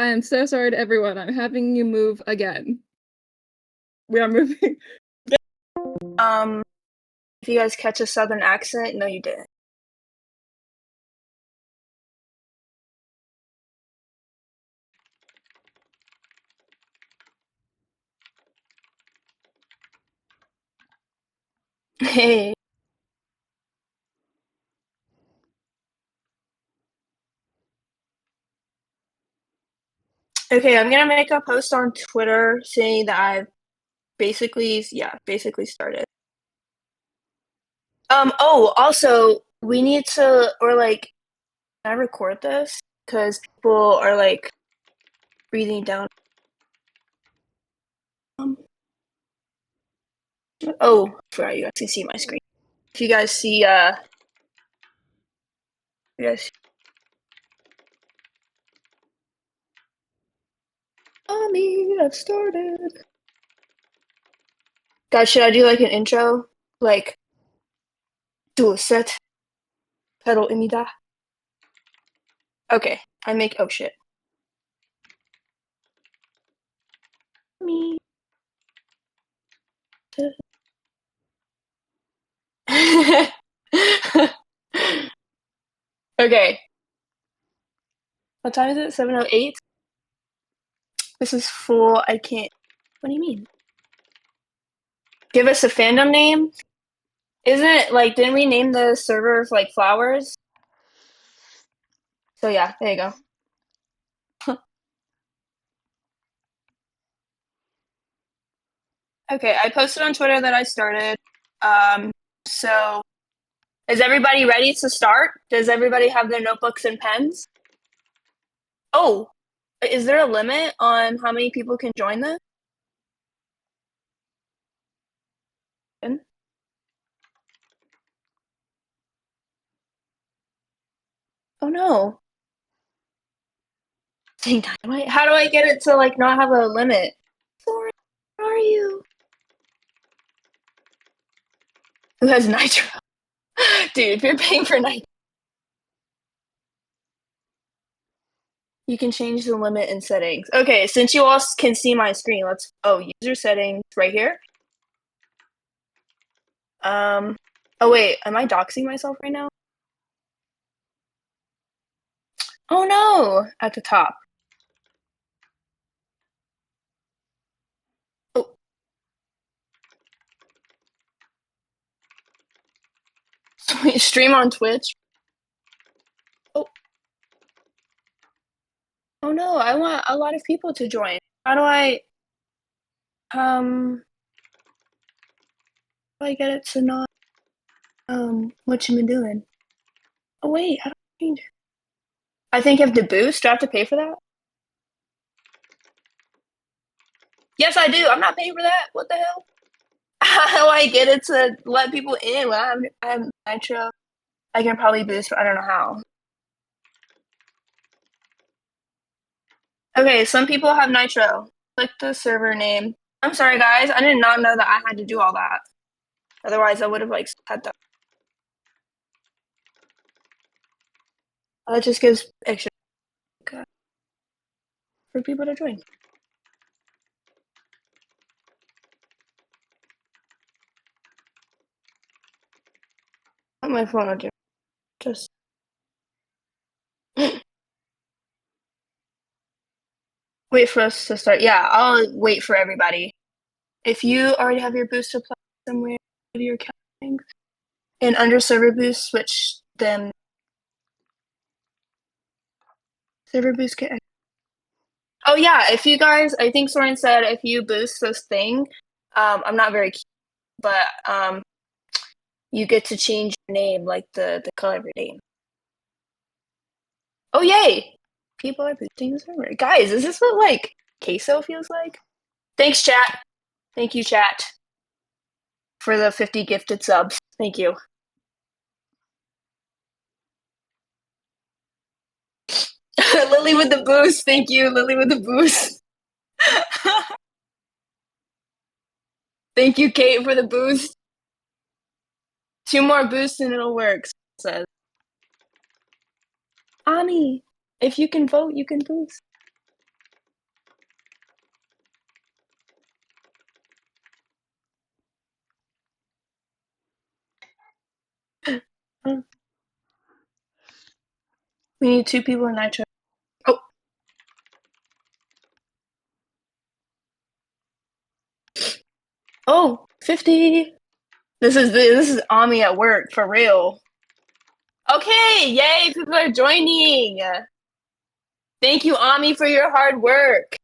I am so sorry to everyone. I'm having you move again. We are moving. Um, if you guys catch a southern accent, no, you didn't. Hey. Okay, I'm gonna make a post on Twitter saying that I've basically started. Oh, also, we need to, or like, can I record this? Because people are like breathing down. Um, oh, I forgot you guys can see my screen. If you guys see, you guys, I've started. Guys, should I do like an intro? Like, do a set, pedal imida? Okay, oh shit. Me. Okay. What time is it? 7:08? This is full. I can't. What do you mean? Give us a fandom name? Isn't it like, didn't we name the servers like flowers? So yeah, there you go. Okay, I posted on Twitter that I started. So is everybody ready to start? Does everybody have their notebooks and pens? Oh, is there a limit on how many people can join this? Oh no. Dang, how do I get it to like not have a limit? Sorry, where are you? Who has nitro? Dude, if you're paying for nitro, you can change the limit in settings. Okay, since you all can see my screen, user settings right here. Oh wait, am I doxing myself right now? Oh no, at the top. Oh. Stream on Twitch. Oh. Oh no, I want a lot of people to join. How do um, I get it to not, what you been doing? Oh wait, how do I change it? I think you have to boost. Do I have to pay for that? Yes, I do. I'm not paying for that. What the hell? How do I get it to let people in when I have nitro? I can probably boost, but I don't know how. Okay, some people have nitro. Click the server name. I'm sorry, guys. I did not know that I had to do all that. Otherwise, I would have like had that. That just gives extra for people to join. On my phone, I'll do just. Wait for us to start. Yeah, I'll wait for everybody. If you already have your boost applied somewhere, go to your account and under server boost, switch them. Server boost get. Oh yeah, if you guys, I think Soren said if you boost this thing, I'm not very keen, but you get to change your name, like the color of your name. Oh yay! People are boosting the server. Guys, is this what like queso feels like? Thanks, chat. Thank you, chat, for the 50 gifted subs. Thank you. Lily with the boost. Thank you, Lily with the boost. Thank you, Kate, for the boost. 2 more boosts and it'll work, says. Ami, if you can vote, you can boost. Mm. We need 2 people in nitro. Oh. Oh, 50. This is Ami at work for real. Okay, yay! People are joining. Thank you, Ami, for your hard work.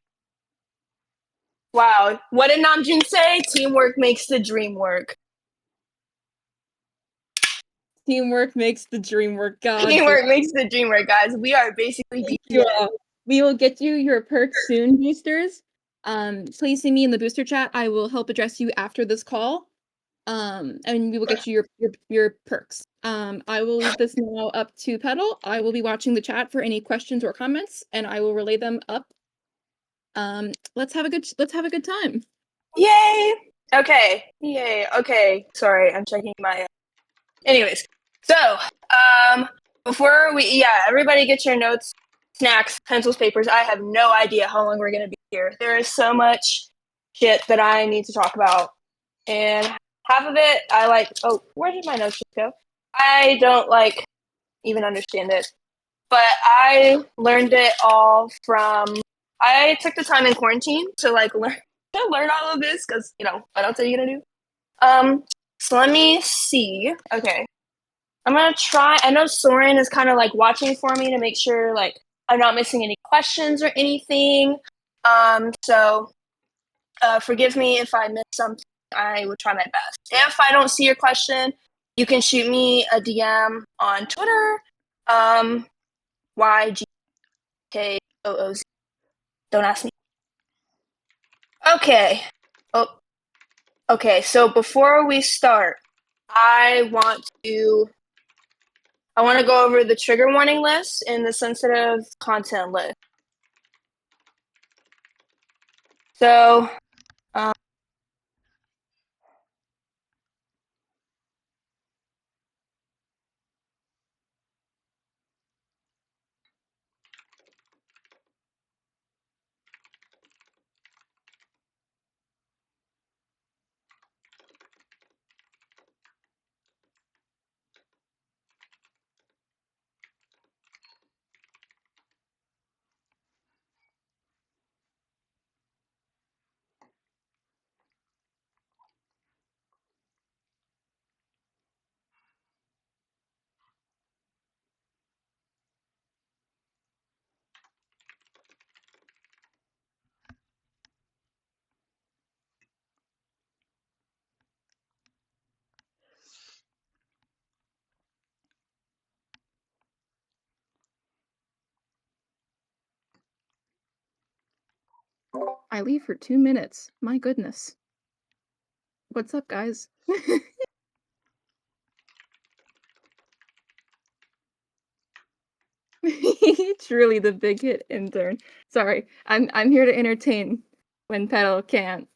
Wow, what did Namjoon say? Teamwork makes the dream work. Teamwork makes the dream work. God. Teamwork makes the dream work, guys. We are basically Thank you BPN. all. We will get you your perks soon, boosters. Please see me in the booster chat. I will help address you after this call. And we will get you your perks. I will leave this now up to Petal. I will be watching the chat for any questions or comments, and I will relay them up. Let's have a good time. Yay! Okay. Yay. Okay. Sorry, I'm checking my. Anyways, so before everybody get your notes, snacks, pencils, papers. I have no idea how long we're gonna be here. There is so much shit that I need to talk about, and half of it I like. Oh, where did my notes just go? I don't like even understand it, but I learned it all from. I took the time in quarantine to like learn all of this because what else are you gonna do? So let me see. Okay, I'm gonna try. I know Soren is kind of like watching for me to make sure like I'm not missing any questions or anything. So forgive me if I miss something. I will try my best. If I don't see your question, you can shoot me a DM on Twitter. YGKOOZ. Don't ask me. Okay. Oh, okay. So before we start, I want to go over the trigger warning list and the sensitive content list. So, I leave for 2 minutes. My goodness. What's up, guys? Truly the big hit intern. Sorry, I'm here to entertain when Petal can't.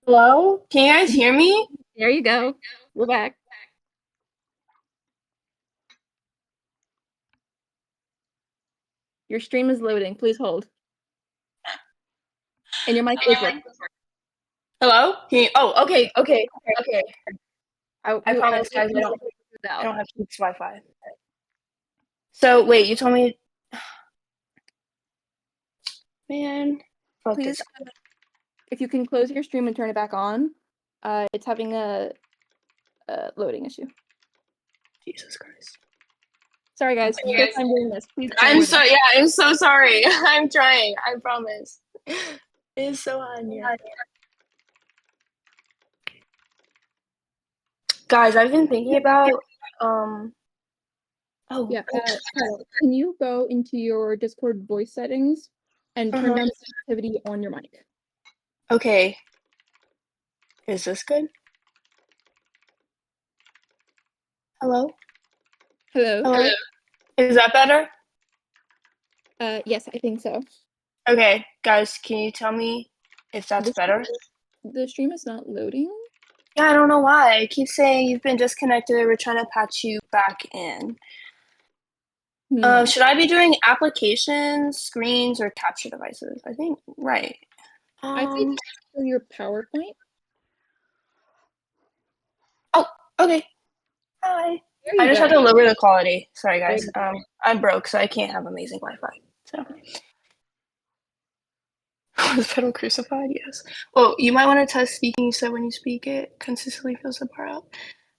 hello? Can you guys hear me? There you go. We're back. Your stream is loading. Please hold. And your mic is working. Hello? Oh, okay. I promise, guys. I don't have Keith's Wi-Fi. So wait, you told me, man. Fuck Please, this. if you can close your stream and turn it back on, it's having a loading issue. Jesus Christ. Sorry, guys. First time doing this. Please. I'm so sorry. I'm trying. I promise. It is so hard. Yeah. Guys, I've been thinking about oh Yeah, Petal, can you go into your Discord voice settings and turn down sensitivity on your mic? okay. Is this good? Hello? Hello? Hello? Is that better? Yes, I think so. Okay, guys, can you tell me if that's better? The stream is not loading. Yeah, I don't know why. I keep saying you've been disconnected. We're trying to patch you back in. Should I be doing applications, screens, or capture devices? I think right. I think for your PowerPoint. Oh, okay. Hi. There I you just go. have to lower the quality. Sorry, There guys. you go. I'm broke, so I can't have amazing Wi-Fi. So, was Pedal crucified? Yes. Well, you might want to test speaking. You said when you speak, it consistently feels the bar out.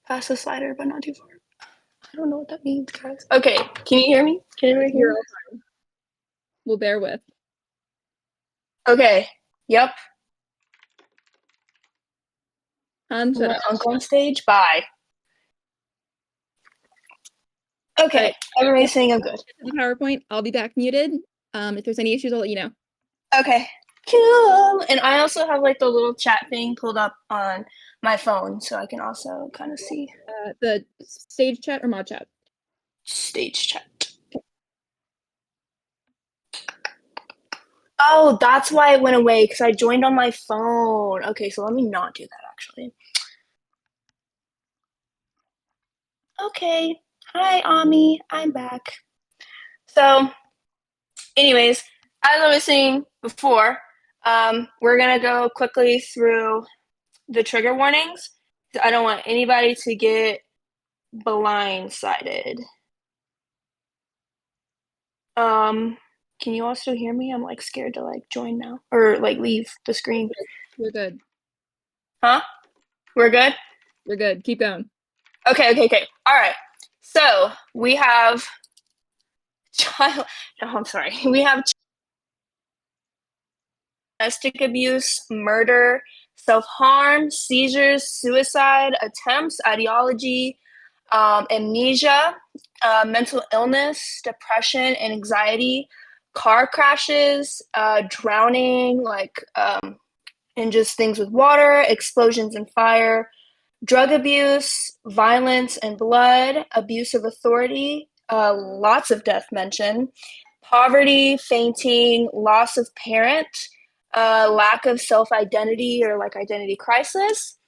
Past the slider, but not too far. I don't know what that means, guys. Okay, can you hear me? Can everybody hear You're me? all fine. We'll bear with. Okay. Yep. Shut My up. uncle on stage. Bye. All Okay. right. Everybody's saying I'm good. The PowerPoint. I'll be back muted. If there's any issues, I'll let you know. Okay. Cool. And I also have like the little chat thing pulled up on my phone, so I can also kind of see The stage chat or mod chat? stage chat. Oh, that's why it went away because I joined on my phone. Okay, so let me not do that actually. Okay. Hi, Ami. I'm back. So, anyways, as I was saying before, we're gonna go quickly through the trigger warnings. I don't want anybody to get blindsided. Can you all still hear me? I'm like scared to like join now or like leave the screen. We're good. Huh? We're good? We're good. Keep going. Okay. All right. So we have child. Oh, I'm sorry. We have domestic abuse, murder, self-harm, seizures, suicide, attempts, ideology, amnesia, mental illness, depression, and anxiety, car crashes, drowning, and just things with water, explosions and fire, drug abuse, violence and blood, abuse of authority, lots of death mentioned, poverty, fainting, loss of parent, lack of self identity or like identity crisis,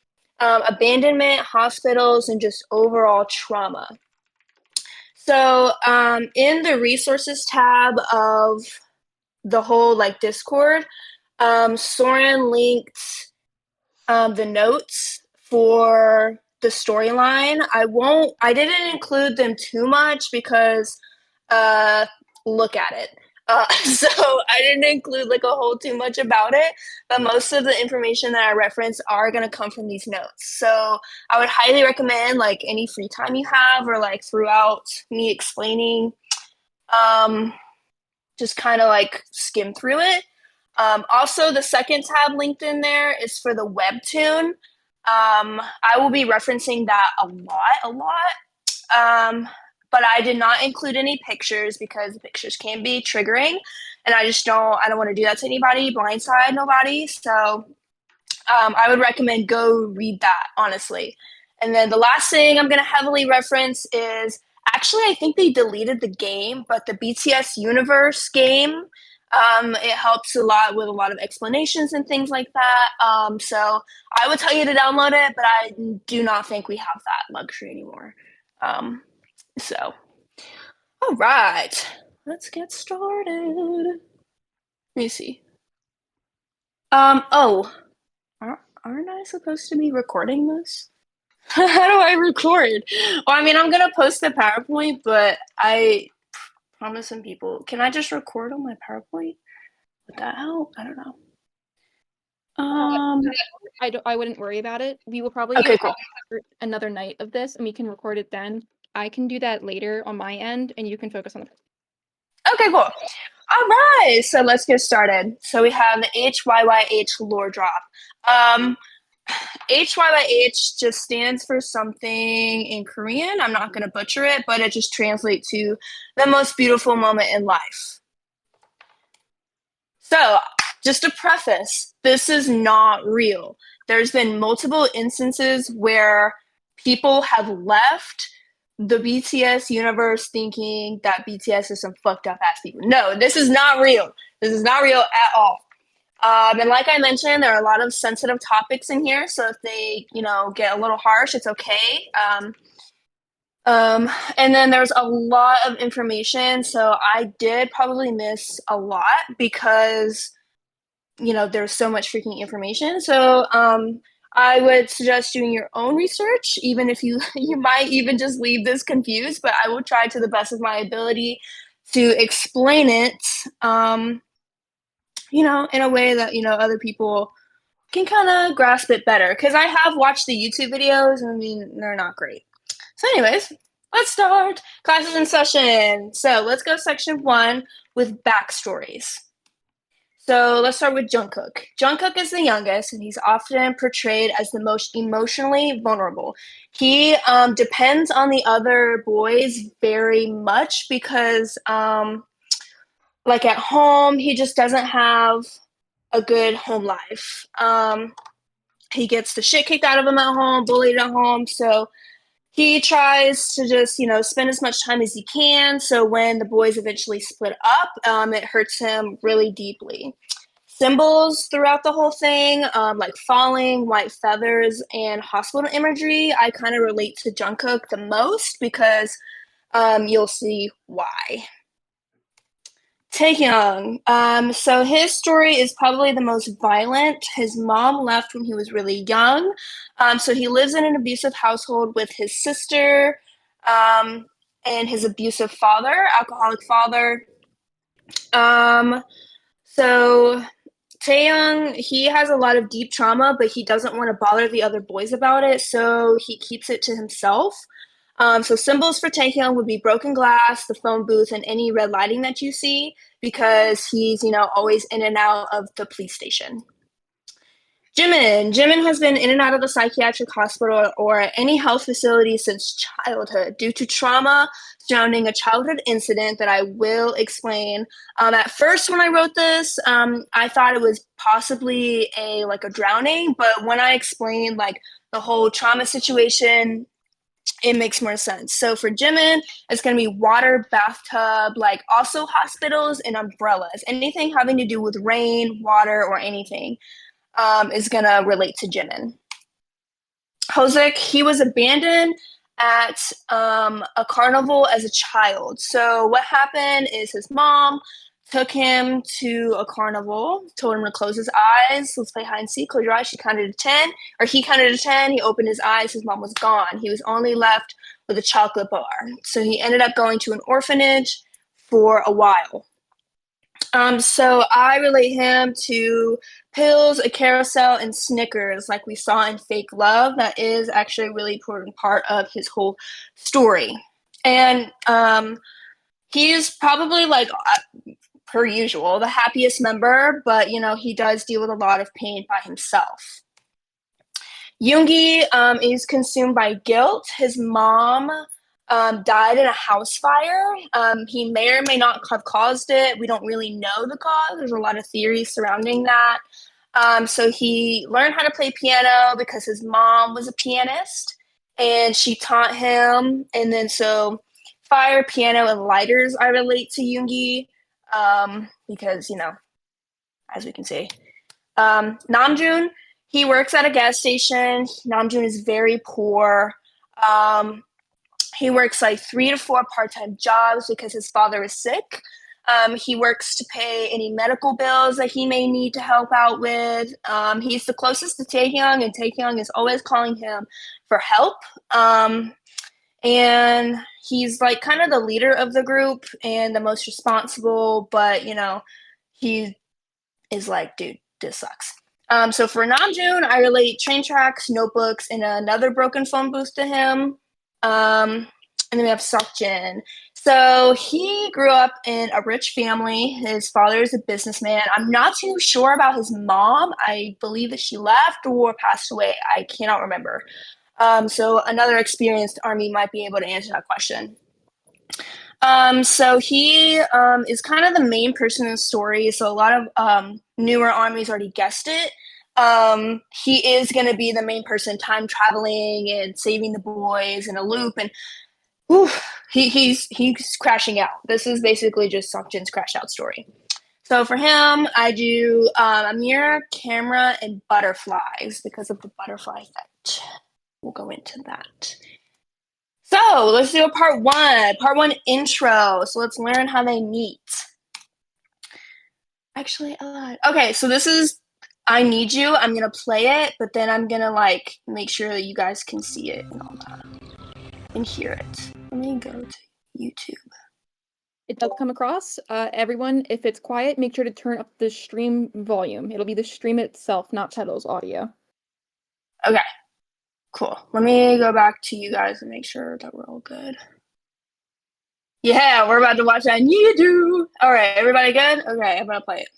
abandonment, hospitals, and just overall trauma. So, in the resources tab of the whole like Discord, Soren linked the notes for the storyline. I didn't include them too much because look at it. So I didn't include like a whole too much about it, but most of the information that I reference are going to come from these notes. So I would highly recommend like any free time you have or like throughout me explaining, just kind of like skim through it. Also, the second tab linked in there is for the webtoon. I will be referencing that a lot. But I did not include any pictures because pictures can be triggering, and I don't want to do that to anybody, blindside nobody. So I would recommend go read that, honestly. And then the last thing I'm going to heavily reference is actually, I think they deleted the game, but the BTS Universe game. It helps a lot with a lot of explanations and things like that. So I would tell you to download it, but I do not think we have that luxury anymore. So, all right, let's get started. Let me see. Oh, aren't I supposed to be recording this? How do I record? Well, I mean, I'm gonna post the PowerPoint, but I promise some people. Can I just record on my PowerPoint? Would that help? I don't know. Um. I wouldn't worry about it. We will probably Okay. Cool. have another night of this, and we can record it then. I can do that later on my end, and you can focus on the. Okay. Cool. All right. So let's get started. So we have the HYYH lore drop. Um. HYYH just stands for something in Korean. I'm not going to butcher it, but it just translates to the most beautiful moment in life. So, just a preface, this is not real. There's been multiple instances where people have left the BTS universe thinking that BTS is some fucked up ass people. No, this is not real. This is not real at all. And like I mentioned, there are a lot of sensitive topics in here, so if they, get a little harsh, it's okay. And then there's a lot of information, so I did probably miss a lot because there's so much freaking information. So I would suggest doing your own research, even if you you might even just leave this confused, but I will try to the best of my ability to explain it, in a way that, other people can kinda grasp it better. Because I have watched the YouTube videos, and I mean, they're not great. So anyways, let's start. Classes in session. So let's go section 1 with backstories. So let's start with Jungkook. Jungkook is the youngest, and he's often portrayed as the most emotionally vulnerable. He depends on the other boys very much because, like at home, he just doesn't have a good home life. He gets the shit kicked out of him at home, bullied at home. So he tries to just, spend as much time as he can. So when the boys eventually split up, it hurts him really deeply. Symbols throughout the whole thing, like falling, white feathers, and hospital imagery, I kind of relate to Jungkook the most because you'll see why. Taehyung. So his story is probably the most violent. His mom left when he was really young. So he lives in an abusive household with his sister and his abusive father, alcoholic father. Um, so Taeyong, he has a lot of deep trauma, but he doesn't want to bother the other boys about it, so he keeps it to himself. So symbols for Taehyung would be broken glass, the phone booth, and any red lighting that you see, because he's, always in and out of the police station. Jimin has been in and out of the psychiatric hospital or any health facility since childhood due to trauma surrounding a childhood incident that I will explain. At first, when I wrote this, I thought it was possibly a drowning, but when I explained the whole trauma situation, it makes more sense. So for Jimin, it's going to be water, bathtub, also hospitals and umbrellas. Anything having to do with rain, water, or anything is going to relate to Jimin. Hoseok, he was abandoned at a carnival as a child. So what happened is his mom took him to a carnival, told him to close his eyes. Let's play hide and seek. Close your eyes. She counted to 10, or he counted to 10. He opened his eyes. His mom was gone. He was only left with a chocolate bar. So he ended up going to an orphanage for a while. So I relate him to pills, a carousel, and Snickers, like we saw in Fake Love. That is actually a really important part of his whole story. And he's probably per usual, the happiest member, but he does deal with a lot of pain by himself. Yoongi is consumed by guilt. His mom died in a house fire. He may or may not have caused it. We don't really know the cause. There's a lot of theories surrounding that. So he learned how to play piano because his mom was a pianist and she taught him. And then so fire, piano, and lighters, I relate to Yoongi because, as we can see. Namjoon, he works at a gas station. Namjoon is very poor. He works 3 to 4 part-time jobs because his father is sick. He works to pay any medical bills that he may need to help out with. He's the closest to Taehyung, and Taehyung is always calling him for help. And he's kind of the leader of the group and the most responsible, but he is dude, this sucks. So for Namjoon, I relate train tracks, notebooks, and another broken phone booth to him. And then we have Seokjin. So he grew up in a rich family. His father is a businessman. I'm not too sure about his mom. I believe that she left or passed away. I cannot remember. So another experienced army might be able to answer that question. So he is kind of the main person in the story. So a lot of newer armies already guessed it. He is going to be the main person time traveling and saving the boys in a loop. And whew, he's crashing out. This is basically just Seokjin's crash out story. So for him, I do a mirror, camera, and butterflies because of the butterfly effect. We'll go into that. So let's do a part one. Part one intro. So let's learn how they meet. Actually, okay, so this is I Need You, I'm gonna play it, but then I'm gonna, like, make sure that you guys can see it and all that, and hear it. Let me go to YouTube. It does come across. Everyone, if it's quiet, make sure to turn up the stream volume. It'll be the stream itself, not Cheddar's audio. Okay, cool. Let me go back to you guys and make sure that we're all good. Yeah, we're about to watch I Need You. All right, everybody good? Okay, I'm gonna play it.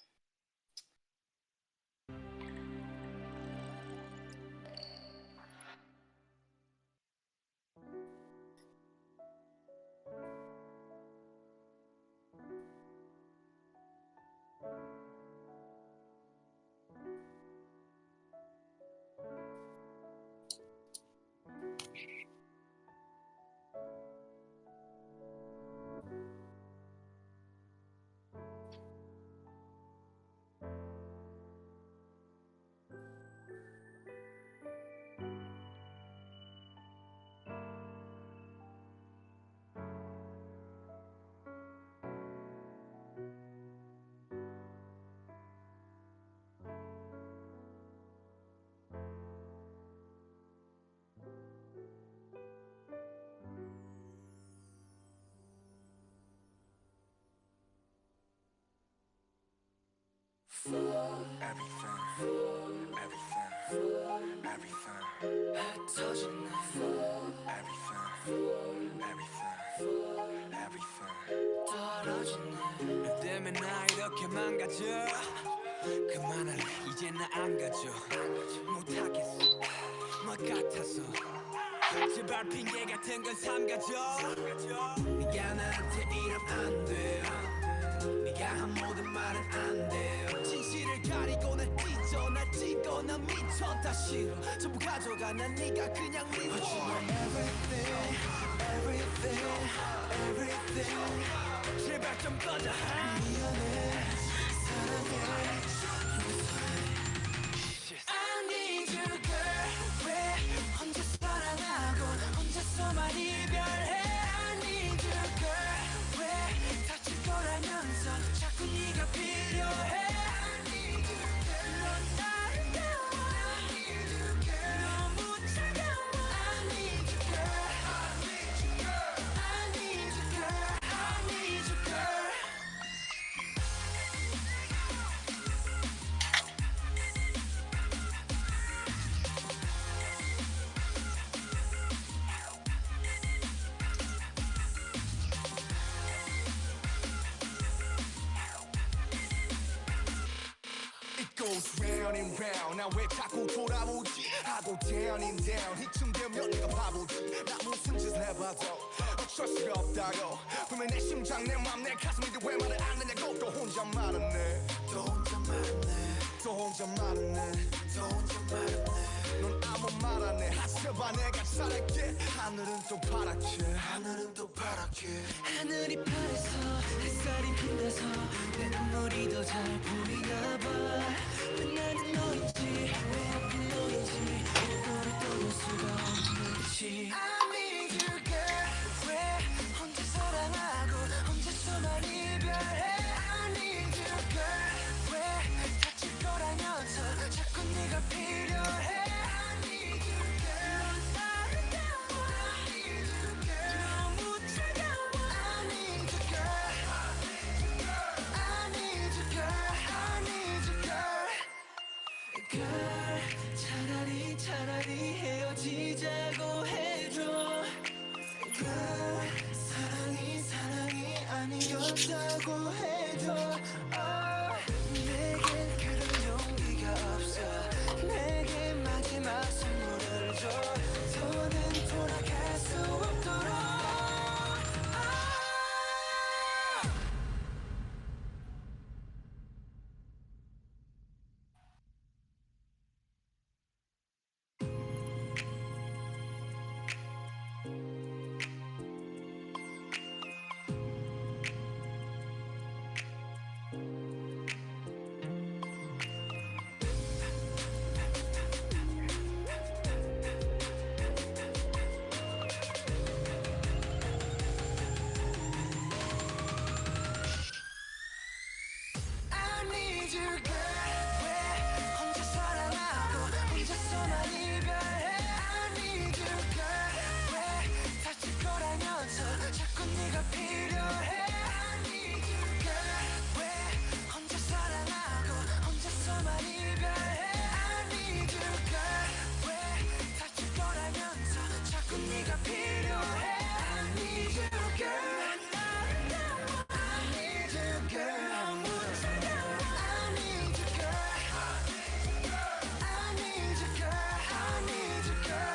때문에 나 이렇게 망가져 그만할래 이제 나 안 가져 못하겠어 뭐 같아서 제발 핑계 같은 건 삼가져 네가 나한테 이러면 안 돼 네가 한 모든 말은 안 돼 진실을 가리고 날 찢어 날 찢고 난 미쳐 다 싫어 전부 가져가 난 네가 그냥 미워 But you are everything everything everything 제발 좀 꺼져 미안해 사랑해 I need you girl 왜 혼자 사랑하고 혼자서만 이별해 I need you girl 왜 다칠 거라면서 자꾸 네가 필요해 I need you girl 넌 나를 깨워 I need you girl 너무 차가워 I need you girl I need you girl I need you girl I need you girl It goes round and round 나 왜 자꾸 돌아오지 하고 down and down 이쯤 되면 내가 바보지 나 무슨 짓을 해봐도 어쩔 수가 없다고 분명 내 심장 내 맘 내 가슴인데 왜 말을 안 하냐고 또 혼자 말았네 또 혼자 말았네 또 혼자 말았네 또 혼자 말았네 넌 아무 말 안 해 하셔봐 내가 잘할게 하늘은 또 파랗게 하늘은 또 파랗게 하늘이 파래서 햇살이 빛나서 내 눈물이 더 잘 보이나 봐 나는 너인지 왜 하필 너인지 너를 떠날 수가 없는지 I need you girl 왜 혼자 사랑하고 혼자서만 이별해 I need you girl 왜 다칠 거라면서 자꾸 네가 필요해 I need you girl 넌 나를 깨워 I need you girl 너무 차가워 I need you girl I need you girl I need you girl girl 차라리 헤어지자고 해줘 girl 사랑이 아니었다고 해줘 내겐 그런 용기가 없어 내게 마지막 선물을 줘 더는 돌아갈 수 없도록 I need you girl 왜 혼자 어쩌서만 이별해 I need you girl 왜 다칠 거라면서 자꾸 네가 필요해 I need you girl 왜 혼자 사랑하고 혼자서만 이별해 I need you girl 왜 다칠 거라면서 자꾸 네가 필요해 I need you girl I need you girl I need you girl I need you girl I need you girl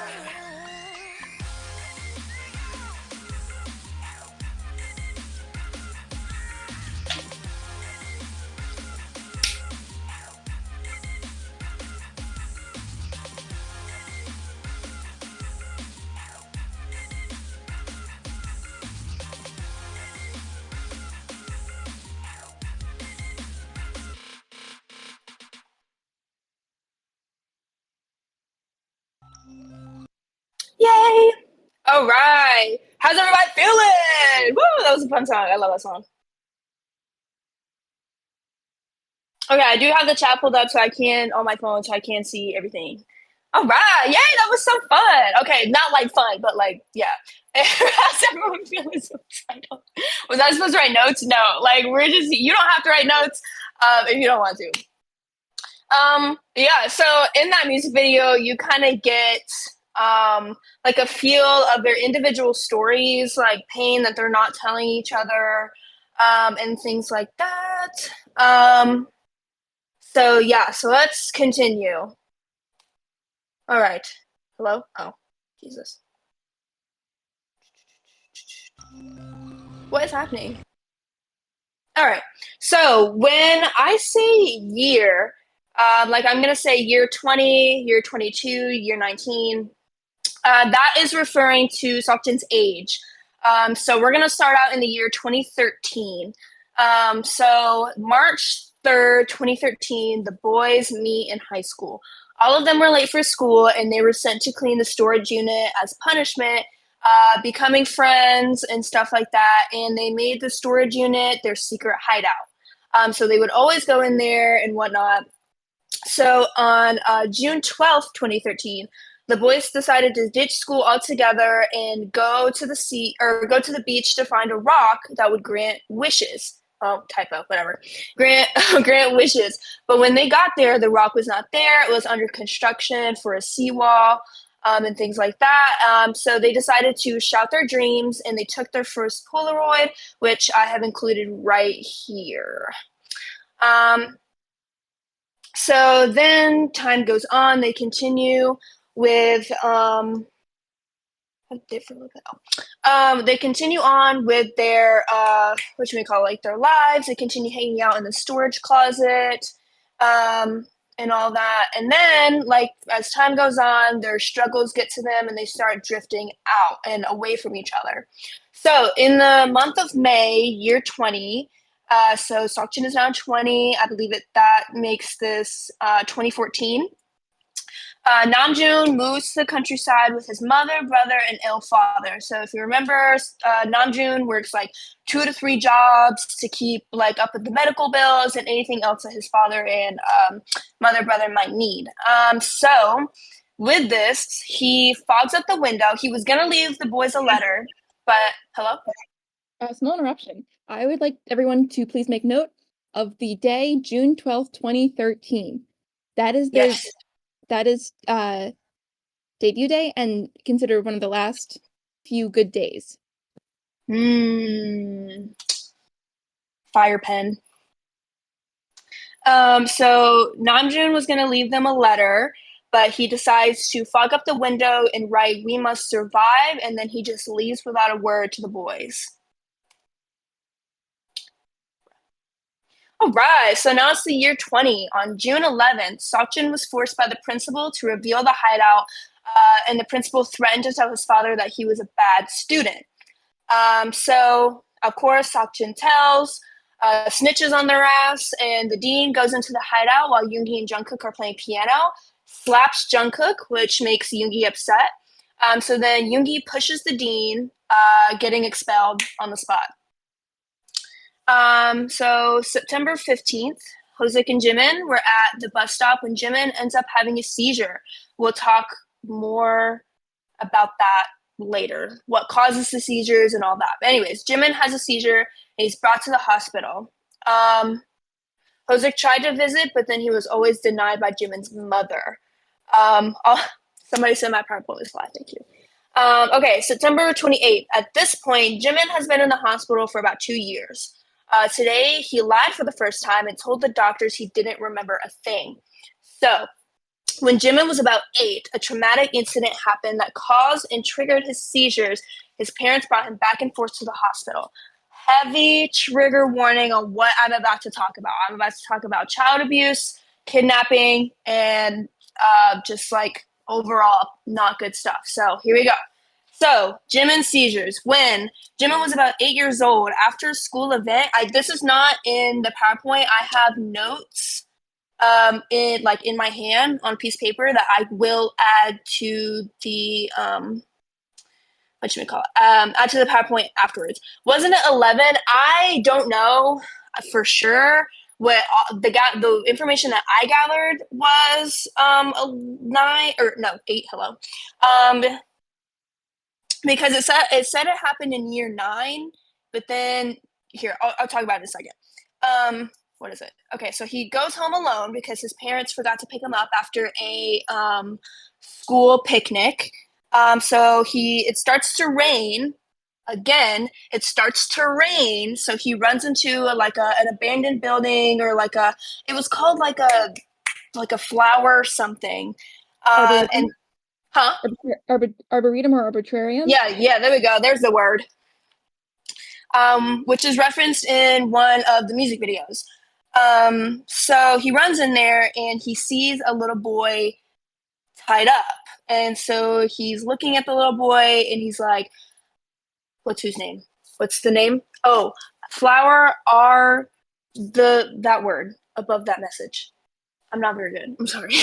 Yay! All right. How's everybody feeling? Woo! That was a fun song. I love that song. Okay, I do have the chat pulled up on my phone so I can see everything. All right. Yay, that was so fun. Okay, not like fun, but like, yeah. How's everyone feeling subtitled? Was I supposed to write notes? No. Like, you don't have to write notes if you don't want to. Yeah, so in that music video, you kind of get like a feel of their individual stories, like pain that they're not telling each other, and things like that. So yeah, so let's continue. All right. Hello? Oh, Jesus. What is happening? All right. So when I say year, like I'm going to say year 20, year 22, year 19, that is referring to Seokjin's age. So we're going to start out in the year 2013. So March 3rd, 2013, the boys meet in high school. All of them were late for school and they were sent to clean the storage unit as punishment, becoming friends and stuff like that. And they made the storage unit their secret hideout. So they would always go in there and whatnot. So on June 12th, 2013, the boys decided to ditch school altogether and go to the beach to find a rock that would grant wishes. Oh, typo, whatever. Grant wishes. But when they got there, the rock was not there. It was under construction for a seawall, and things like that. So they decided to shout their dreams and they took their first Polaroid, which I have included right here. So then time goes on. They continue with they continue on with their what should we call it, like their lives. They continue hanging out in the storage closet, and all that. And then, like as time goes on, their struggles get to them, and they start drifting out and away from each other. So in the month of May, year 20. So Seokjin is now 20. I believe that makes this 2014. Namjoon moves to the countryside with his mother, brother, and ill father. So if you remember, Namjoon works like 2 to 3 jobs to keep like up with the medical bills and anything else that his father and mother, brother might need. So with this, he fogs up the window. He was gonna leave the boys a letter, but hello. Small interruption. I would like everyone to please make note of the day, June 12th, 2013. That is Yes. debut day and considered one of the last few good days. Fire pen. So Namjoon was going to leave them a letter, but he decides to fog up the window and write, "We must survive," and then he just leaves without a word to the boys. All right, so now it's the year 20. On June 11th, Seokjin was forced by the principal to reveal the hideout, and the principal threatened to tell his father that he was a bad student. So, of course, Seokjin tells, snitches on their ass, and the dean goes into the hideout while Yoongi and Jungkook are playing piano, slaps Jungkook, which makes Yoongi upset. So then Yoongi pushes the dean, getting expelled on the spot. So September 15th, Hoseok and Jimin were at the bus stop when Jimin ends up having a seizure. We'll talk more about that later, what causes the seizures and all that. But anyways, Jimin has a seizure and he's brought to the hospital. Hoseok tried to visit, but then he was always denied by Jimin's mother. Somebody said my PowerPoint was flat. Thank you. Okay, September 28th. At this point, Jimin has been in the hospital for about 2 years. Today, he lied for the first time and told the doctors he didn't remember a thing. So, when Jimin was about 8, a traumatic incident happened that caused and triggered his seizures. His parents brought him back and forth to the hospital. Heavy trigger warning on what I'm about to talk about. I'm about to talk about child abuse, kidnapping, and just like overall not good stuff. So here we go. So Jimin's seizures. When Jimin was about 8 years old, after a school event, this is not in the PowerPoint. I have notes in my hand on a piece of paper that I will add to the add to the PowerPoint afterwards. Wasn't it 11? I don't know for sure. What the information that I gathered was 8. Hello, because it said it happened in year 9, but then here I'll talk about it in a second. What is it? Okay, so he goes home alone because his parents forgot to pick him up after a school picnic. So it starts to rain. Again, it starts to rain, so he runs into an abandoned building, or it was called like a flower something. And huh? Arboretum or arbitrarium? Yeah, there we go. There's the word. Which is referenced in one of the music videos. So he runs in there and he sees a little boy tied up. And so he's looking at the little boy and he's like, what's his name? What's the name? Oh, flower are that word above that message. I'm not very good. I'm sorry.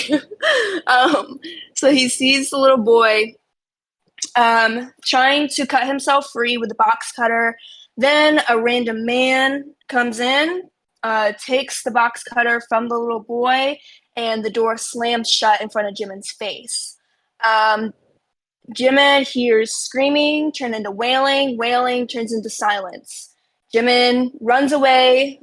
So he sees the little boy trying to cut himself free with the box cutter. Then a random man comes in, takes the box cutter from the little boy, and the door slams shut in front of Jimin's face. Jimin hears screaming turn into wailing, wailing turns into silence. Jimin runs away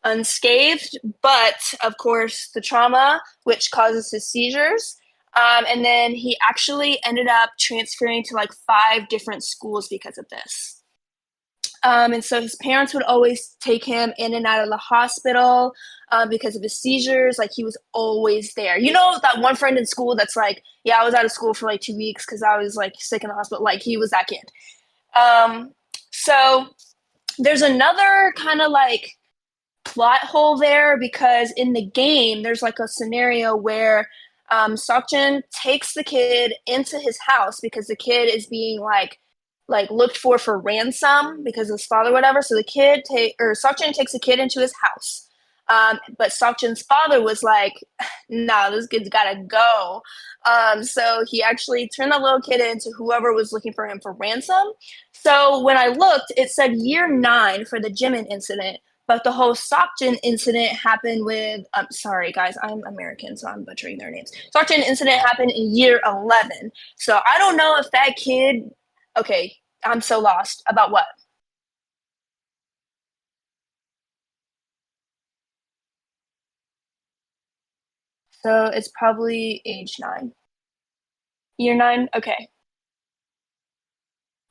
unscathed, but of course the trauma, which causes his seizures. And then he actually ended up transferring to 5 different schools because of this. And so his parents would always take him in and out of the hospital because of his seizures. He was always there. You know, that one friend in school that's like, yeah, I was out of school for 2 weeks because I was sick in the hospital. He was that kid. So there's another kind of plot hole there, because in the game there's a scenario where Seokjin takes the kid into his house because the kid is being looked for ransom because of his father, whatever. So Seokjin takes the kid into his house, but Seokjin's father was like, "No, this kid's gotta go." So he actually turned the little kid into whoever was looking for him for ransom. So when I looked, it said year 9 for the Jimin incident. But the whole Seokjin incident happened with, sorry guys, I'm American, so I'm butchering their names. Seokjin incident happened in year 11. So I don't know if that kid, okay, I'm so lost. About what? So it's probably age 9. Year 9? Okay.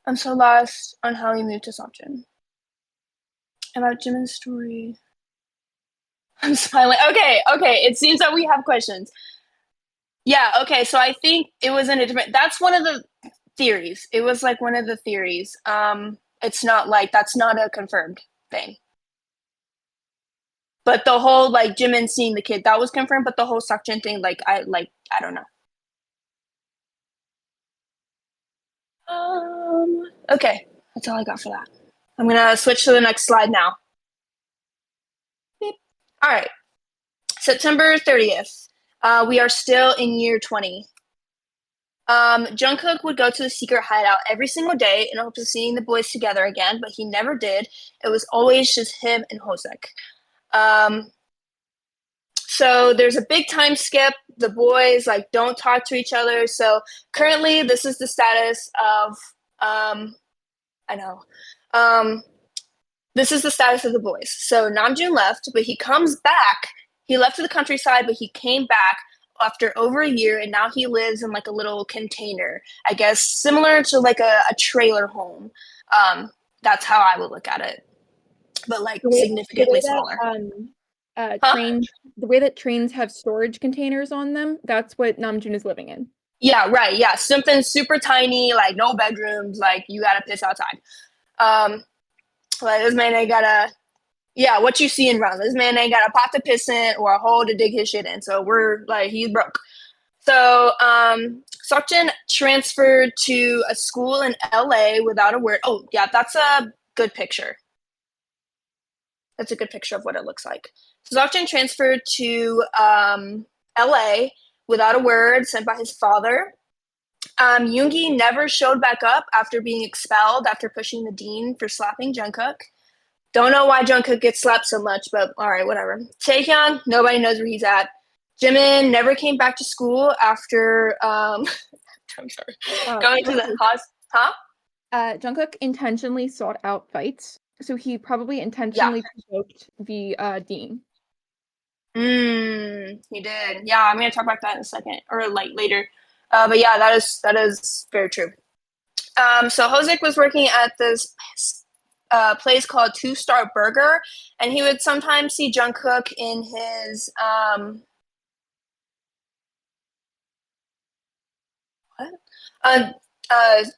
I'm so lost on how he moved to Seokjin. About Jimin's story. I'm smiling. Okay. It seems that we have questions. Yeah, okay, so I think it was in a different, that's one of the theories. It was one of the theories. It's not that's not a confirmed thing. But the whole Jimin seeing the kid, that was confirmed, but the whole Seokjin thing, I don't know. Okay, that's all I got for that. I'm gonna switch to the next slide now. Beep. All right, September 30th. We are still in year 20. Jungkook would go to the secret hideout every single day in hopes of seeing the boys together again, but he never did. It was always just him and Hoseok. So there's a big time skip. The boys like don't talk to each other. So currently, this is the status of I know. This is the status of the boys. So Namjoon left, but he comes back. He left to the countryside, but he came back after over a year, and now he lives in like a little container. I guess similar to like a trailer home. That's how I would look at it, but like The significantly way smaller. that Huh? the way that trains have storage containers on them, that's what Namjoon is living in. Yeah, right. Yeah, something super tiny, like no bedrooms, like you gotta piss outside. Um, like this man ain't got a yeah, what you see in round. This man ain't got a pot to piss in or a hole to dig his shit in. So we're like he's broke. So Sokjin transferred to a school in LA without a word. Oh yeah, that's a good picture. That's a good picture of what it looks like. So Sokjin transferred to LA without a word, sent by his father. Yoongi never showed back up after being expelled after pushing the dean for slapping Jungkook. Don't know why Jungkook gets slapped so much, but all right, whatever. Taehyung, nobody knows where he's at. Jimin never came back to school after I'm sorry, going to the hospital. Huh? Jungkook intentionally sought out fights, so he probably Yeah. intentionally provoked the dean. He did. Yeah, I'm gonna talk about that in a second, or like later. But yeah, that is very true. So Hozik was working at this place called Two Star Burger, and he would sometimes see Jungkook in his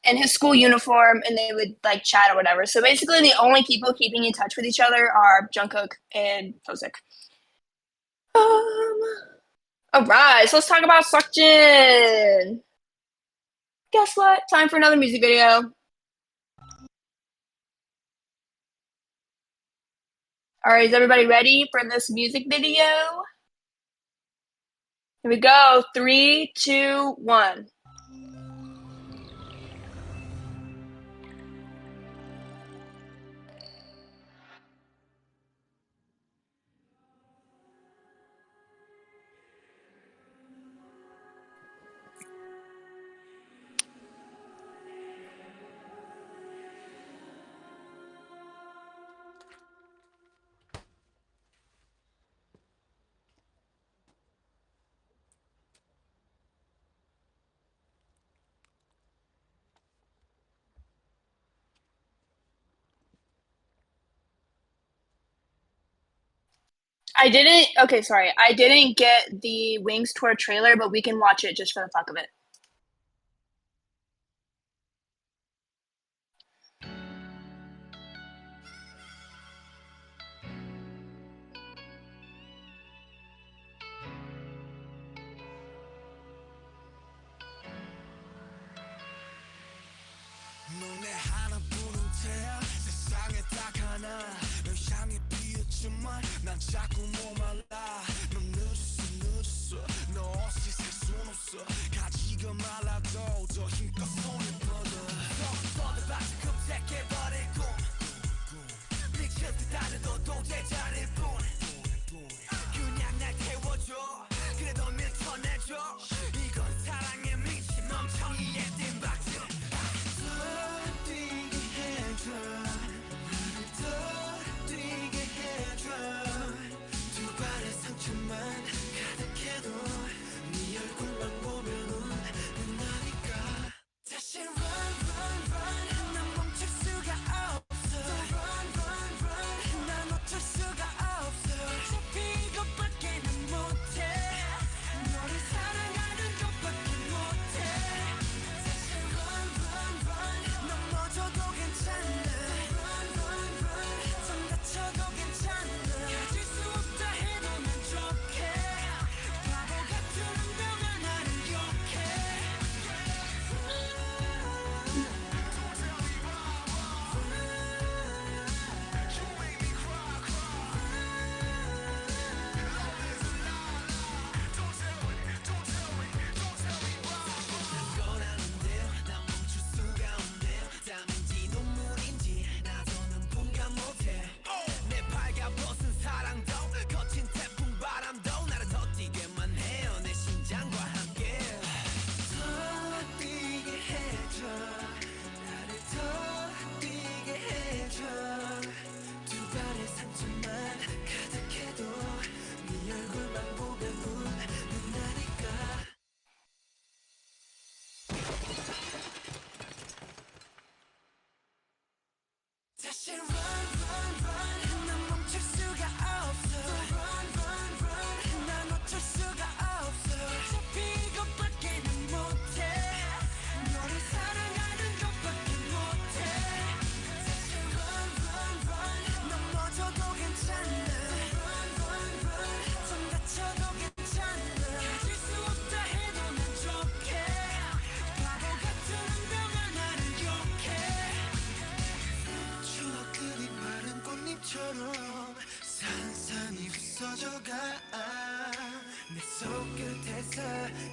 in his school uniform, and they would like chat or whatever. So basically, the only people keeping in touch with each other are Jungkook and Hozik. All right, so let's talk about Seokjin. Guess what? Time for another music video. All right, is everybody ready for this music video? Here we go. 3, 2, 1. I didn't get the Wings Tour trailer, but we can watch it just for the fuck of it. 너네 하나뿐인 태야 세상에 딱 하나 널 향해 피었지만 난 자꾸 목말라 넌 늦었어 너 없이 살 순 없어 가지가 말라도 더 힘껏 손을 뻗어 뻗어봐서 검색해버리고 미칠 듯 하려도 도대자릴 뿐 그냥 날 태워줘 그래 넌 밀쳐내줘 이건 사랑에 미친 멍청이의 띵박질 뛰게 해줘 두 발의 상처만 가득해도 네 얼굴만 보면은 눈나니까 다시 run run run 난 멈출 수가 없어 run run run 난 어쩔 수가 퍼져가 내 손끝에서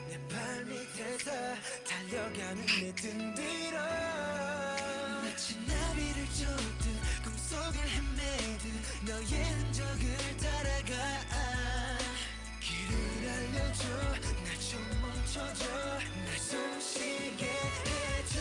내 발밑에서 달려가는 내 등 뒤로 마치 나비를 쫓듯 꿈속을 헤매듯 너의 흔적을 따라가 길을 알려줘 날 좀 멈춰줘 날 숨쉬게 해줘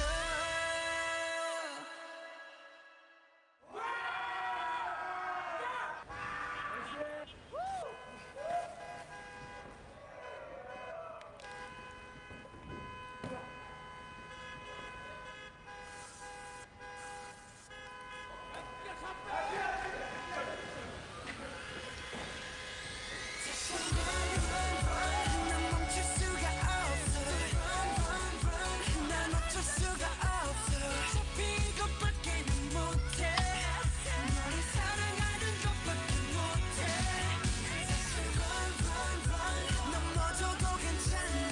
난 멈출 수가 없어 난 어쩔 수가 없어 어차피 이것밖에는 못해 너를 사랑하는 것밖에 못해 사실 넘어져도 괜찮아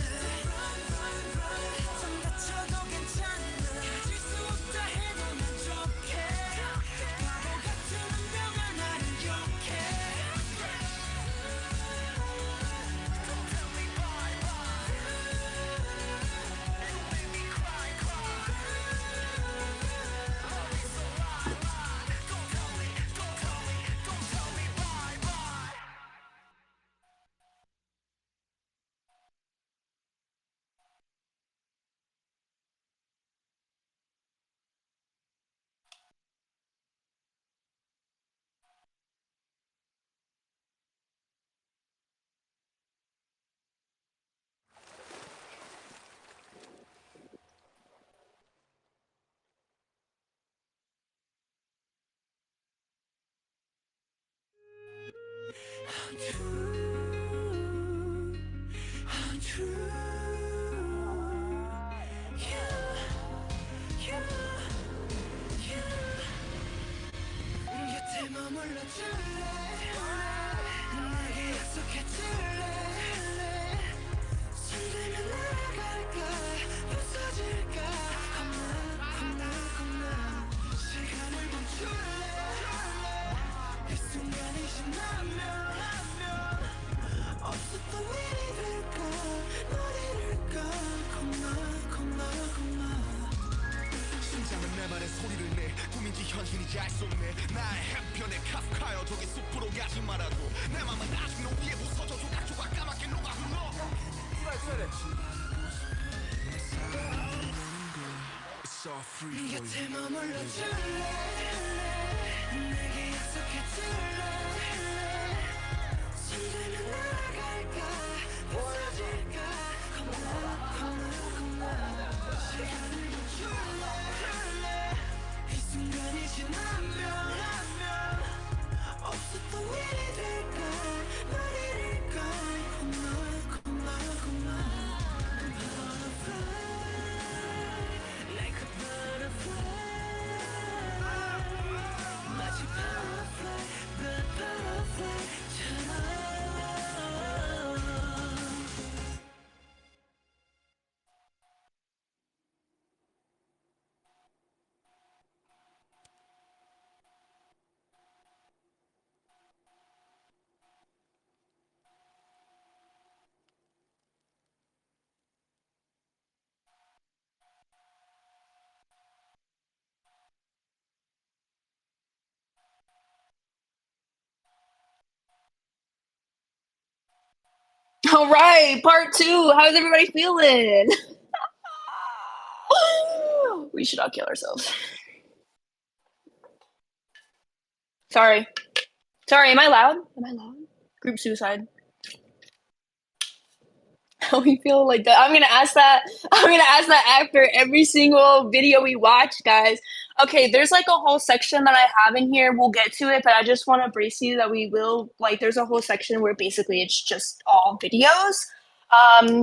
좀 다쳐도 괜찮아 가질 수 없다 해도 만족해 바보 같은 운명아 나를 욕해 곁에 머물러 줄래 내게 약속해 줄래 손들면 날아갈까 부서질까 겁나 시간을 멈출래 이 순간이 지나면 없었던 일이 될까 널 잃을까 겁나 심장은 내 말에 소리를 내 꿈인지 현실인지 알 수 없네 나의 한편의 카프카여 저기 숲으로 가지 말아도 내 맘은 아직 높이에 부서져 조각조각 까맣게 녹아 흘러 곁에 머물러 줄래 내게 약속해 줄래 손들면 날아갈까 부서질까 겁나 시간을 멈출래 이 순간이 지나면 없었던 일이 될까 널 잃을까 겁나 Butterfly like a butterfly 마치 butterfly but butterfly처럼 All right, part two. How's everybody feeling? We should not kill ourselves. Sorry. Am I loud? Group suicide. How we feel like that? I'm gonna ask that after every single video we watch, guys. Okay, there's like a whole section that I have in here. We'll get to it, but I just want to brace you that we will there's a whole section where basically it's just all videos.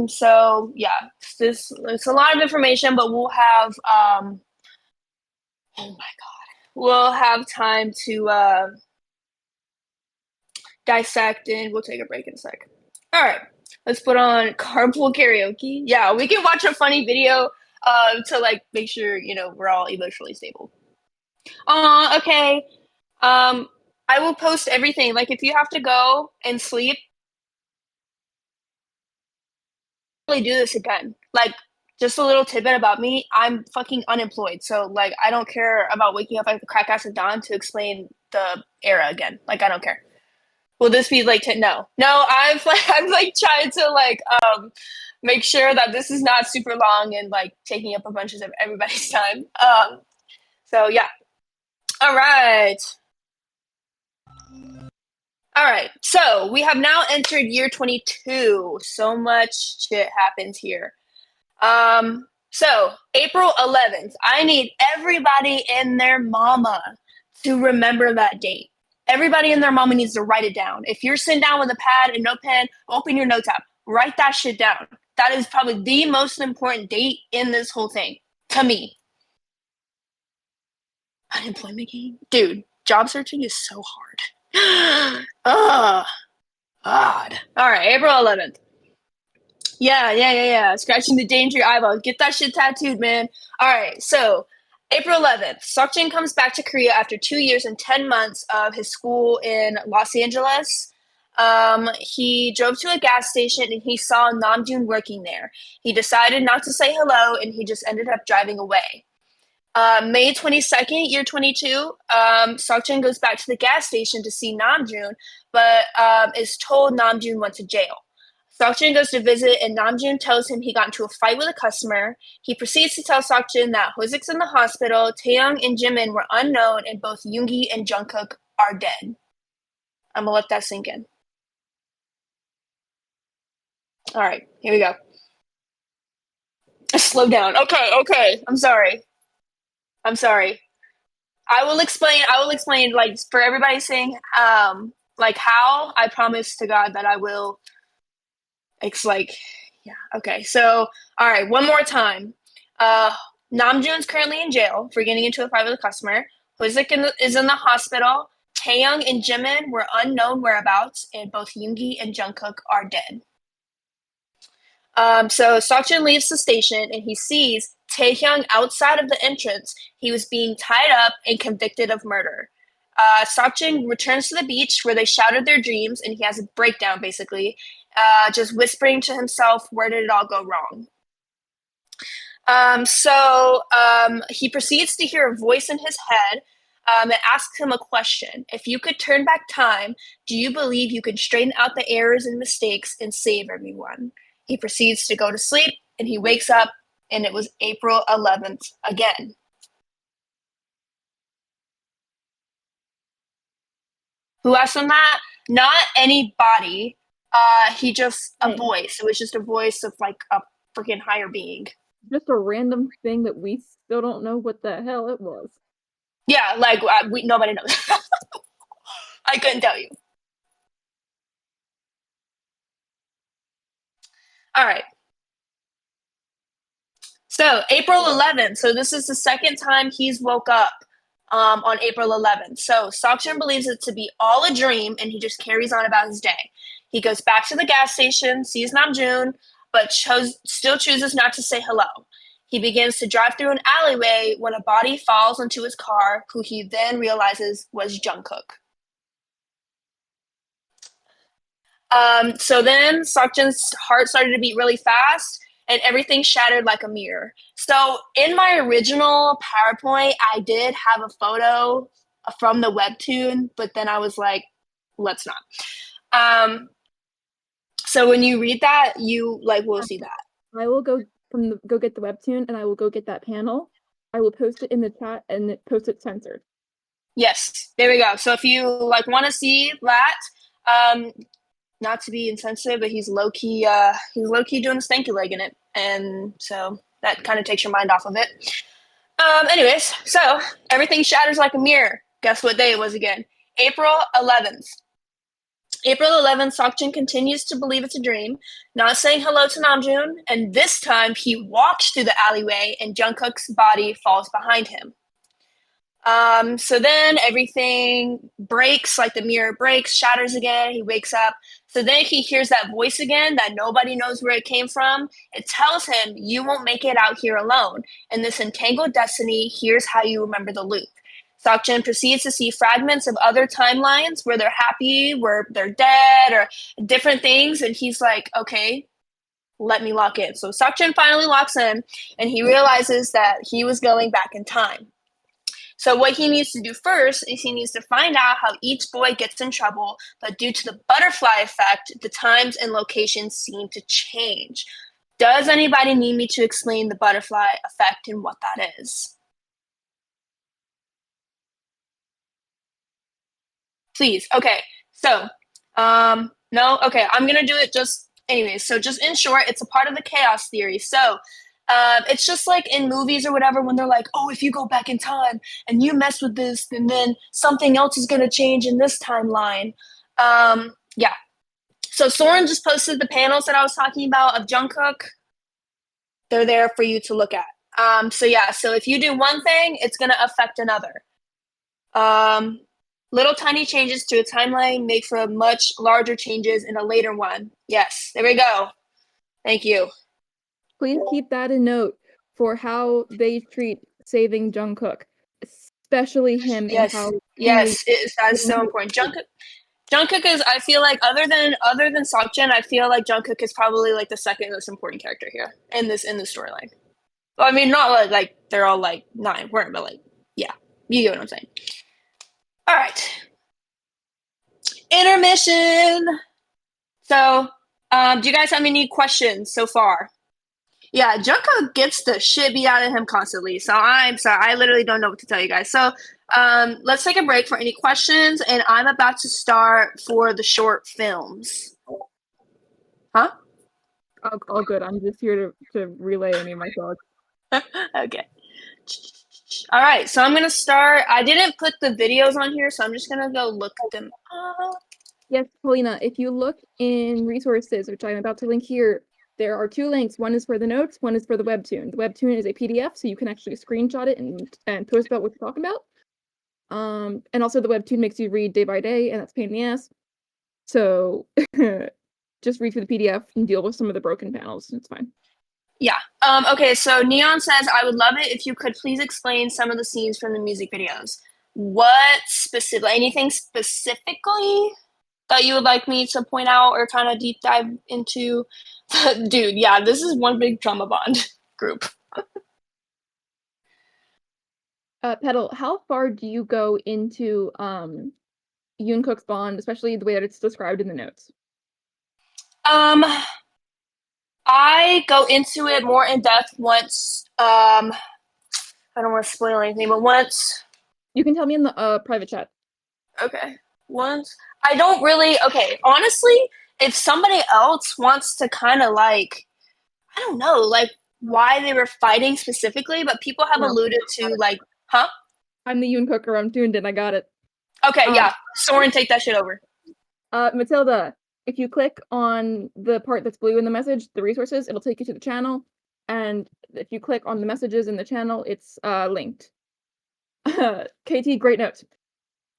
So yeah, it's a lot of information, but we'll have oh my god, we'll have time to dissect, and we'll take a break in a sec. All right, let's put on carpool karaoke. Yeah, we can watch a funny video to like make sure we're all emotionally stable. Okay. I will post everything. Like, if you have to go and sleep, really do this again. Like, just a little tidbit about me. I'm fucking unemployed. So, like, I don't care about waking up at the crack ass of dawn to explain the era again. Like, I don't care. Will this be like no, I'm like trying to like make sure that this is not super long and like taking up a bunch of everybody's time. So yeah. All right. All right. So we have now entered year 22. So much shit happens here. So April 11th, I need everybody and their mama to remember that date. Everybody and their mama needs to write it down. If you're sitting down with a pad and notepad, open your notes app, write that shit down. That is probably the most important date in this whole thing to me. Unemployment game? Dude, job searching is so hard. Ugh. God. All right, April 11th. Yeah. Scratching the danger eyeball. Get that shit tattooed, man. All right, so April 11th, Seokjin comes back to Korea after 2 years and 10 months of his school in Los Angeles. He drove to a gas station and he saw Namjoon working there. He decided not to say hello and he just ended up driving away. May 22nd, year 22, Seokjin goes back to the gas station to see Namjoon, but is told Namjoon went to jail. Seokjin goes to visit, and Namjoon tells him he got into a fight with a customer. He proceeds to tell Seokjin that HYYH's in the hospital, Taeyong and Jimin were unknown, and both Yoongi and Jungkook are dead. I'm gonna let that sink in. All right, here we go. Slow down. Okay. I'm sorry. I will explain like for everybody saying like how I promise to God that I will. It's like, yeah, okay. So, all right, one more time. Namjoon's currently in jail for getting into a fight with a customer. HYYH is in the hospital. Taeyong and Jimin were unknown whereabouts, and both Yoongi and Jungkook are dead. So Seokjin leaves the station and he sees Taehyung outside of the entrance. He was being tied up and convicted of murder. Seokjin returns to the beach where they shouted their dreams, and he has a breakdown basically, just whispering to himself, "Where did it all go wrong?" He proceeds to hear a voice in his head and asks him a question. If you could turn back time, do you believe you can straighten out the errors and mistakes and save everyone? He proceeds to go to sleep and he wakes up, and it was April 11th again. Who asked him that? Not anybody. He just a voice. It was just a voice of like a freaking higher being. Just a random thing that we still don't know what the hell it was. Yeah, like nobody knows. I couldn't tell you. All right. So April 11th. So this is the second time he's woke up on April 11th. So Seokjin believes it to be all a dream, and he just carries on about his day. He goes back to the gas station, sees Namjoon, but still chooses not to say hello. He begins to drive through an alleyway when a body falls into his car, who he then realizes was Jungkook. So then Seokjin's heart started to beat really fast, and everything shattered like a mirror. So in my original PowerPoint, I did have a photo from the webtoon, but then I was like, let's not. So when you read that, you like will see that. I will go go get the webtoon, and I will go get that panel. I will post it in the chat and post it censored. Yes, there we go. So if you like want to see that, not to be insensitive, but he's low key doing a stanky leg in it, and so that kind of takes your mind off of it. Anyways, so everything shatters like a mirror. Guess what day it was again? April 11th. April 11th, Seokjin continues to believe it's a dream, not saying hello to Namjoon, and this time he walks through the alleyway and Jungkook's body falls behind him. So then everything breaks, like the mirror breaks, shatters again. He wakes up. So then he hears that voice again that nobody knows where it came from. It tells him, "You won't make it out here alone. In this entangled destiny, here's how you remember the loop. Seokjin proceeds to see fragments of other timelines where they're happy, where they're dead, or different things, and he's like, okay, let me lock in. So Seokjin finally locks in, and he realizes that he was going back in time. So what he needs to do first is he needs to find out how each boy gets in trouble, but due to the butterfly effect, the times and locations seem to change. Does anybody need me to explain the butterfly effect and what that is? Please. Okay. So, no? Okay, I'm gonna do it just anyways. So just in short, it's a part of the chaos theory. So it's just like in movies or whatever when they're like, oh, if you go back in time and you mess with this, and then something else is gonna change in this timeline. Yeah. So Soren just posted the panels that I was talking about of Jungkook. They're there for you to look at. So yeah, so if you do one thing, it's gonna affect another. Little tiny changes to a timeline make for much larger changes in a later one. Yes, there we go. Thank you. Please keep that in note for how they treat saving Jungkook, especially him and how Yes, that's so important. Jungkook is, I feel like, other than Seokjin, I feel like Jungkook is probably like the second most important character here in this storyline. Well, I mean, not like they're all like not important, but like, yeah, you get what I'm saying. All right, intermission. So, do you guys have any questions so far? Yeah, Jungkook gets the shit beat out of him constantly. So I'm sorry, I literally don't know what to tell you guys. So let's take a break for any questions, and I'm about to start for the short films. Huh? all good. I'm just here to relay any of my thoughts. Okay. All right, so I'm gonna start. I didn't put the videos on here, so I'm just gonna go look them up. Yes, Paulina, if you look in resources, which I'm about to link here, there are two links. One is for the notes, one is for the webtoon. The webtoon is a PDF, so you can actually screenshot it and post about what you're talking about. And also the webtoon makes you read day by day, and that's a pain in the ass. So just read through the PDF and deal with some of the broken panels. It's fine. Yeah. Okay, so Neon says, I would love it if you could please explain some of the scenes from the music videos. What specifically, anything specifically that you would like me to point out or kind of deep dive into? Dude, yeah, this is one big drama bond group. Petal, how far do you go into Yoonkook's bond, especially the way that it's described in the notes? I go into it more in depth once. I don't want to spoil anything, but once. You can tell me in the private chat. Okay. Once. I don't really. Okay, honestly, if somebody else wants to kind of like, I don't know, like why they were fighting specifically, but people have No. alluded to like, huh? I'm the Yoonkooker, I'm tuned in, I got it. Okay, yeah. Soren, take that shit over. Matilda, if you click on the part that's blue in the message, the resources, it'll take you to the channel. And if you click on the messages in the channel, it's linked. KT, great notes.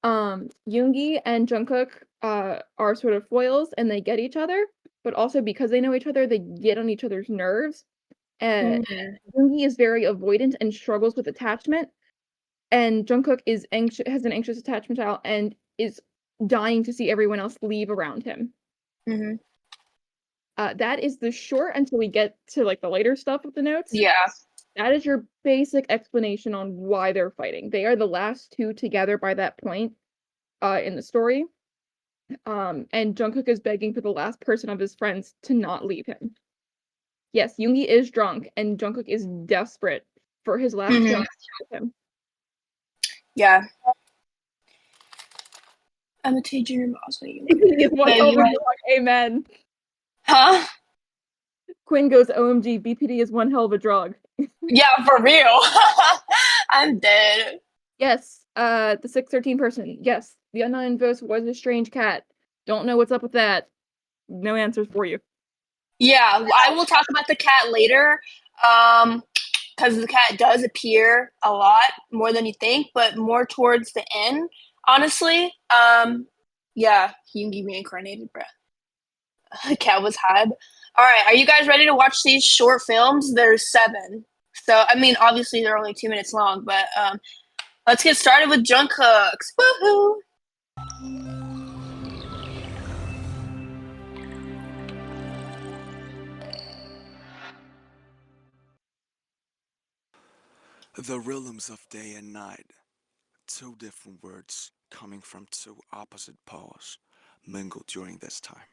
Yoongi and Jungkook are sort of foils and they get each other, but also because they know each other, they get on each other's nerves. And Yoongi is very avoidant and struggles with attachment, and Jungkook is has an anxious attachment style and is dying to see everyone else leave around him. That is the short until we get to like the later stuff of the notes. Yeah. That is your basic explanation on why they're fighting. They are the last two together by that point in the story. And Jungkook is begging for the last person of his friends to not leave him. Yes, Yoongi is drunk, and Jungkook is desperate for his last chance with him. Yeah. I'm a teacher in Boston. Amen. Huh? Quinn goes, OMG, BPD is one hell of a drug. Yeah, for real. I'm dead. Yes, the 613 person. Yes, the unknown ghost was a strange cat. Don't know what's up with that. No answers for you. Yeah, I will talk about the cat later. Because the cat does appear a lot more than you think, but more towards the end, honestly. Yeah, Yoongi reincarnated, bruh. The cat was Hybe. All right, are you guys ready to watch these short films? There's 7. So, I mean, obviously they're only 2 minutes long, but Let's get started with junk hooks. Woohoo! The rhythms of day and night, two different words coming from two opposite poles, mingle during this time.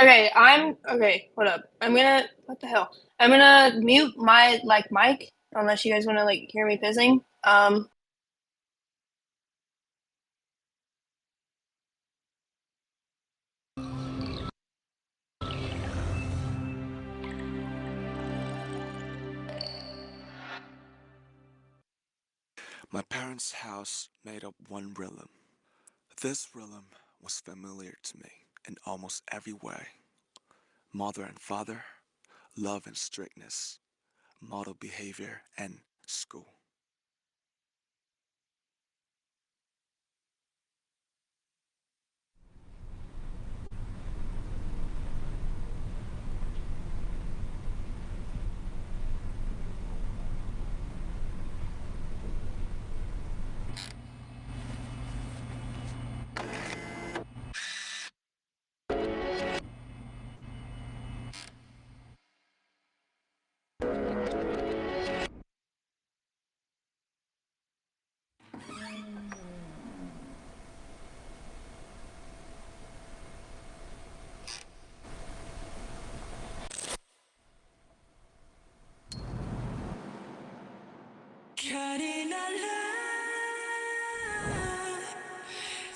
Okay, hold up. What the hell? I'm gonna mute my mic unless you guys want to hear me fizzing. My parents' house made up one rhythm. This rhythm was familiar to me in almost every way. Mother and father, love and strictness, model behavior, and school.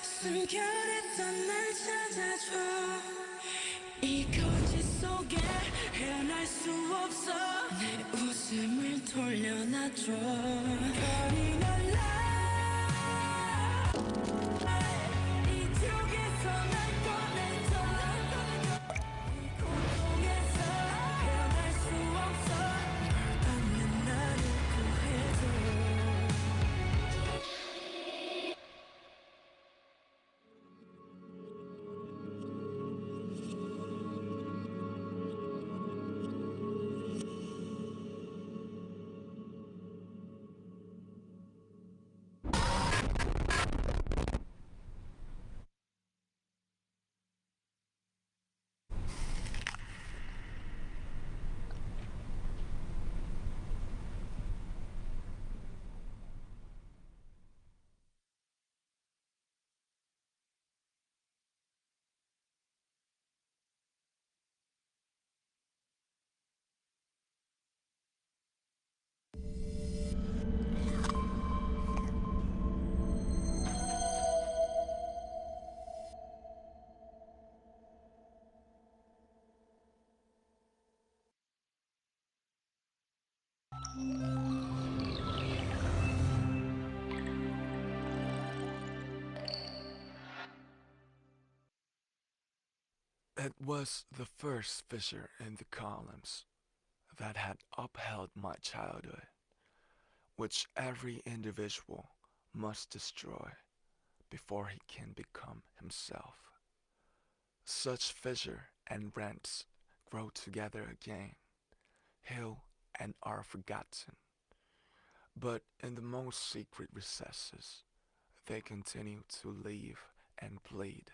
숨결했던 날 찾아줘 이 거짓 속에 헤어날 수 없어 내 웃음을 돌려놔줘 거리는 이쪽에서 날 꺼내줘 이 고통에서 헤어날 수 없어 널 없는 나를 구해줘 It was the first fissure in the columns that had upheld my childhood, which every individual must destroy before he can become himself. Such fissure and rents grow together again, heal and are forgotten. But in the most secret recesses, they continue to live and bleed.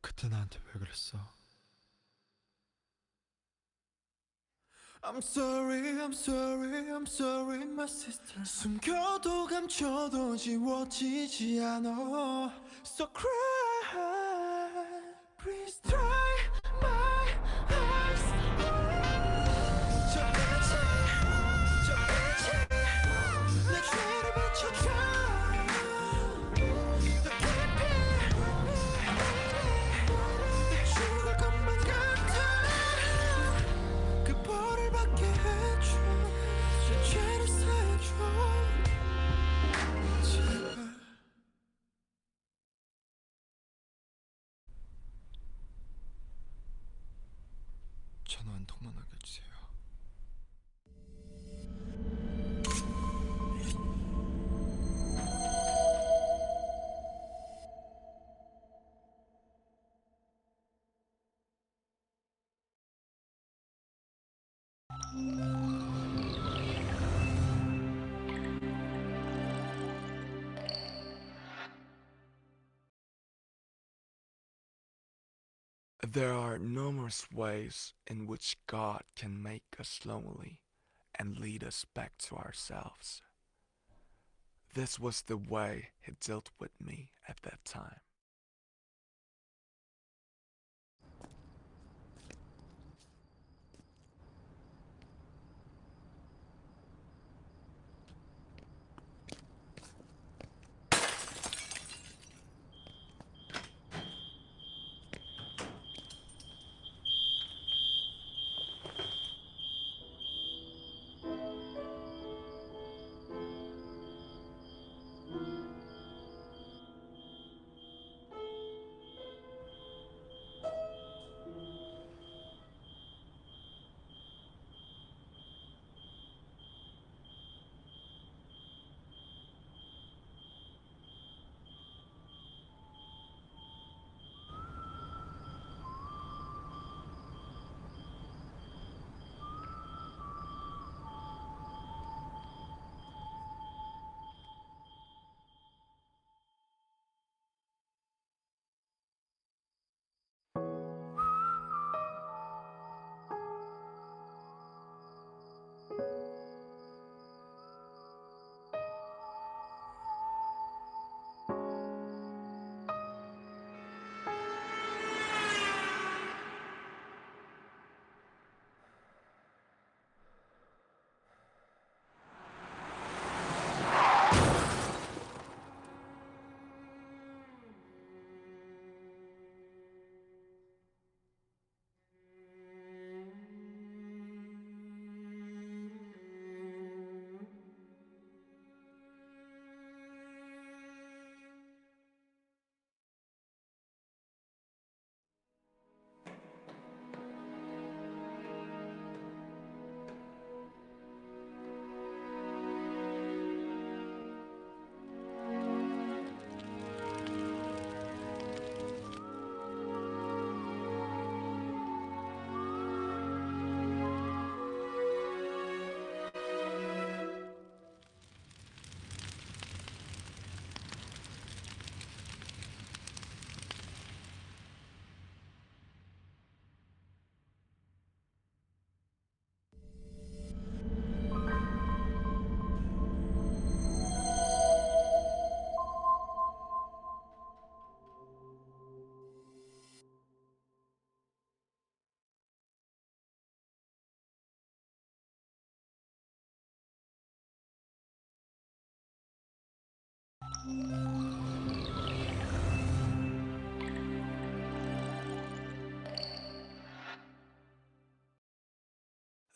그때 나한테 왜 그랬어? I'm sorry, I'm sorry, I'm sorry, my sister. 숨겨도 감춰도 지워지지 않아. So cry, please dry my eyes. 저 끝이, 저 끝이 내 죄를 비춰줘. 더 깊이 죽을 것만 같아. 그 벌을 받게 해줘. 내 죄를 사해줘. 제발. 전화 한 통만 하게 해주세요. There are numerous ways in which God can make us lonely and lead us back to ourselves. This was the way He dealt with me at that time.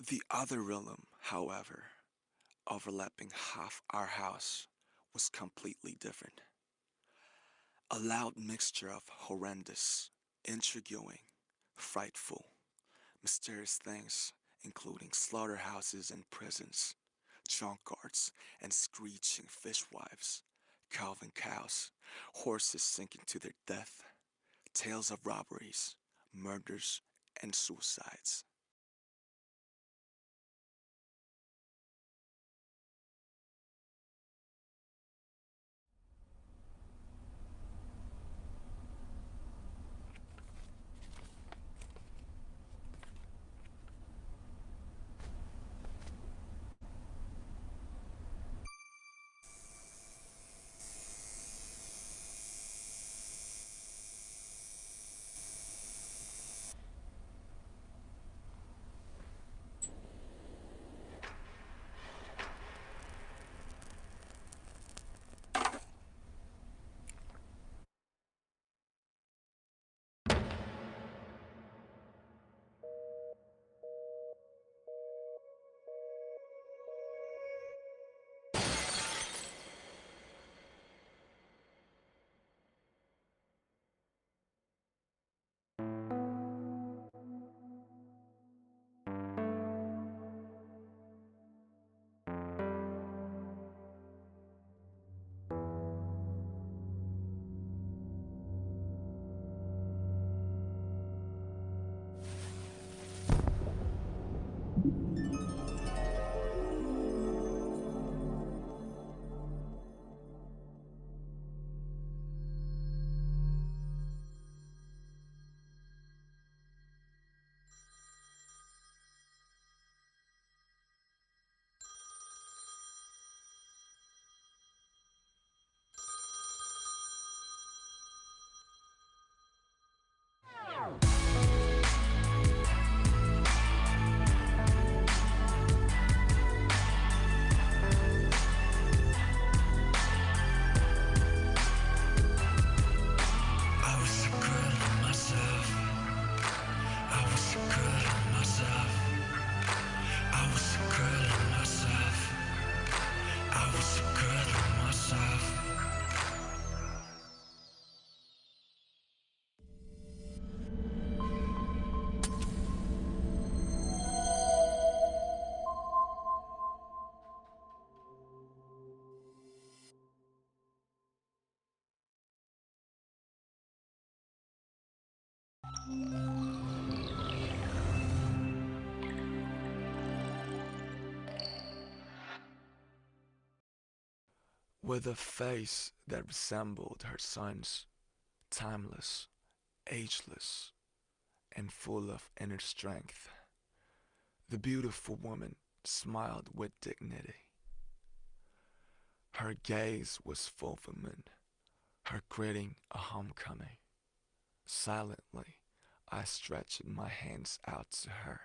The other realm, however, overlapping half our house, was completely different. A loud mixture of horrendous, intriguing, frightful, mysterious things, including slaughterhouses and prisons, junkyards and screeching fishwives, calving cows, horses sinking to their death, tales of robberies, murders, and suicides. I was so good at myself. I was so good at myself. I was so good at myself. I was so good at myself. With a face that resembled her son's, timeless, ageless, and full of inner strength, the beautiful woman smiled with dignity. Her gaze was fulfillment, her greeting a homecoming. Silently, I stretched my hands out to her.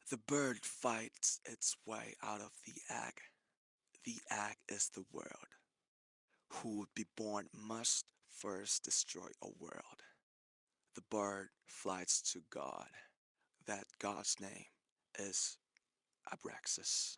The bird fights its way out of the egg. The egg is the world. Who would be born must first destroy a world. The bird flies to God. That God's name is Abraxas.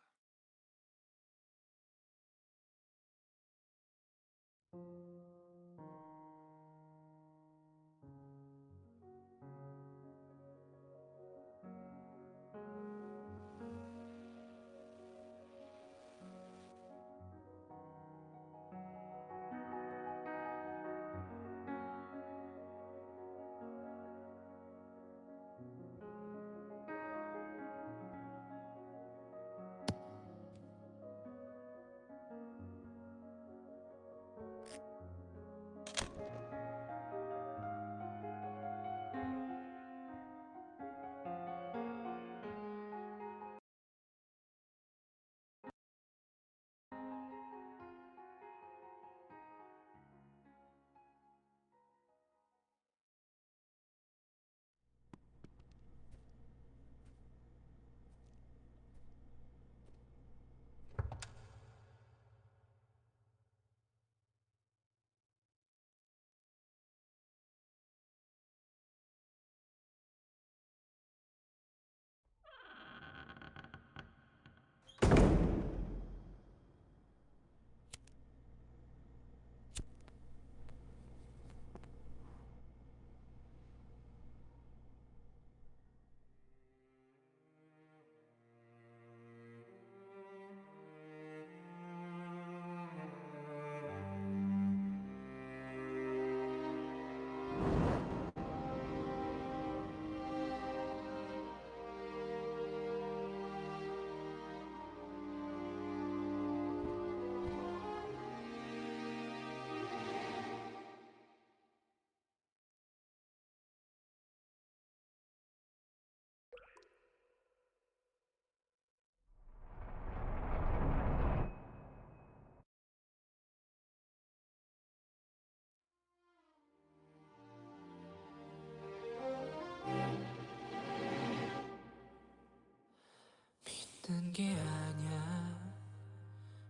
믿는 게 아냐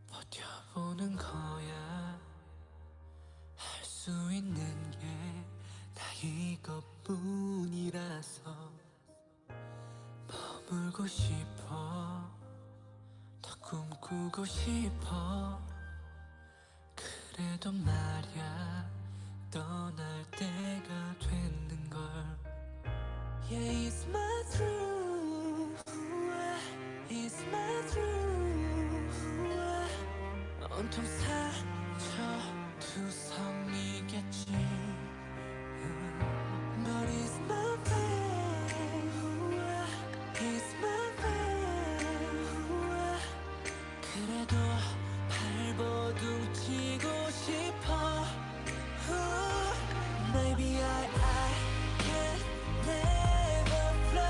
버텨보는 거야 할 수 있는 게 다 이것뿐이라서 머물고 싶어 더 꿈꾸고 싶어 그래도 말야 떠날 때가 됐는걸 Yeah, it's my truth It's my truth 온통 상처 투성이겠지 But it's my pain It's my pain 그래도 발버둥 치고 싶어 Maybe I can never fly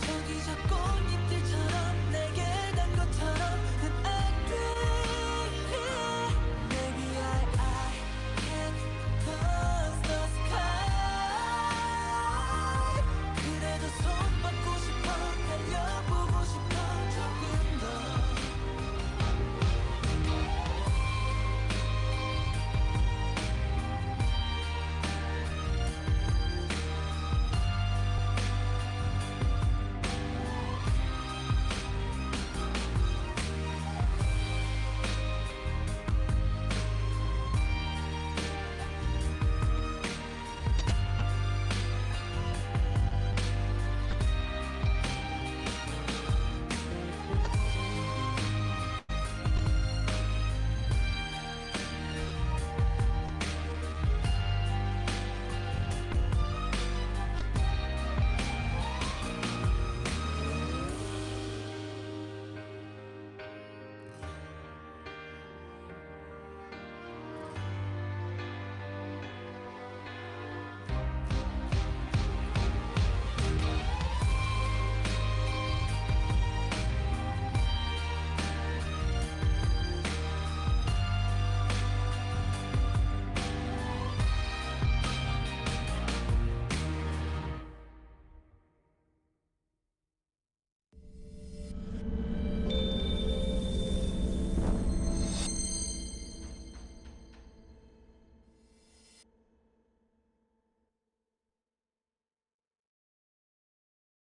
저기 저 꽃잎들처럼 내게 단 것처럼은 안 돼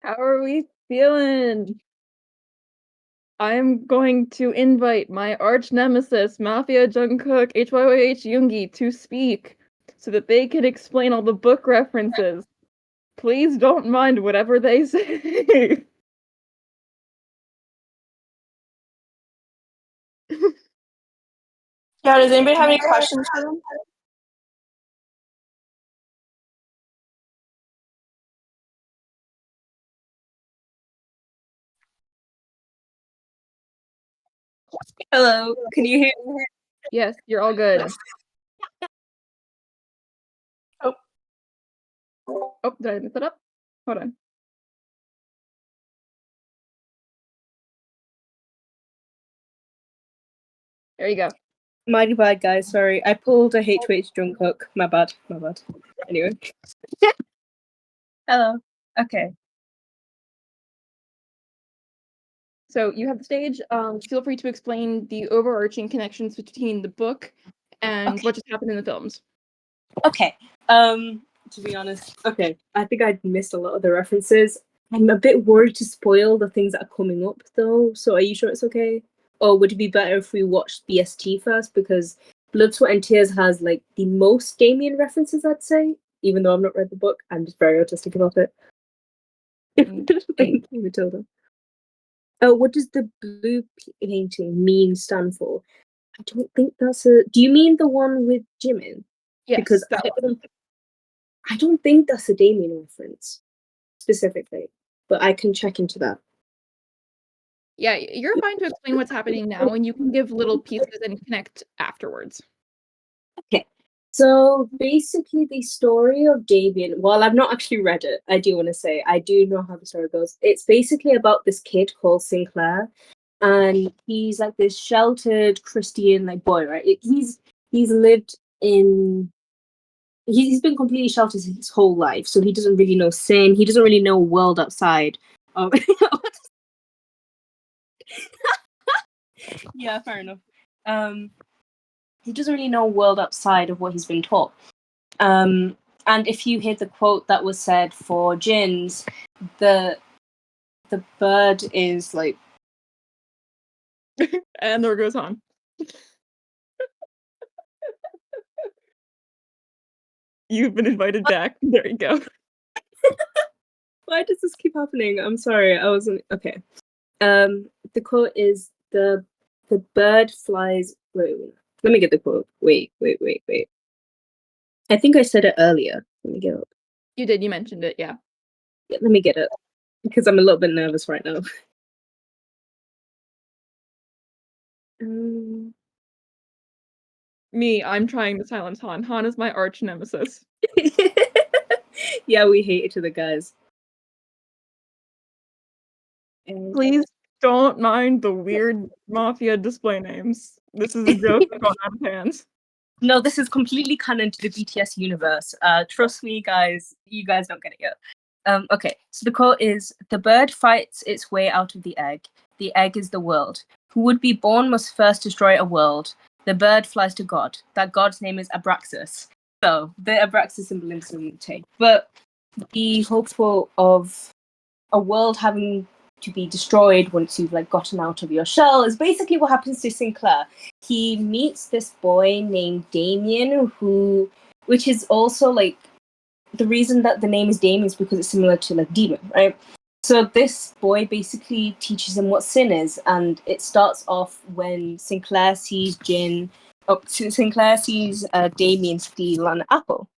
How are we feeling? I'm going to invite my arch nemesis, Mafia Jungkook, HYYH Yoongi, to speak so that they can explain all the book references. Please don't mind whatever they say. Yeah, does anybody have any questions for them? Hello, can you hear me? Yes, you're all good. Oh. Oh, did I mess it up? Hold on. There you go. Mighty bad, guys. Sorry, I pulled a HYH Jungkook. My bad. My bad. Anyway. Hello. Okay. So you have the stage. Feel free to explain the overarching connections between the book and what just happened in the films. Okay. To be honest, okay. I think I missed a lot of the references. I'm a bit worried to spoil the things that are coming up, though. So, are you sure it's okay? Or would it be better if we watched BST first? Because Blood, Sweat, and Tears has like the most Damien references, I'd say. Even though I've not read the book, I'm just very autistic about it. Thank you, Matilda. What does the blue painting mean stand for? I don't think that's a. Do you mean the one with Jimin? Yes, Because I don't think that's a Damien reference specifically, but I can check into that. yeah, you're fine to explain what's happening now, and you can give little pieces and connect afterwards. Okay. So basically, the story of Damien, while I've not actually read it, I do want to say I do know how the story goes. It's basically about this kid called Sinclair, and he's like this sheltered Christian like boy, right? He's lived in he's been completely sheltered his whole life, so he doesn't really know sin. He doesn't really know world outside. Yeah, fair enough. He doesn't really know world outside of what he's been taught. And if you hear the quote that was said for Jin's, the bird is like And there goes Han. You've been invited back. There you go. why does this keep happening? I'm sorry, I wasn't okay. The quote is the bird flies. Wait, let me get the quote. Wait. I think I said it earlier. Let me get it. You did. You mentioned it. Yeah. Yeah, let me get it because I'm a little bit nervous right now. Me, I'm trying to silence Han. Han is my arch nemesis. Yeah, we hate each other, guys. And Please don't mind the weird mafia display names. This is a joke that got out of hands. no, this is completely canon to the BTS universe. Trust me, guys. You guys don't get it yet. Okay, so the quote is: "The bird fights its way out of the egg. The egg is the world. Who would be born must first destroy a world. The bird flies to God. That God's name is Abraxas." So the Abraxas symbolism take, but the hopeful of a world having to be destroyed once you've like gotten out of your shell is basically what happens to Sinclair. He meets this boy named Damien, which is also like the reason that the name is Damien is because it's similar to like demon, right? So this boy basically teaches him what sin is, and it starts off when Sinclair sees Damien steal an apple.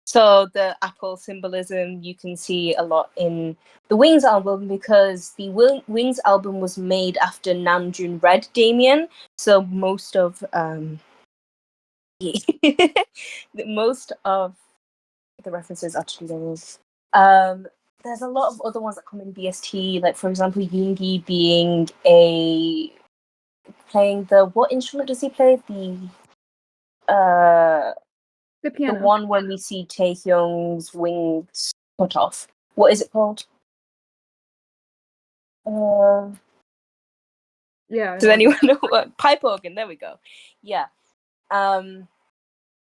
So the apple symbolism you can see a lot in the Wings album because the Wings album was made after Namjoon read Damien. So most of most of the references actually there is. There's a lot of other ones that come in BST, like for example Yoongi being playing the what instrument does he play? The The piano. one when we see Taehyung's wings cut off. What is it called? Yeah. Does anyone know what? Pipe organ. There we go. Yeah.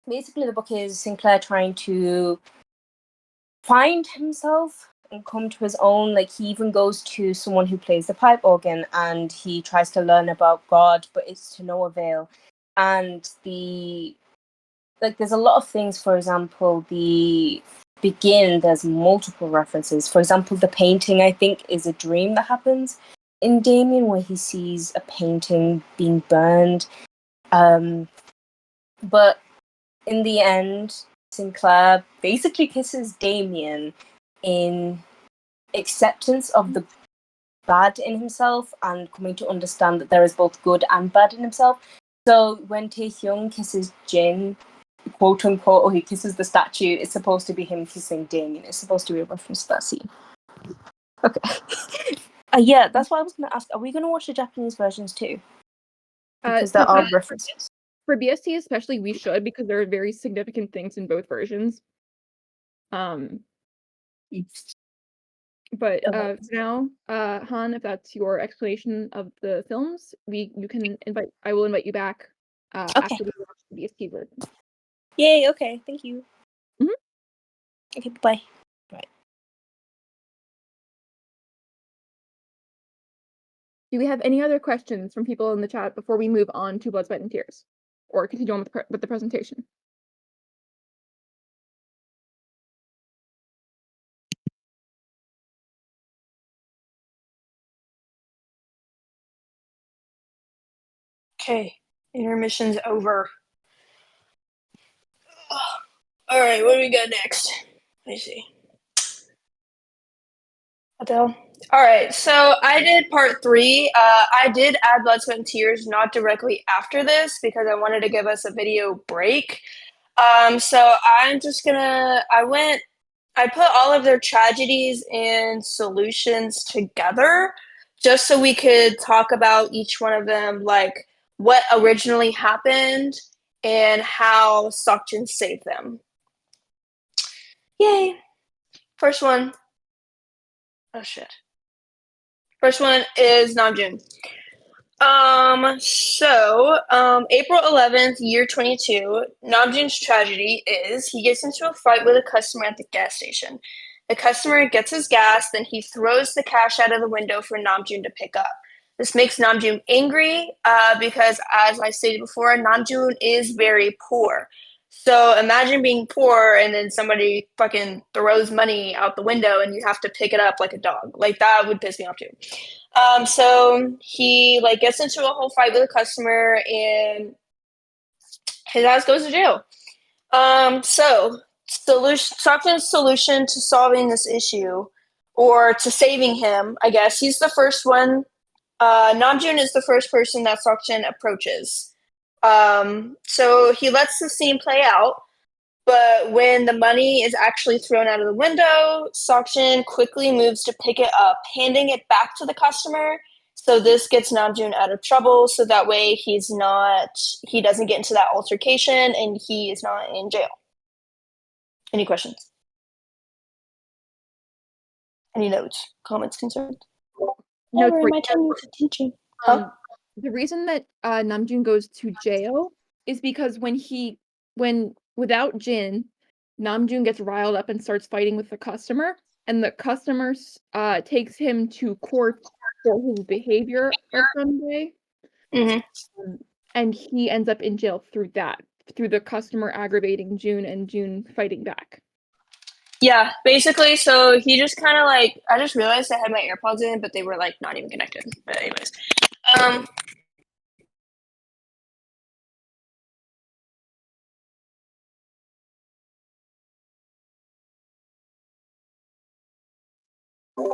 Basically, the book is Sinclair trying to find himself and come to his own. Like, he even goes to someone who plays the pipe organ, and he tries to learn about God, but it's to no avail. And there's a lot of things. For example, there's multiple references. For example, the painting, I think, is a dream that happens in Damien, where he sees a painting being burned. But in the end, Sinclair basically kisses Damien in acceptance of the bad in himself and coming to understand that there is both good and bad in himself. So when Tae-hyung kisses Jin, quote unquote, or he kisses the statue, it's supposed to be him kissing Damien. It's supposed to be a reference to that scene. Okay. Yeah, that's why I was going to ask, are we going to watch the Japanese versions too? Because there are references. For BST especially, we should, because there are very significant things in both versions. But for now, Han, if that's your explanation of the films, I will invite you back after we watch the BST version. Yay, okay, thank you. Mhm. Okay, bye. Do we have any other questions from people in the chat before we move on to Blood, Sweat, and Tears? Or continue on with the presentation? Okay, intermission's over. All right, what do we got next? Let me see. Adele. All right, so I did part 3. I did add Blood, Sweat, and Tears not directly after this because I wanted to give us a video break. So I'm just gonna. I put all of their tragedies and solutions together just so we could talk about each one of them, like what originally happened and how Seokjin saved them. Yay! First one. Oh shit. First one is Namjoon. April 11th, year 22, Namjoon's tragedy is he gets into a fight with a customer at the gas station. The customer gets his gas, then he throws the cash out of the window for Namjoon to pick up. This makes Namjoon angry because, as I stated before, Namjoon is very poor. So imagine being poor and then somebody fucking throws money out the window and you have to pick it up like a dog. Like, that would piss me off too. So he gets into a whole fight with a customer and his ass goes to jail. Seokjin's solution to solving this issue, or to saving him, I guess, he's the first one. Namjoon is the first person that Seokjin approaches. So he lets the scene play out. But when the money is actually thrown out of the window, Seokjin quickly moves to pick it up, handing it back to the customer. So this gets Namjoon out of trouble, so that way he doesn't get into that altercation and he is not in jail. Any questions? Any notes, comments, concerns? No, my time is teaching. The reason that Namjoon goes to jail is because when without Jin, Namjoon gets riled up and starts fighting with the customer, and the customer takes him to court for his behavior of Sunday. And he ends up in jail through the customer aggravating June and June fighting back. Yeah, basically, so he just kind of I just realized I had my AirPods in, but they were not even connected. But anyways,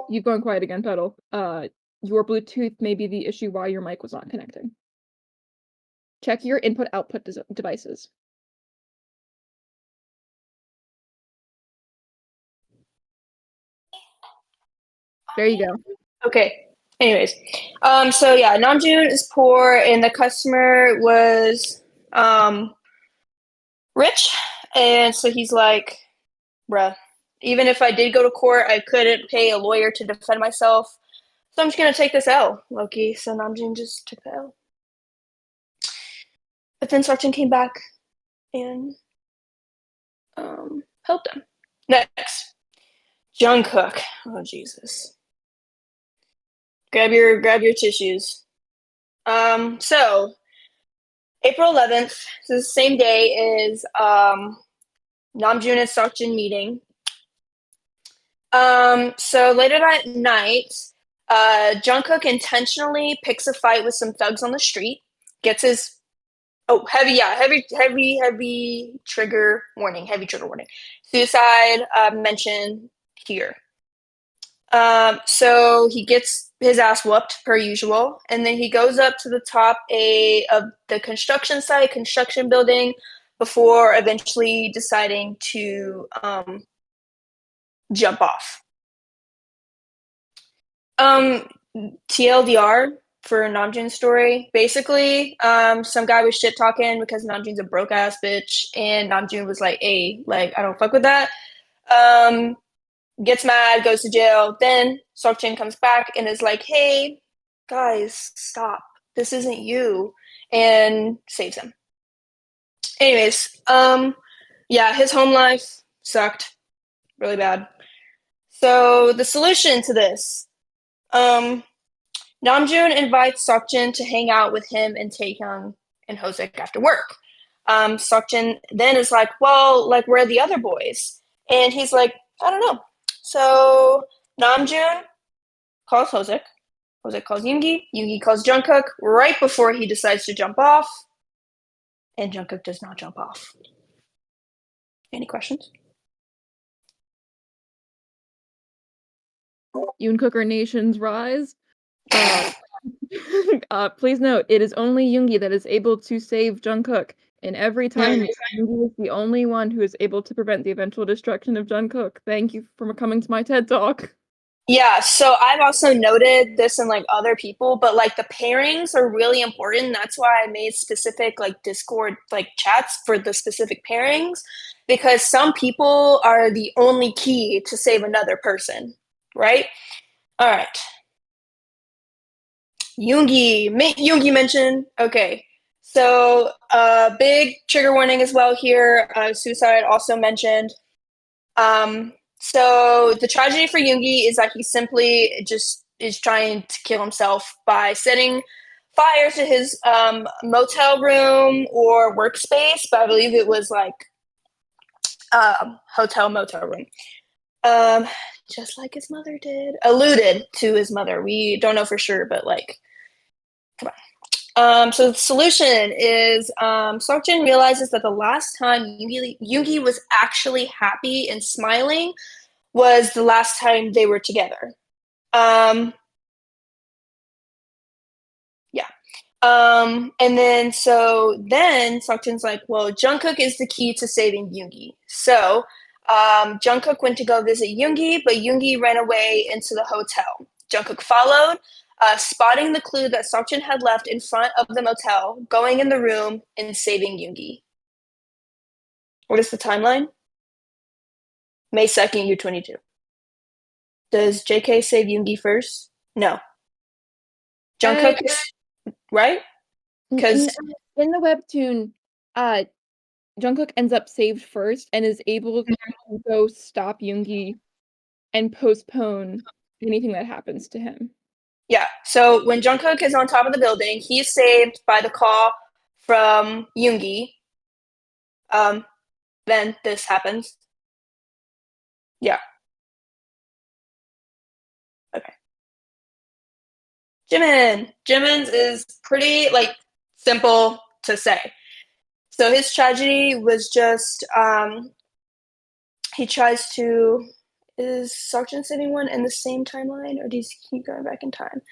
You've gone quiet again, Tuttle. Your Bluetooth may be the issue why your mic was not connecting. Check your input-output devices. There you go. Okay. Anyways, so yeah, Namjoon is poor, and the customer was rich, and so he's like, bruh, even if I did go to court, I couldn't pay a lawyer to defend myself, so I'm just gonna take this L, Loki. So Namjoon just took the L. But then Seokjin came back and helped him. Next, Jungkook. Oh Jesus. Grab your tissues. So April 11th, so the same day is Namjoon and Seokjin meeting. So later that night, Jungkook intentionally picks a fight with some thugs on the street, gets his heavy trigger warning, suicide mentioned here. So he gets his ass whooped per usual, and then he goes up to the top of the construction building, before eventually deciding to jump off. TLDR for Namjoon's story. Basically, some guy was shit talking because Namjoon's a broke ass bitch, and Namjoon was like, "Hey, like I don't fuck with that." Gets mad, goes to jail. Then Seokjin comes back and is like, "Hey, guys, stop. This isn't you," and saves him. Anyways, yeah, his home life sucked really bad. So the solution to this, Namjoon invites Seokjin to hang out with him and Taehyung and Hoseok after work. Seokjin then is like, "Well, like where are the other boys?" And he's like, "I don't know." So Namjoon calls Hoseok. Hoseok calls Yoongi. Yoongi calls Jungkook right before he decides to jump off. And Jungkook does not jump off. Any questions? Yoon Nation's rise. Please note, it is only Yoongi that is able to save Jungkook. And every time, Yoongi is the only one who is able to prevent the eventual destruction of Jungkook. Thank you for coming to my TED Talk. Yeah, so I've also noted this in like other people, but like the pairings are really important. That's why I made specific like Discord like chats for the specific pairings, because some people are the only key to save another person, right? All right. Yoongi mentioned. Okay. So big trigger warning as well here. Suicide also mentioned. So the tragedy for Yoongi is that he simply just is trying to kill himself by setting fire to his motel room or workspace, but I believe it was like motel room. Just like his mother did. Alluded to his mother. We don't know for sure, but like, come on. So the solution is Seokjin realizes that the last time Yoongi was actually happy and smiling was the last time they were together. Yeah. And then Seokjin's like, well, Jungkook is the key to saving Yoongi. So Jungkook went to go visit Yoongi, but Yoongi ran away into the hotel. Jungkook followed, spotting the clue that Seokjin had left in front of the motel, going in the room and saving Yoongi. What is the timeline? May 2nd, U22. Does JK save Yoongi first? No. Jungkook is right? Because in the webtoon, Jungkook ends up saved first and is able to go stop Yoongi and postpone anything that happens to him. yeah, so when Jungkook is on top of the building, he's saved by the call from Yoongi. Then this happens. Yeah. Okay. Jimin's is pretty like simple to say. So his tragedy was just he tries to is Seokjin saving one in the same timeline, or does he keep going back in time?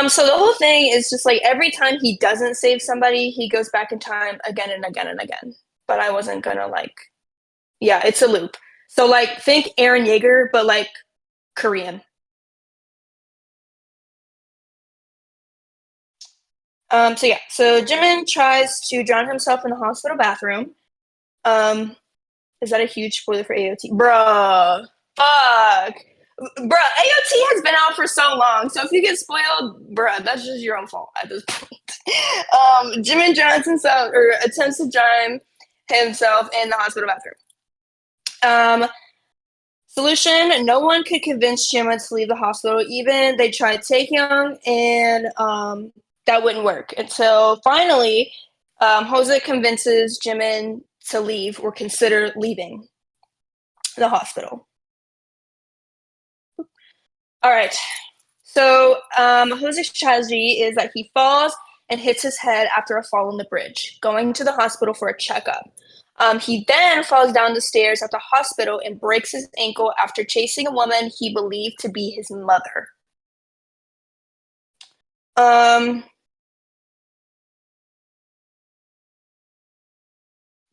So the whole thing is just like every time he doesn't save somebody, he goes back in time again and again and again. But I wasn't gonna like, yeah, it's a loop. So like think Eren Yeager, but like Korean. So Jimin tries to drown himself in the hospital bathroom. Is that a huge spoiler for AOT? Bruh, fuck. Bruh, AOT has been out for so long, so if you get spoiled, bruh, that's just your own fault at this point. Jimin drowns himself, or attempts to drown himself in the hospital bathroom. Solution: no one could convince Jimin to leave the hospital. Even they tried Taehyung, and that wouldn't work. Until finally, Jose convinces Jimin to leave or consider leaving the hospital. All right. So Jose's tragedy is that he falls and hits his head after a fall on the bridge, going to the hospital for a checkup. He then falls down the stairs at the hospital and breaks his ankle after chasing a woman he believed to be his mother.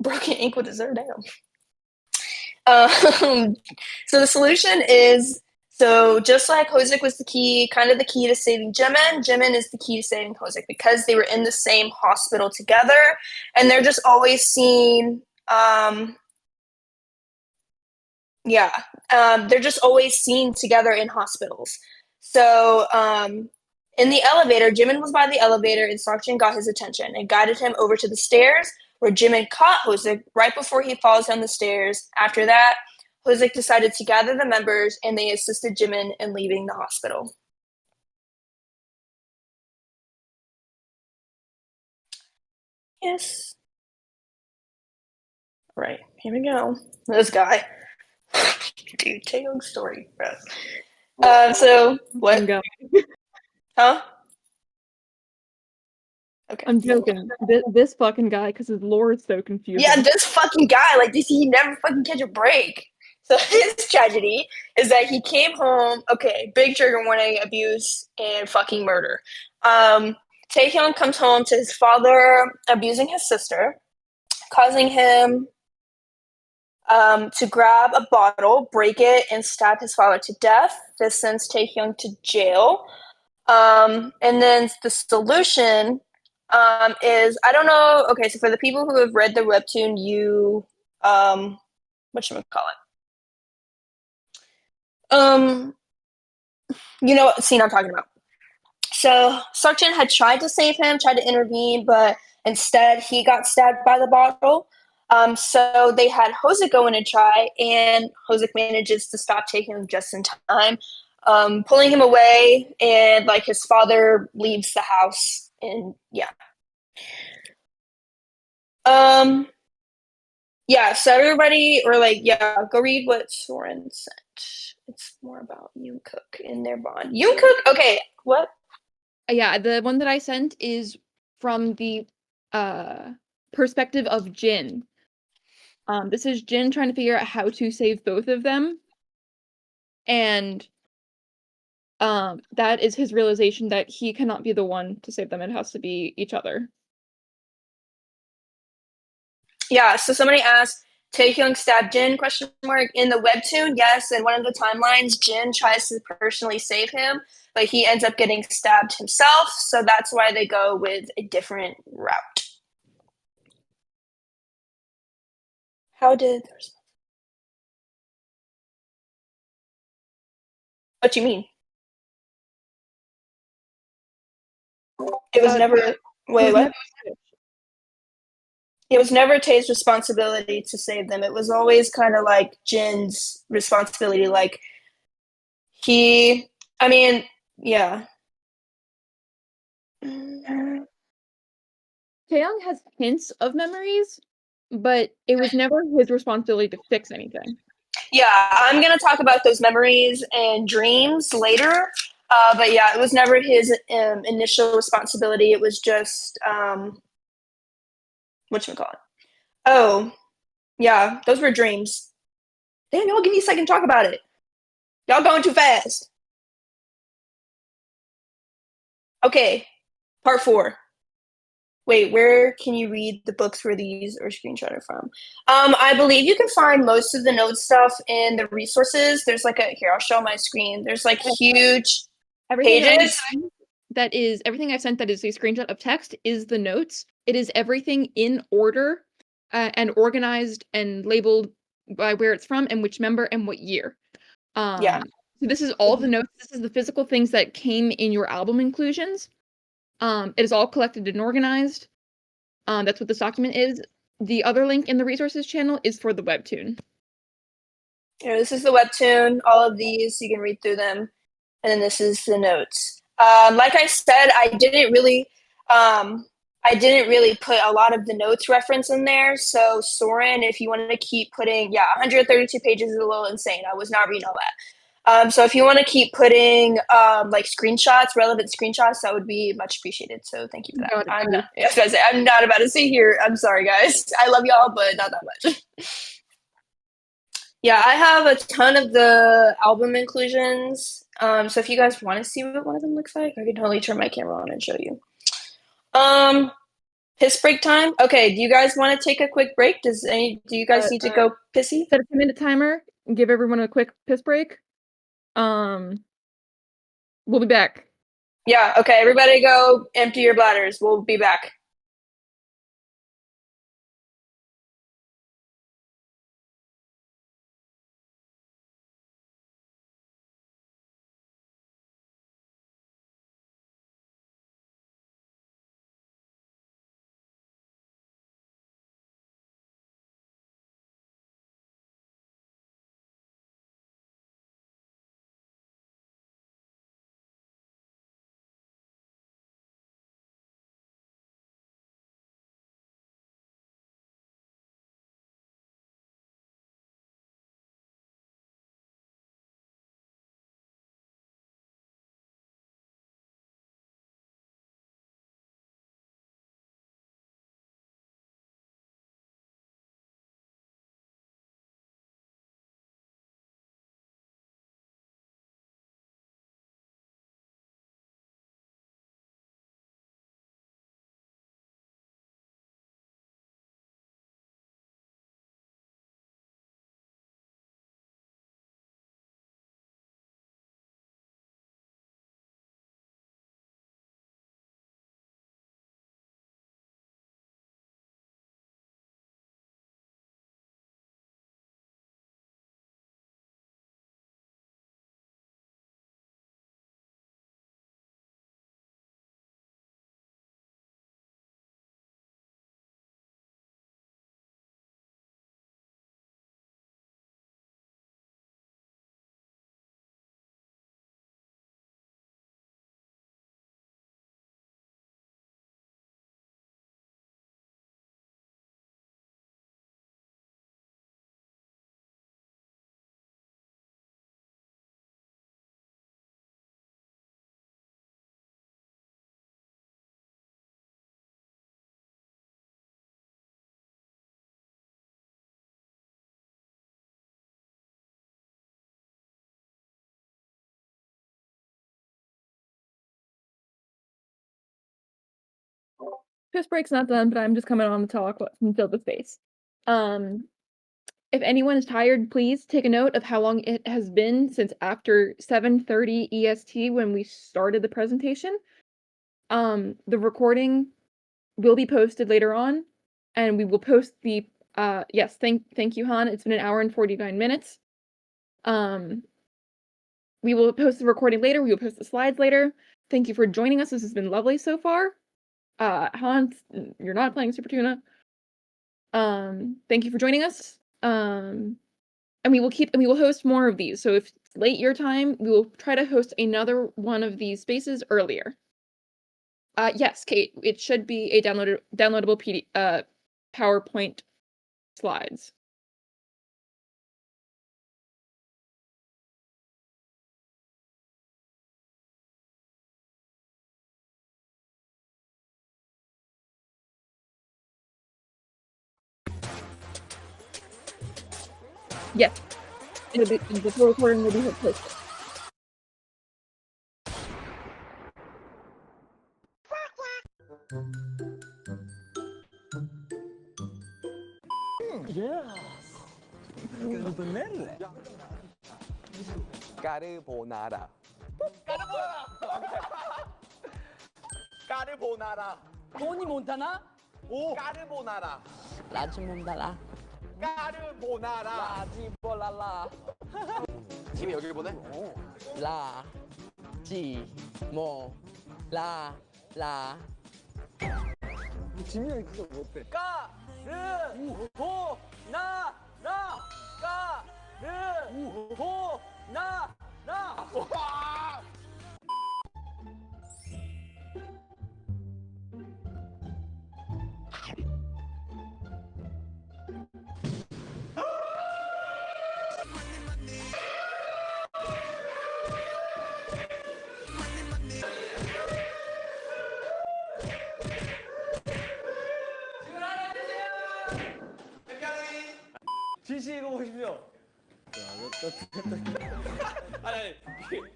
Broken ankle deserve down. So the solution is, so just like Hosek was the key, kind of the key to saving Jimin, Jimin is the key to saving Hosek because they were in the same hospital together, and they're just always seen. They're just always seen together in hospitals. So in the elevator, Jimin was by the elevator, and Seokjin got his attention and guided him over to the stairs, where Jimin caught Hosek right before he falls down the stairs. After that, Hosek decided to gather the members, and they assisted Jimin in leaving the hospital. Yes. Right, here we go. This guy. Dude, Taehyung's story, bro. So, what? Go. Huh? Okay. I'm joking. This fucking guy, because his lore is so confusing. Yeah, this fucking guy, like, he never fucking catch a break. So his tragedy is that he came home. Okay, big trigger warning: abuse and fucking murder. Taehyung comes home to his father abusing his sister, causing him to grab a bottle, break it, and stab his father to death. This sends Taehyung to jail. And then the solution is, I don't know. Okay, so for the people who have read the webtoon, what should we call it? You know what scene I'm talking about. So Seokjin had tried to save him, tried to intervene, but instead he got stabbed by the bottle. So they had Hosek go in and try, and Hosek manages to stop Taehyung just in time, pulling him away, and like his father leaves the house, and yeah. Yeah, so everybody, or like, yeah, go read what Soren sent. It's more about Yoonkook and their bond. Yoonkook, okay, what? Yeah, the one that I sent is from the perspective of Jin. This is Jin trying to figure out how to save both of them. And that is his realization that he cannot be the one to save them. It has to be each other. Yeah, so somebody asked, Taehyung stabbed Jin, question mark, in the webtoon? Yes, in one of the timelines, Jin tries to personally save him, but he ends up getting stabbed himself, so that's why they go with a different route. How did... What do you mean? It was never... Wait, what? It was never Tae's responsibility to save them. It was always kind of like Jin's responsibility. Like, I mean, yeah. Taeyong has hints of memories, but it was never his responsibility to fix anything. Yeah, I'm going to talk about those memories and dreams later. But yeah, it was never his initial responsibility. It was just, whatchamacallit? Oh, yeah, those were dreams. Damn, y'all give me a second to talk about it. Y'all going too fast. Okay, part 4. Wait, where can you read the books where these are screenshotted from? I believe you can find most of the note stuff in the resources. There's like here, I'll show my screen. There's like huge pages. That is everything I've sent that is a screenshot of text is the notes. It is everything in order and organized and labeled by where it's from and which member and what year. Yeah. So this is all the notes. This is the physical things that came in your album inclusions. It is all collected and organized. That's what this document is. The other link in the resources channel is for the webtoon. This is the webtoon. All of these, you can read through them. And then this is the notes. Like I said, I didn't really put a lot of the notes reference in there. So Soren, if you wanted to keep putting, 132 pages is a little insane. I was not reading all that. So if you want to keep putting like screenshots, relevant screenshots, that would be much appreciated. So thank you for that. I'm not about to sit here. I'm sorry, guys. I love y'all, but not that much. Yeah, I have a ton of the album inclusions. So if you guys want to see what one of them looks like, I can totally turn my camera on and show you. Piss break time. Okay, do you guys want to take a quick break? Do you guys need to go pissy? Set a 2-minute timer and give everyone a quick piss break. We'll be back. Yeah, okay, everybody go empty your bladders. We'll be back. Piss break's not done, but I'm just coming on to talk and fill the space. If anyone is tired, please take a note of how long it has been since after 7:30 EST when we started the presentation. The recording will be posted later on, and we will post the yes, thank you, Han. It's been 1 hour and 49 minutes. We will post the recording later. We will post the slides later. Thank you for joining us. This has been lovely so far. Hans, you're not playing Super Tuna. Thank you for joining us. And we will host more of these. So if it's late your time, we will try to host another one of these spaces earlier. Yes, Kate, it should be a downloadable PowerPoint slides. Yes, the full recording will be posted. 까르보나라. 까르보나라. 토니 몬타나? 오. 까르보나라. 라지 몬달라. 까르보나라. 라지 볼랄라. 팀이 여길 보내? 라. 지. 모. 라. 라. 지민이 형이 그거 못해. 까르보나라. 호, 나. 지시 이거 보십시오. 아니,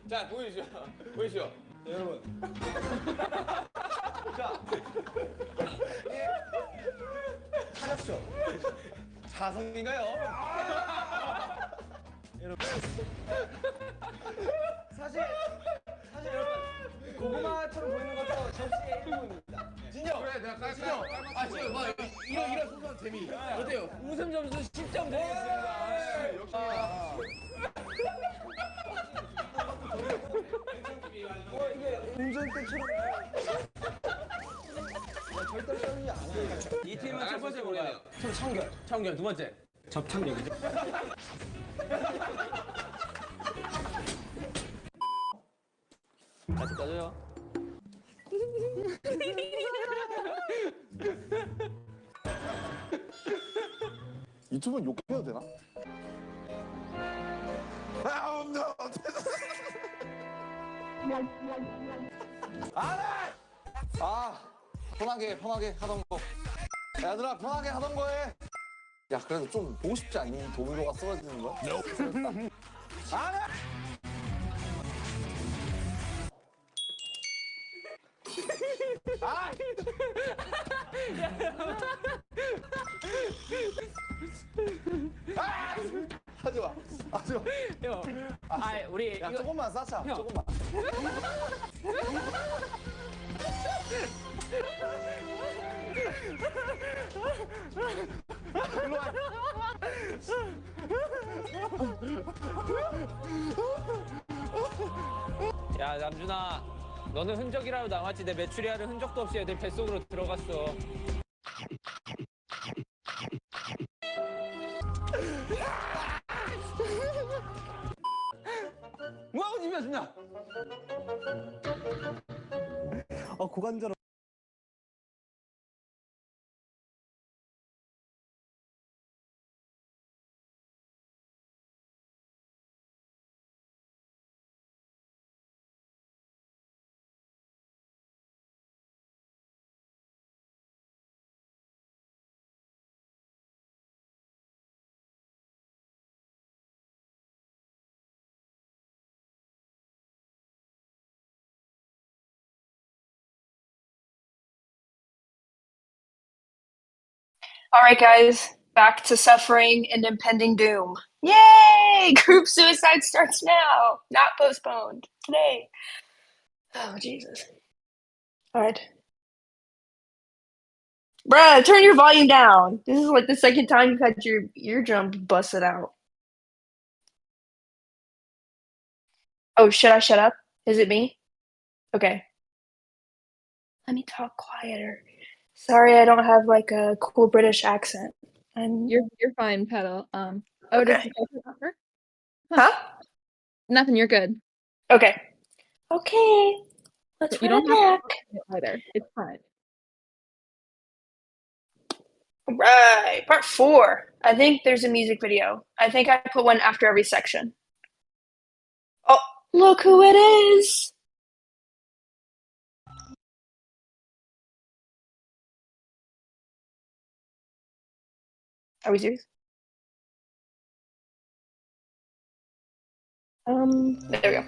자 보여주시오. 보여주시오. 자, 여러분. 자, 하십시오. 자성인가요? 여러분. 사실 여러분 고구마처럼 보이는 것도 접시의 일부분입니다. 진영. 그래, 내가 진영. 진영, 막 이런 소소한 재미. 어때요? 웃음 점수 10점 드리겠습니다. 역시. 이게 운전대처럼. 절대 떨리지 않아요. 이 팀은 첫 번째 뭐예요? 청결. 두 번째. 접착력이죠. 같이 떠줘요. 유튜브는 욕해도 되나? 아, 편하게 하던 거. 얘들아, 편하게 하던 거 해. 야, 그래도 좀 보고 싶지 않니? 도미노가 쓰러지는 거? 안 해! 아! 하지 마. 형. 우리 야, 이거 조금만 쌓자. 형. 조금만. 일로 와. 야 남준아 너는 흔적이라도 남았지 내 메추리알은 흔적도 없이 애들 뱃속으로 들어갔어. 뭐하고 집이야, 준야? 고관절. All right, guys, back to suffering and impending doom. Yay! Group suicide starts now, not postponed today. Oh, Jesus. All right. Bruh, turn your volume down. This is like the second time you've had your eardrum busted out. Oh, should I shut up? Is it me? Okay. Let me talk quieter. Sorry, I don't have like a cool British accent. You're fine, Petal. Does Okay. the question not work? Huh? Nothing. You're good. Okay. Okay. Let's You run don't it have back. to either. It's fine. All right, part 4. I think there's a music video. I think I put one after every section. Oh, look who it is! Are we serious? There we go.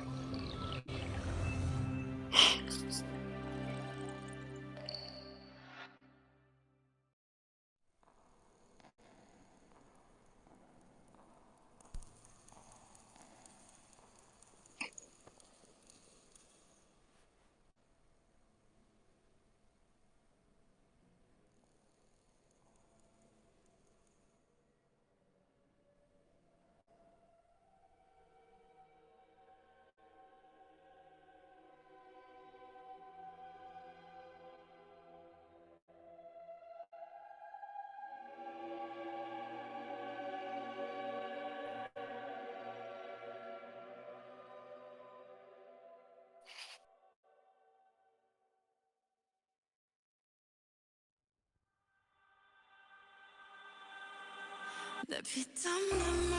내 피땀 눈물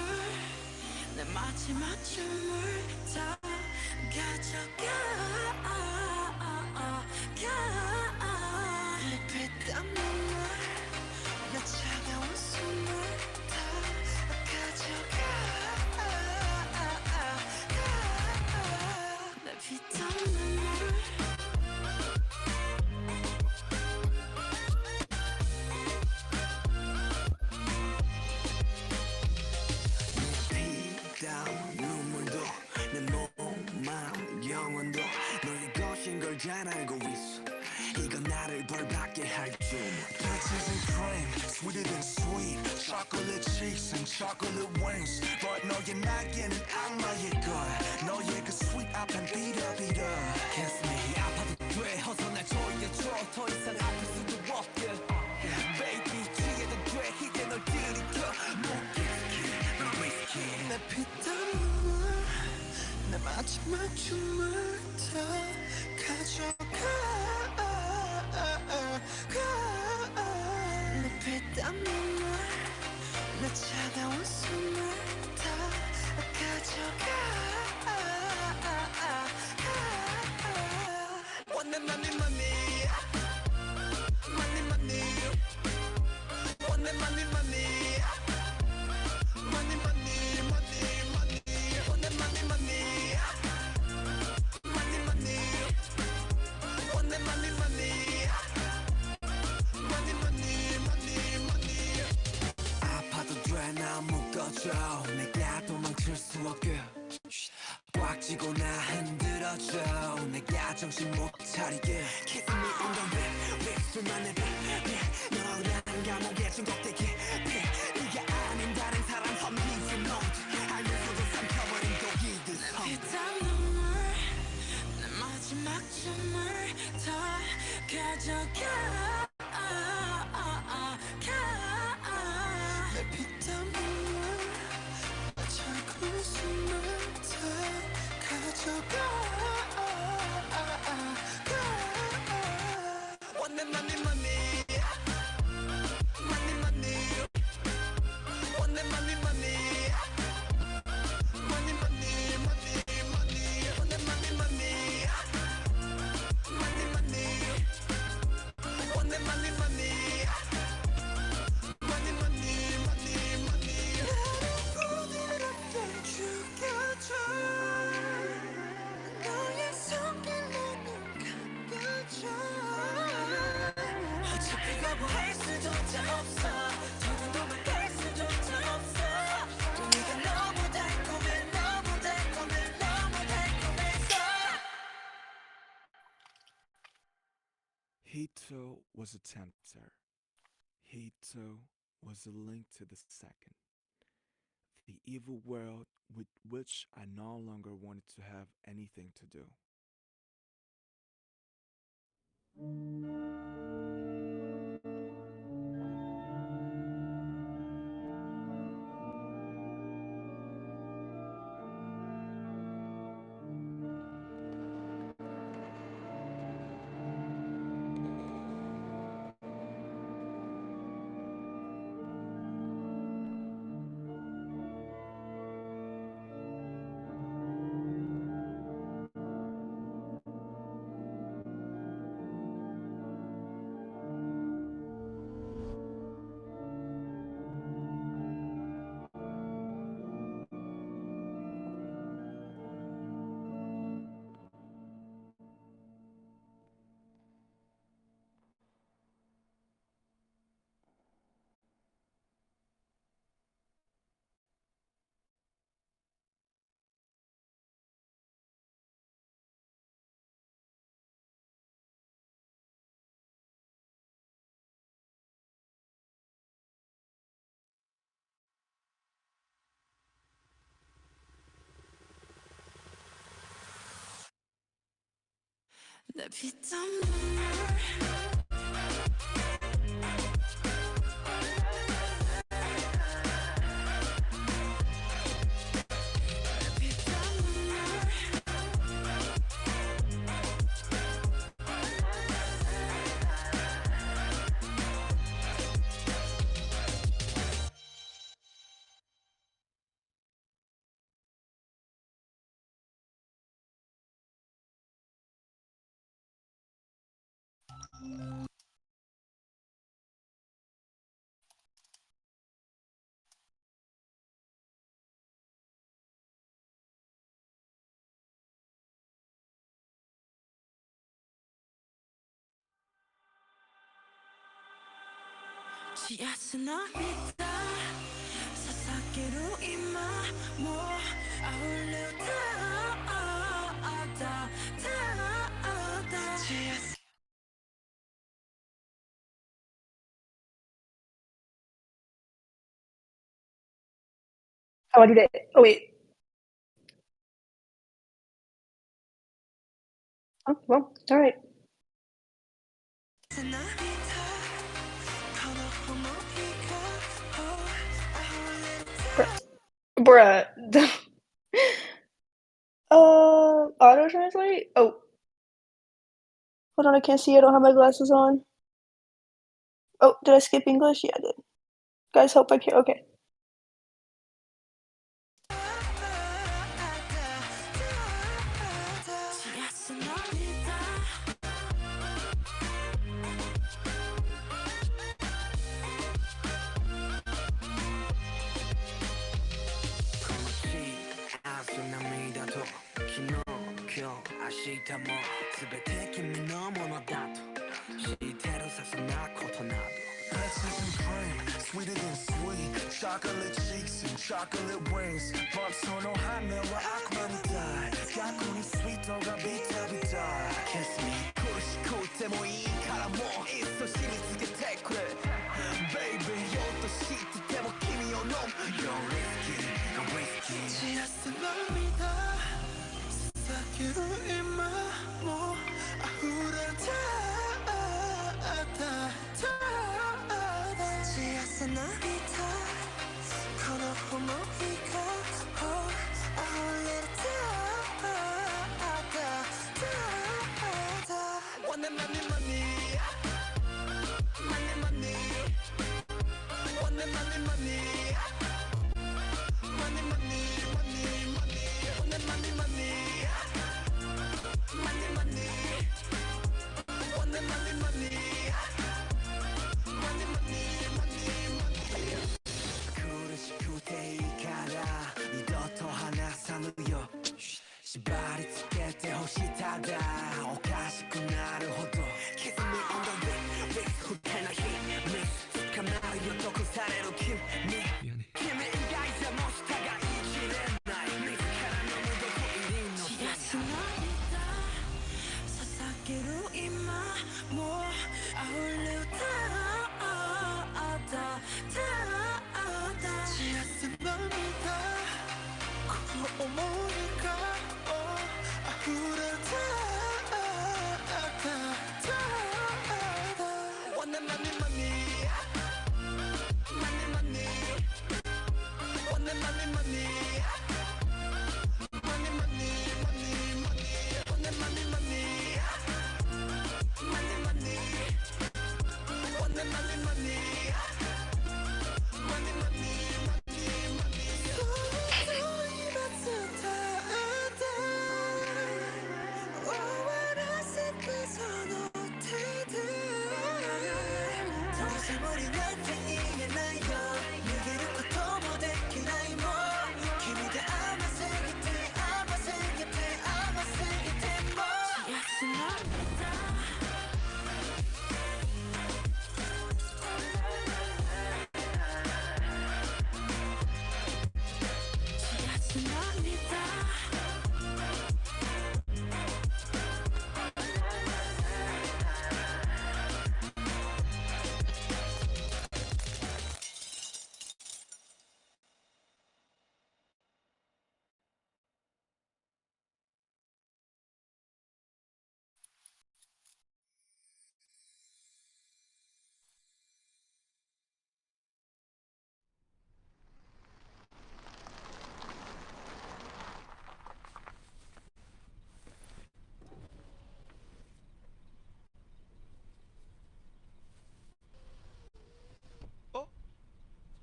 내 마지막 춤을 다 가져가 내 피땀 눈물 내 차가운 숨을 다 가져가 내 피땀 눈물 눈물도 내 몸, 마음, 영혼도 너의 것인 걸 잘 알고 있어 이건 나를 벌받게 할 줄 Peaches and cream, sweeter than sweet Chocolate cheeks and chocolate wings But 너의 날개는 악마의 걸 너의 그 sweet 앞엔 비려비려 Kiss me 아파도 돼 어서 날 조여줘 더 이상 아플 수도 없게 Baby 취해도 돼 이제 널 들이켜 내 피땀 눈물 내 마지막 춤을 다 가져가 내 피땀 눈물 내 차가운 숨을 다 가져가 원해 money money money money 원해 money money money money money money 원해 money money money money 원해 money money money money money money 아파도 돼 나 묶어줘 내가 도망칠 수 없게 꽉 쥐고 나 흔들어줘 내가 정신 못 차리게 Kiss me on the lip lip 술만의 립 너란 감옥에 중독되게 네가 아닌 다른 사람 험기스 노트 알면서도 삼켜버린 독이들 피땀 눈물 내 마지막 춤을 다 가져가 내 피땀 눈물 내 차가운 숨을 다 가져가 원해 money money money money 원해 money money money money money money 원해 money money money money 원해 money money money money money money 나를 부드럽게 죽여줘 너의 손길로는 감겨줘 어차피 거부할 수조차 없어 더는 도망갈 수조차 없어 또 네가 너무 달콤해 너무 달콤해 너무 달콤해서 He too was a tempter. He too was a link to the second. The evil world with which I no longer wanted to have anything to do. 내 피땀 눈물 Oh, I did it. Oh, wait. Oh, well, all right. Bruh. Auto translate? Oh. Hold on, I can't see. I don't have my glasses on. Oh, did I skip English? Yeah, I did. Guys, hope I can. Okay. Sweeter than sweet, chocolate cheeks and chocolate wings. 밤소노 하늘과 아쿠아리 die. 가꾸니 스윗도가 비타비타. Kiss me, 쿠르시코 때모이 카라모. 있어 시미즈게 테크레. Baby, 요또 시트 때모 키미요 놈. You're risky, I'm risky. 지하스 널 믿어. 사기로 임마 뭐 아후라다.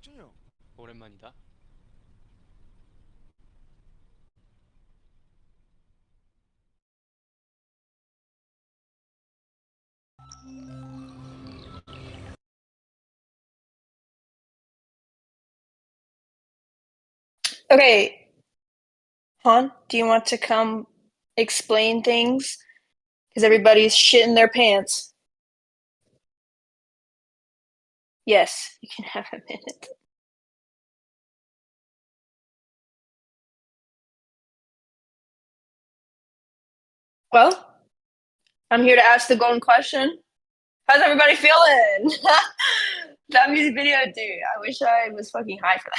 준영 오랜만이다. Okay, Han, do you want to come explain things? Because everybody's shitting their pants. Yes, you can have a minute. Well, I'm here to ask the golden question. How's everybody feeling? That music video, dude. I wish I was fucking high for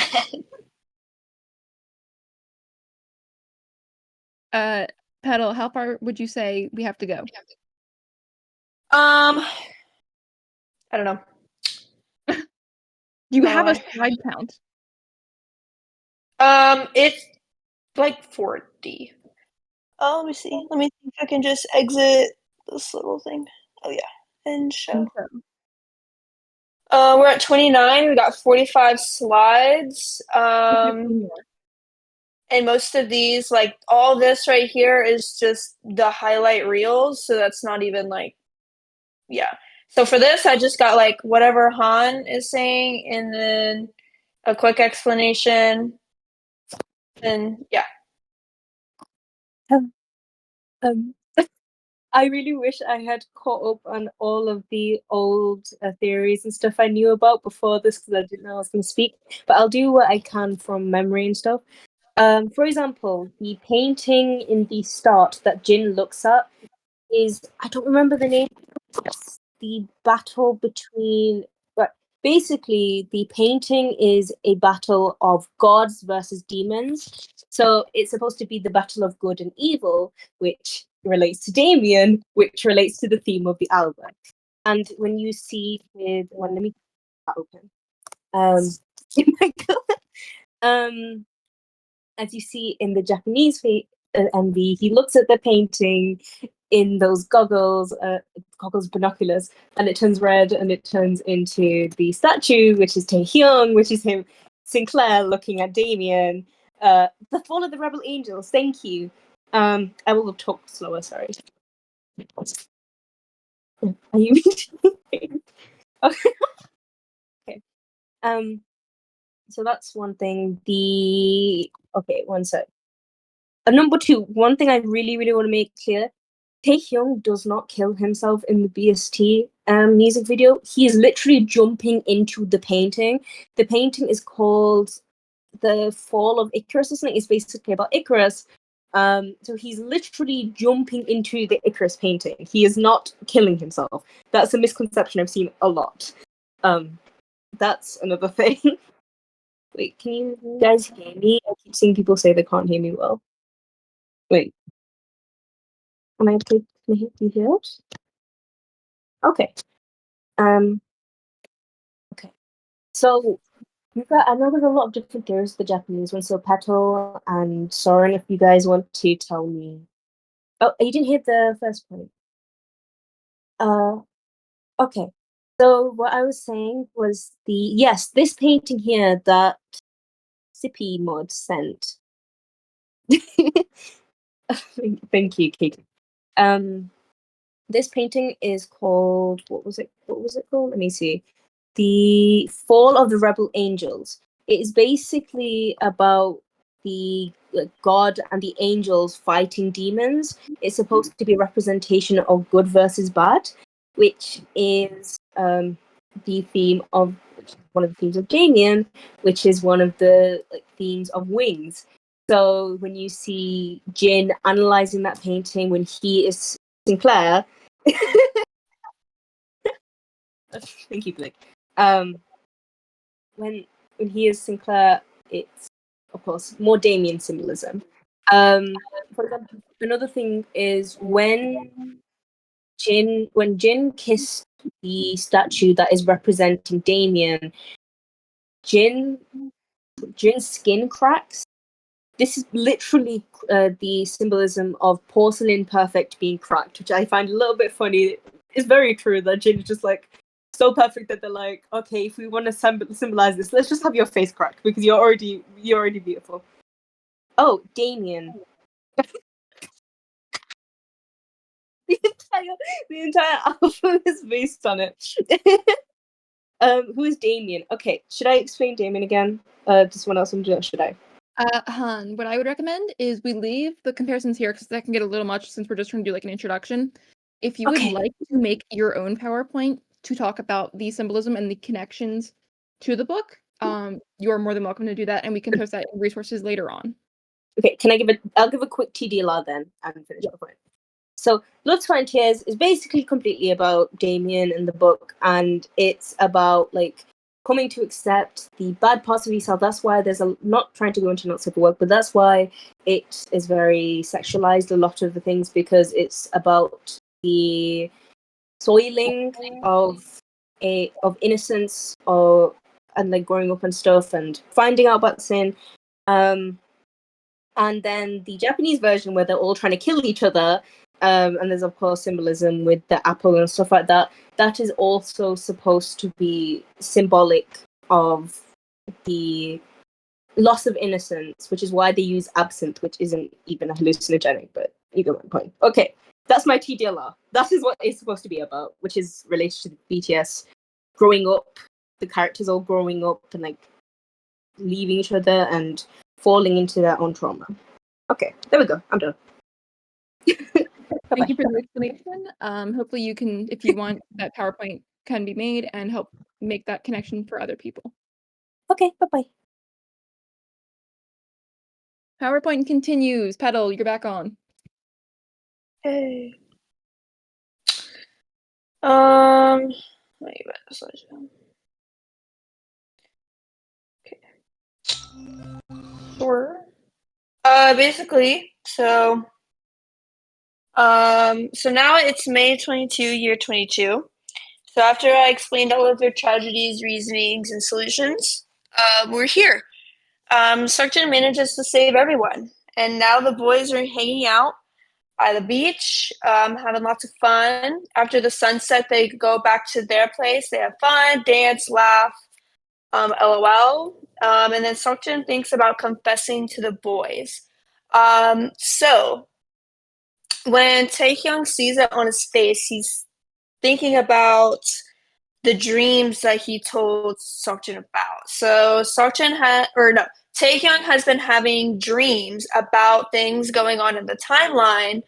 that. Petal, how far would you say we have to go? I don't know. Do you Not have a gonna slide count? It's like 40. Oh, let me see. Let me see if I can just exit this little thing. Oh yeah, and show. We're at 29. We got 45 slides. And most of these, like all this right here, is just the highlight reels. So that's not even like, yeah. So for this, I just got like whatever Han is saying, and then a quick explanation. And yeah. I really wish I had caught up on all of the old theories and stuff I knew about before this because I didn't know I was going to speak. But I'll do what I can from memory and stuff. For example, the painting in the start that Jin looks at is, I don't remember the name. It's the battle between. But basically, the painting is a battle of gods versus demons. So it's supposed to be the battle of good and evil, which relates to Damien, which relates to the theme of the album. And when you see with, well, let me open. Oh my god. As you see in the Japanese MV, he looks at the painting in those goggles, binoculars, and it turns red, and it turns into the statue, which is Taehyung, which is him, Sinclair looking at Damien. The Fall of the Rebel Angels. Thank you. I will talk slower. Sorry. Are you reading? Okay. Okay. So that's one thing. One sec. Number two, one thing I really, really want to make clear: Taehyung does not kill himself in the BST music video. He is literally jumping into the painting. The painting is called The Fall of Icarus or something. It's basically about Icarus. So he's literally jumping into the Icarus painting. He is not killing himself. That's a misconception I've seen a lot. That's another thing. Wait, can you guys hear me? I keep seeing people say they can't hear me well. Wait. Am I able to hear it? Okay. Okay. So I know there's a lot of different theories for the Japanese one. So Petal and Soren, if you guys want to tell me. Oh, you didn't hear the first point. Okay. So what I was saying was this painting here that Sippy Mod sent. Thank you, Katie. This painting is called what was it called? Let me see. The Fall of the Rebel Angels. It is basically about the god and the angels fighting demons. It's supposed to be a representation of good versus bad, which is the theme of one of the themes of Damien, which is one of the themes of Wings. So when you see Jin analyzing that painting when he is Sinclair. Thank you, Blake. When he is Sinclair, it's of course more Damien symbolism. For example, another thing is when Jin kissed the statue that is representing Damien, Jin's skin cracks. This is literally the symbolism of porcelain perfect being cracked, which I find a little bit funny. It's very true that Jin is just like so perfect that they're like, okay, if we want to symbolize this, let's just have your face cracked because you're already beautiful. Oh, Damien. the entire album is based on it. Who is Damien? Okay, should I explain Damien again? Does someone else want to do it? Should I? Han, what I would recommend is we leave the comparisons here because that can get a little much since we're just trying to do like an introduction. If you would Okay. like to make your own PowerPoint to talk about the symbolism and the connections to the book, you are more than welcome to do that, and we can post that in resources later on. Okay, I'll give a quick TDLR then and finish the point. So Blood, Sweat, and Tears is basically completely about Damien and the book, and it's about like coming to accept the bad parts of yourself. That's why there's not trying to go into not safe for work, but that's why it is very sexualized, a lot of the things, because it's about the soiling of innocence and like growing up and stuff and finding out about sin. And then the Japanese version where they're all trying to kill each other, and there's of course symbolism with the apple and stuff like that. That is also supposed to be symbolic of the loss of innocence, which is why they use absinthe, which isn't even a hallucinogenic, but you get my point. Okay, that's my TDLR. That is what it's supposed to be about, which is related to the BTS growing up, the characters all growing up and like leaving each other and falling into their own trauma. Okay, there we go. I'm done. Thank you for the explanation. Hopefully you can, if you want, that PowerPoint can be made and help make that connection for other people. Okay, bye-bye. PowerPoint continues. Petal, you're back on. Hey. Let me get back to slideshow. Okay. Sure. Basically, so now it's May 22, year 22. So after I explained all of their tragedies, reasonings, and solutions, we're here. Sargent manages to save everyone, and now the boys are hanging out by the beach, having lots of fun. After the sunset, they go back to their place. They have fun, dance, laugh, LOL. And then Sargent thinks about confessing to the boys. So when Taehyung sees it on his face, he's thinking about the dreams that he told Sargent about. So Taehyung has been having dreams about things going on in the timeline,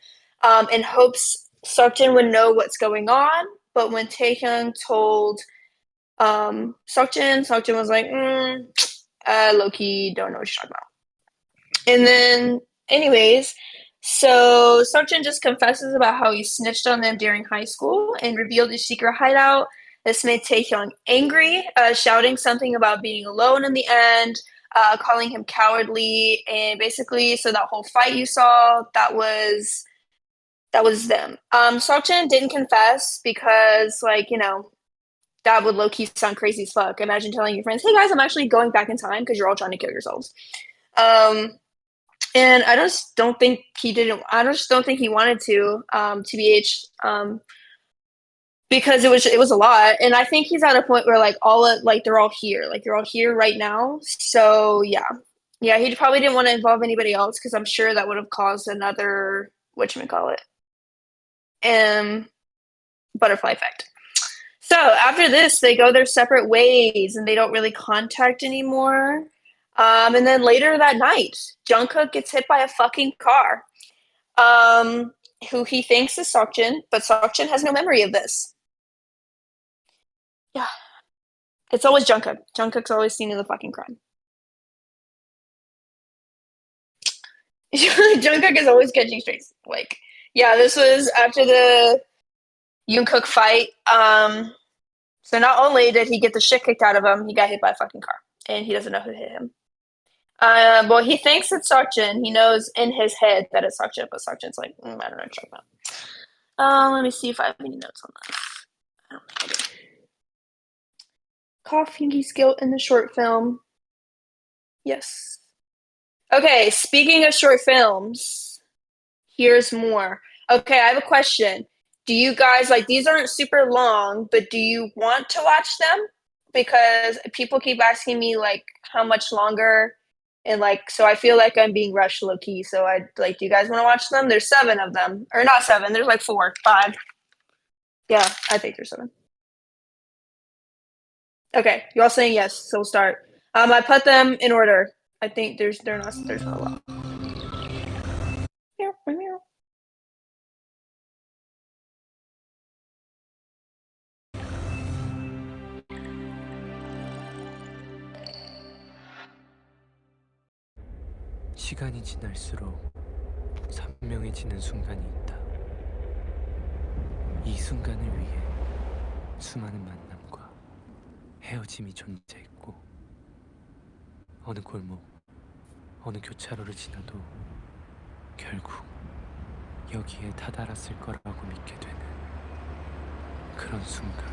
in hopes Sargent would know what's going on. But when Taehyung told Sargent was like, Loki, don't know what you're talking about. And then, anyways, so Sargent just confesses about how he snitched on them during high school and revealed his secret hideout. This made Taehyung angry, shouting something about being alone in the end, calling him cowardly, and basically, so that whole fight you saw, that was them. Sargent didn't confess because, like, you know, that would low-key sound crazy as fuck. Imagine telling your friends, hey guys, I'm actually going back in time because you're all trying to kill yourselves. And I just don't think he didn't. I just don't think he wanted to. Tbh. Because it was a lot, and I think he's at a point where they're all here right now. So yeah, he probably didn't want to involve anybody else because I'm sure that would have caused another whatchamacallit, butterfly effect. So after this, they go their separate ways and they don't really contact anymore. And then later that night, Jungkook gets hit by a fucking car. Who he thinks is Seokjin, but Seokjin has no memory of this. Yeah. It's always Jungkook. Jungkook's always seen in the fucking crime. Jungkook is always catching strays. Like, yeah, this was after the Jungkook fight. So not only did he get the shit kicked out of him, he got hit by a fucking car, and he doesn't know who hit him. Well, he thinks it's Seokjin. He knows in his head that it's Seokjin, but Seokjin's like, I don't know what you're talking about. Let me see if I have any notes on that. I don't think I do. Cough Yoongi's guilt in the short film. Yes. Okay, speaking of short films, here's more. Okay, I have a question. Do you guys, like, these aren't super long, but do you want to watch them? Because people keep asking me, like, how much longer, and, like, so I feel like I'm being rushed low-key, so I, like, do you guys want to watch them? There's 7 of them. Or not 7, there's, like, 4, 5. Yeah, I think there's 7. Okay, you all saying yes, so we'll start. I put them in order. I think there's not a lot. Meow, meow. 시간이 지날수록 선명해지는 순간이 있다. 이 순간을 위해 수많은 만남과 헤어짐이 존재했고, 어느 골목, 어느 교차로를 지나도 결국 여기에 다다랐을 거라고 믿게 되는 그런 순간.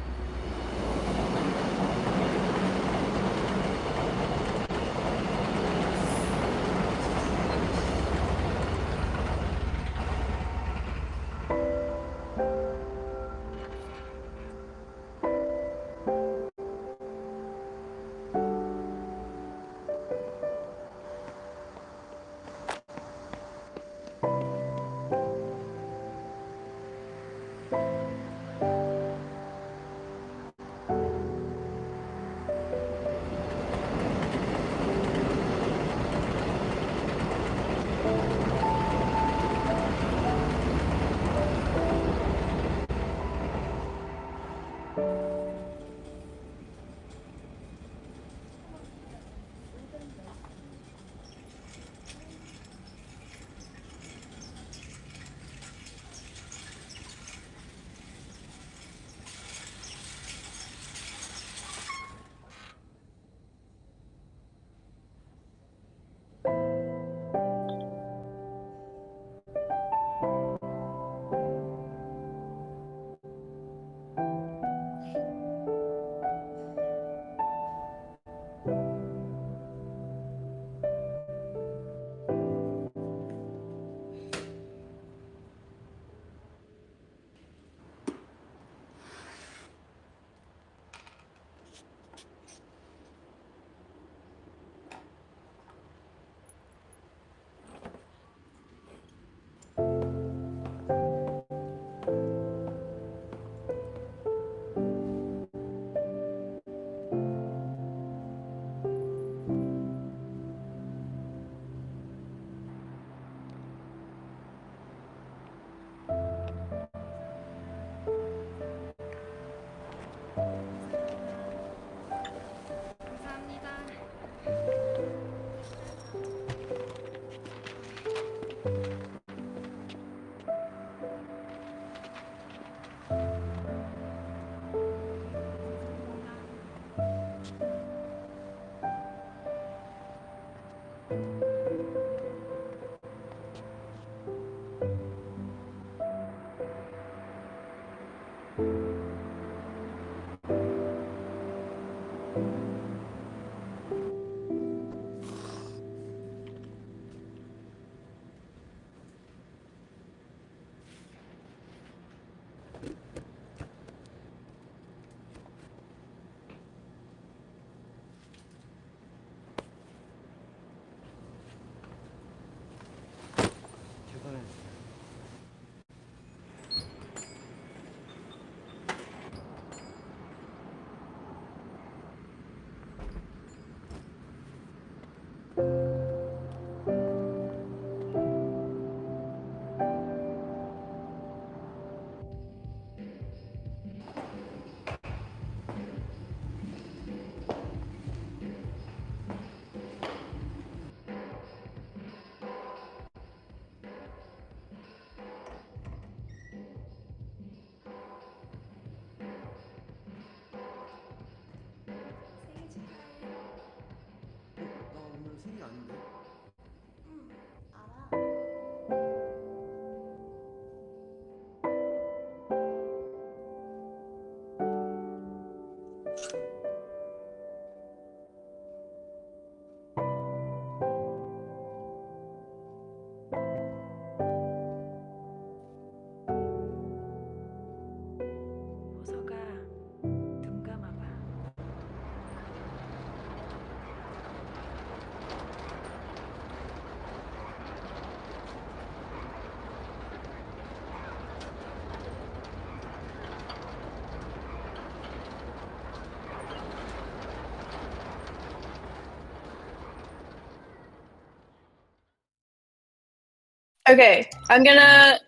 Okay, I'm gonna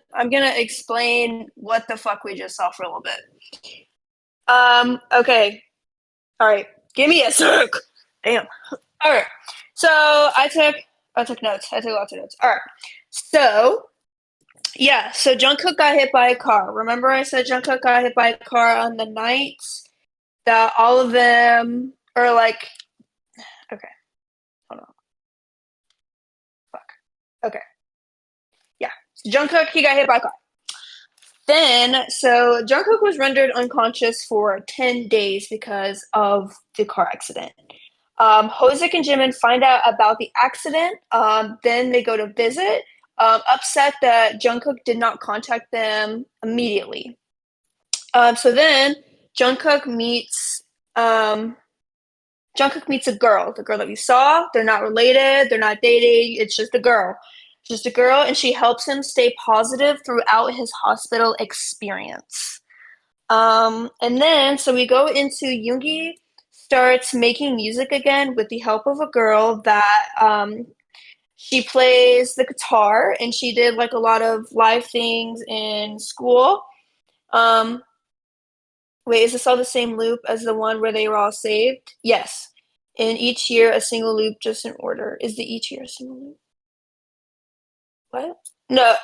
explain what the fuck we just saw for a little bit. Okay. All right. Give me a sec. Damn. All right. So I took notes. I took lots of notes. All right. So yeah. So Jungkook got hit by a car. Remember I said Jungkook got hit by a car on the night that all of them are like. Okay. Hold on. Fuck. Okay. Yeah. So Jungkook, he got hit by a car. Then, so Jungkook was rendered unconscious for 10 days because of the car accident. Hoseok and Jimin find out about the accident. Then they go to visit, upset that Jungkook did not contact them immediately. So then Jungkook meets a girl, the girl that we saw. They're not related, they're not dating, it's just a girl. Just a girl, and she helps him stay positive throughout his hospital experience. And then, so we go into Yoongi starts making music again with the help of a girl that she plays the guitar, and she did like a lot of live things in school. Wait, is this all the same loop as the one where they were all saved? Yes. In each year, a single loop, just in order. Is the each year a single loop? What? No,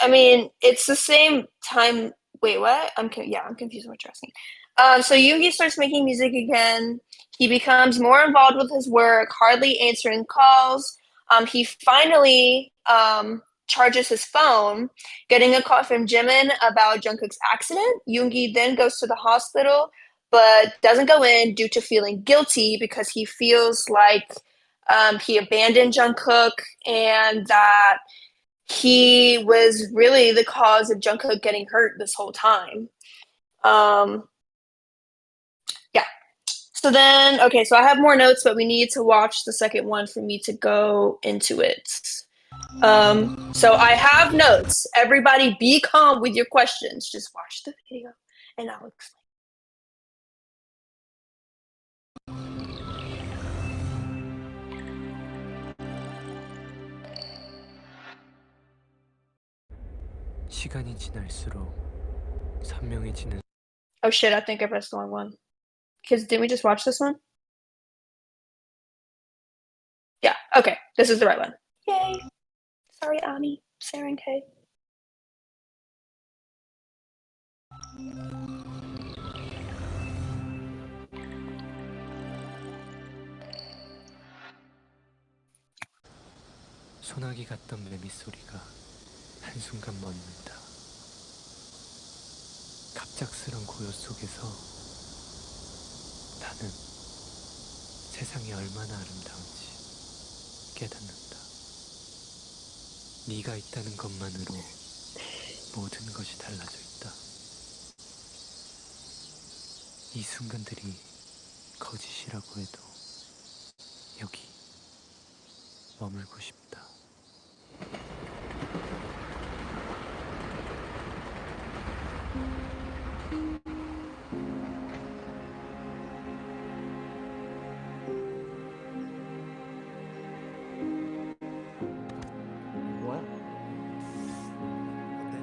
I mean it's the same time. Wait, what? I'm confused with what you're asking. So Yoongi starts making music again. He becomes more involved with his work, hardly answering calls. He finally charges his phone, getting a call from Jimin about Jungkook's accident. Yoongi then goes to the hospital, but doesn't go in due to feeling guilty because he feels like he abandoned Jungkook and that he was really the cause of Jungkook getting hurt this whole time. Yeah. So then, okay, so I have more notes, but we need to watch the second one for me to go into it. So I have notes. Everybody be calm with your questions. Just watch the video and I'll explain. 시간이 지날수록 선명해지는 Oh shit, I think I pressed the wrong one. Kids, didn't we just watch this one? Yeah, okay, this is the right one. Yay. Sorry, Ami, Sarah, and Kay. 소나기 같던 매미 소리가 한순간 멎는다. 갑작스런 고요 속에서 나는 세상이 얼마나 아름다운지 깨닫는다. 네가 있다는 것만으로 모든 것이 달라져 있다. 이 순간들이 거짓이라고 해도 여기 머물고 싶다. 뭐야? 어때?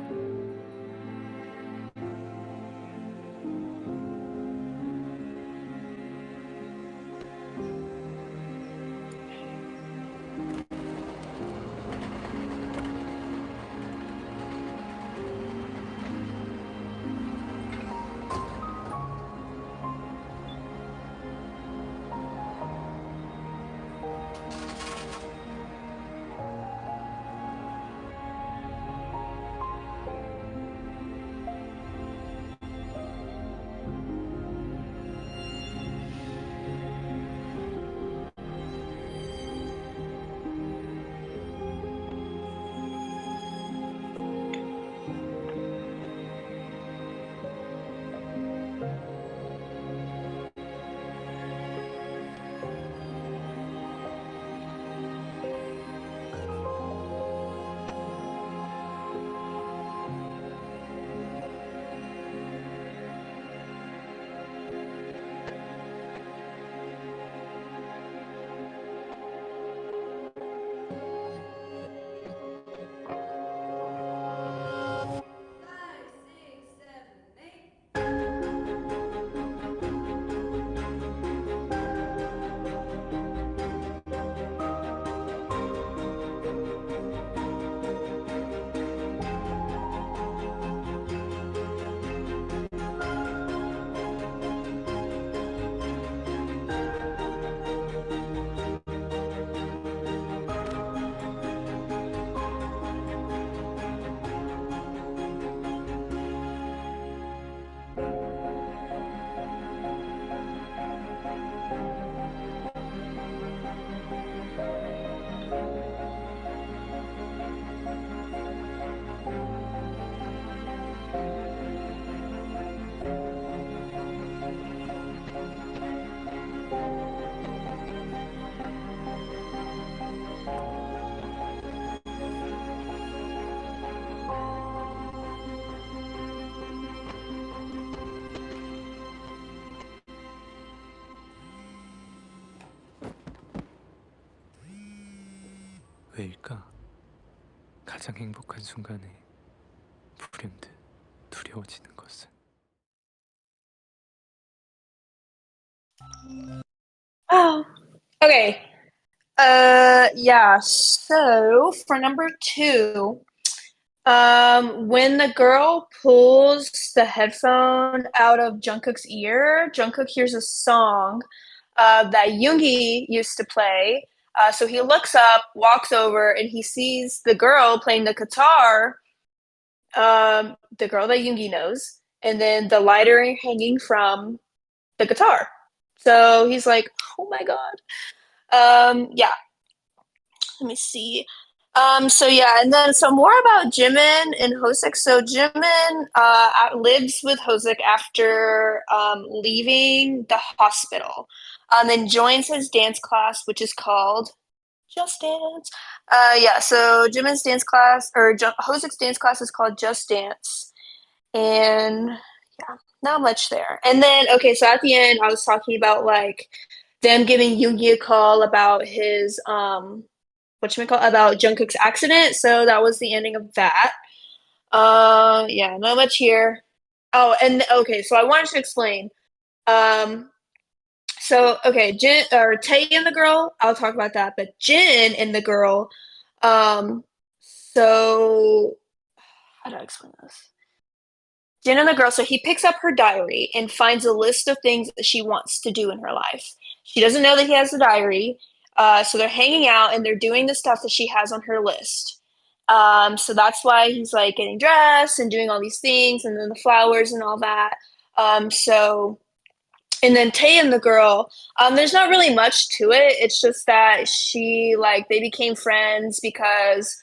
왜일까? 가장 행복한 순간에 불현듯 두려워지는 것은. Oh, okay. Yeah. So for number 2, when the girl pulls the headphone out of Jungkook's ear, Jungkook hears a song that Yoongi used to play. So he looks up, walks over, and he sees the girl playing the guitar, the girl that Yoongi knows, and then the lighter hanging from the guitar. So he's like, "Oh my god." Yeah. Let me see. So yeah, and then so more about Jimin and Hosek. So Jimin lives with Hosek after leaving the hospital, and joins his dance class, which is called Just Dance. Yeah, so Jimin's dance class or Hosek's dance class is called Just Dance, and yeah, not much there. And then okay, so at the end, I was talking about like them giving Yoongi a call about his whatchamacallit, about Jungkook's accident. So that was the ending of that. Yeah, not much here. Oh, and okay, so I wanted to explain. Um, so okay, Jin or Tae and the girl, I'll talk about that. But Jin and the girl, so how do I explain this? Jin and the girl, so he picks up her diary and finds a list of things that she wants to do in her life. She doesn't know that he has a diary. So they're hanging out and they're doing the stuff that she has on her list. So that's why he's like getting dressed and doing all these things and then the flowers and all that. So and then Tay and the girl, there's not really much to it. It's just that they became friends because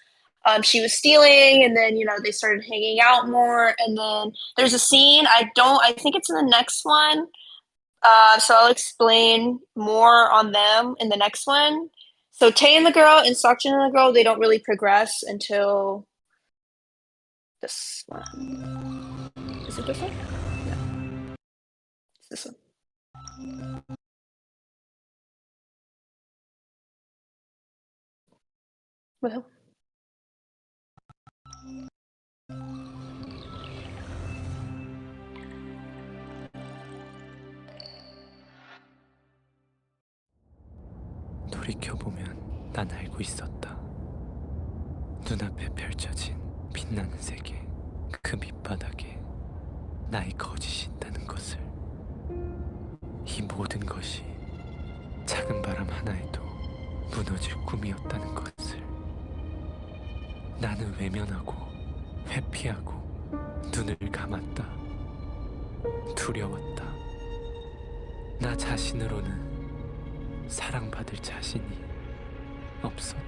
she was stealing, and then they started hanging out more. And then there's a scene. I think it's in the next one. So I'll explain more on them in the next one. So Tay and the girl and Sakjin and the girl, they don't really progress until this one. Is it this one? No, it's this one. Well. 돌이켜보면 난 알고 있었다. 눈앞에 펼쳐진 빛나는 세계, 그 밑바닥에 나의 거짓이 있다는 것을. 이 모든 것이 작은 바람 하나에도 무너질 꿈이었다는 것을. 나는 외면하고 회피하고 눈을 감았다. 두려웠다. 나 자신으로는 사랑받을 자신이 없었다.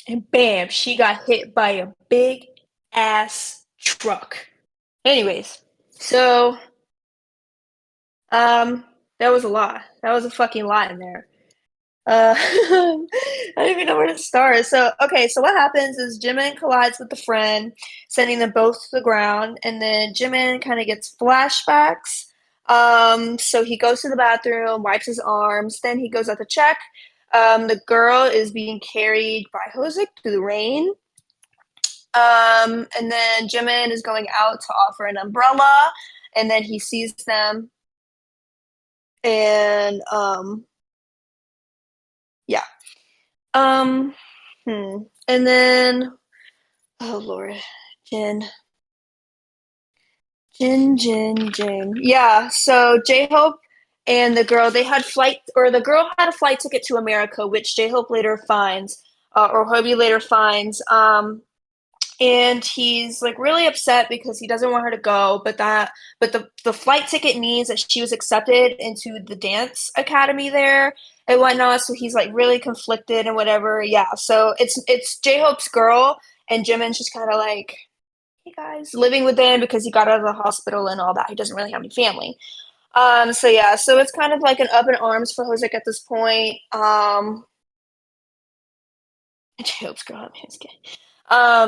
And bam, she got hit by a big ass truck. Anyways, so that was a lot. That was a fucking lot in there. I don't even know where to start. So, okay, so what happens is Jimin collides with a friend, sending them both to the ground, and then Jimin kind of gets flashbacks. So he goes to the bathroom, wipes his arms, then he goes out to check. The girl is being carried by Hozik through the rain. And then Jimin is going out to offer an umbrella, and then he sees them, and yeah. Um, And then, oh Lord, Jin. Jin. Yeah, so J-Hope and the girl, the girl had a flight ticket to America, which J-Hope later finds, or Hobie later finds. And he's like really upset because he doesn't want her to go, but the flight ticket means that she was accepted into the dance academy there and whatnot. So he's like really conflicted and whatever. Yeah, so it's J-Hope's girl, and Jimin's just kind of like, hey guys, living with them because he got out of the hospital and all that. He doesn't really have any family. So yeah, so it's kind of like an up in arms for Hozik at this point. J-Hope's girl, I'm just kidding.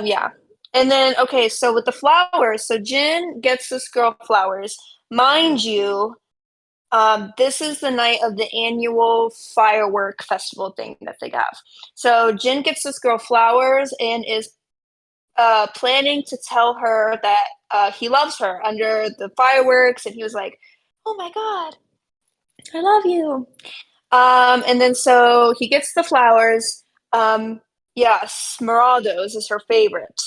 Yeah. And then, okay, so with the flowers, so Jin gets this girl flowers. Mind you, this is the night of the annual firework festival thing that they have. So Jin gets this girl flowers and is planning to tell her that he loves her under the fireworks. And he was like, oh my God, I love you. And then so he gets the flowers. Yeah, Smeraldo's is her favorite.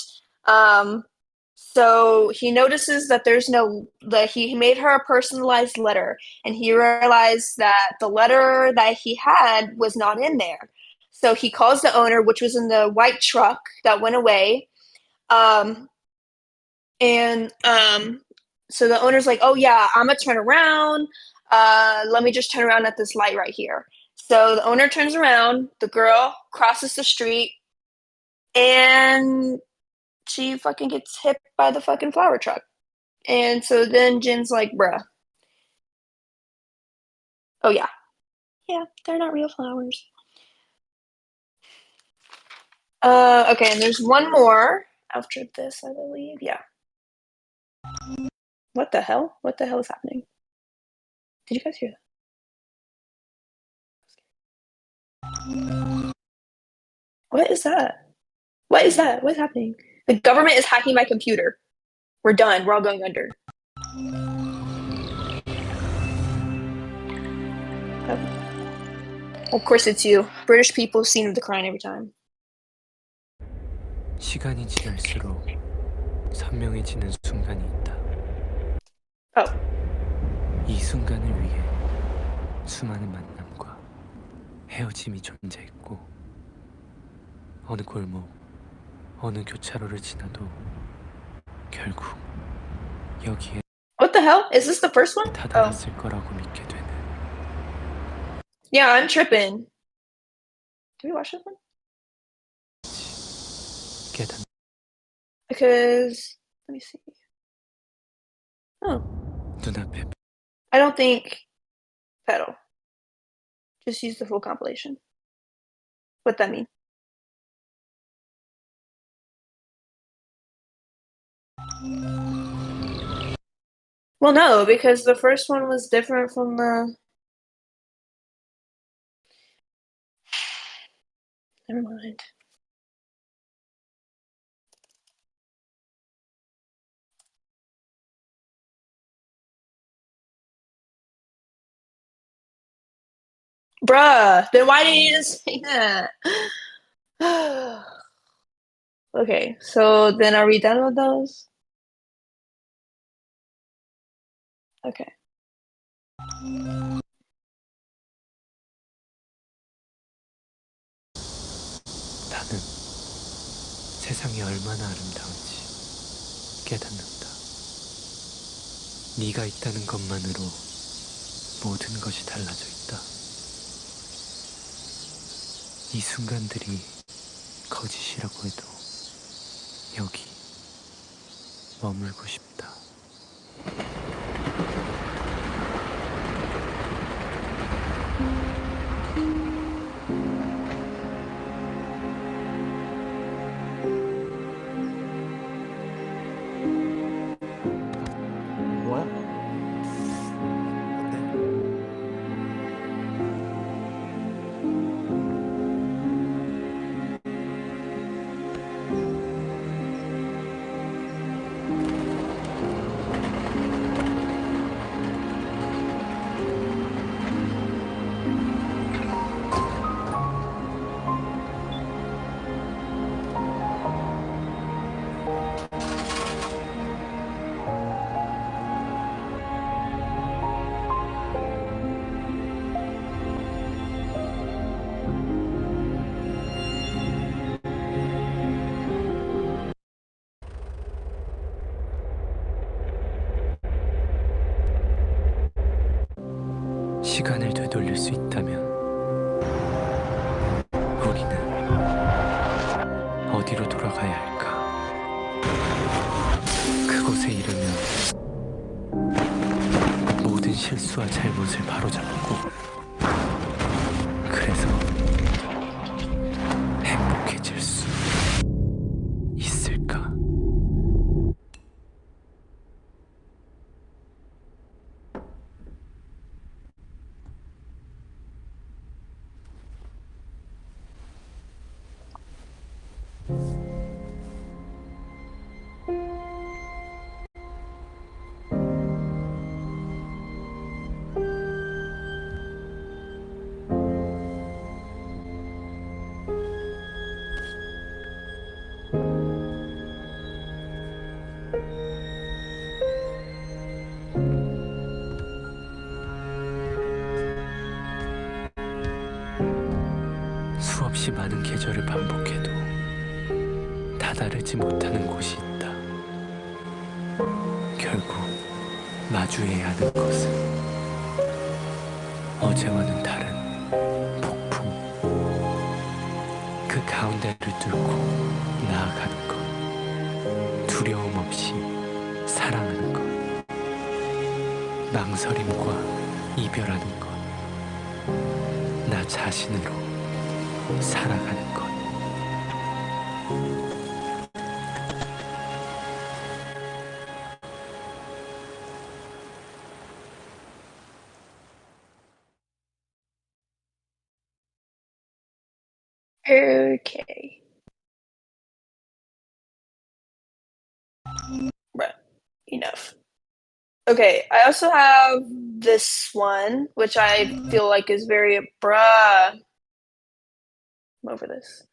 So he notices that that he made her a personalized letter, and he realized that the letter that he had was not in there. So he calls the owner, which was in the white truck that went away. Um, and so the owner's like, oh yeah, I'm gonna turn around. Let me just turn around at this light right here. So the owner turns around, the girl crosses the street, and she fucking gets hit by the fucking flower truck. And so then Jin's like, bruh. Oh yeah. Yeah, they're not real flowers. Okay, and there's one more after this, I believe. Yeah. What the hell? What the hell is happening? Did you guys hear that? What is that? What is that? What's happening? The government is hacking my computer. We're done. We're all going under. Of course it's you. British people seem to crying every time. 시간이 지날수록 선명해지는 순간이 있다. Oh. 이 순간을 위해 수많은 만남과 헤어짐이 존재했고 어느 골목, 어느 교차로를 지나도 결국 여기에 What the hell? Is this the first one? 다다랐을 거라고 믿게 되는. Yeah, I'm tripping. Did we watch this one? 깨닫. Because let me see. Oh. 눈앞에. I don't think pedal. Just use the full compilation. What that mean? Well, no, because the first one was different from the. Never mind. Bruh, then why didn't you just say that? Okay, so then are we done with those? Okay. 나는 세상이 얼마나 아름다운지 깨닫는다. 네가 있다는 것만으로 모든 것이 달라져 있다. 이 순간들이 거짓이라고 해도 여기 머물고 싶다. 뭐야? 시간을 되돌릴 수 있다면 우리는 어디로 돌아가야 할까? 그곳에 이르면 모든 실수와 잘못을 바로잡고 그래서 행복해질 수 있을까? 수없이 많은 계절을 반복해도 다다르지 못하는 곳이 있다. 결국 마주해야 하는 것은 어제와는 다른 폭풍. 그 가운데를 뚫고 나아가는 것. 두려움 없이 사랑하는 것. 망설임과 이별하는 것. 나 자신으로 살아가는 것. Okay. Right. Enough. Okay, I also have this one, which I feel like is very bruh. I'm over this.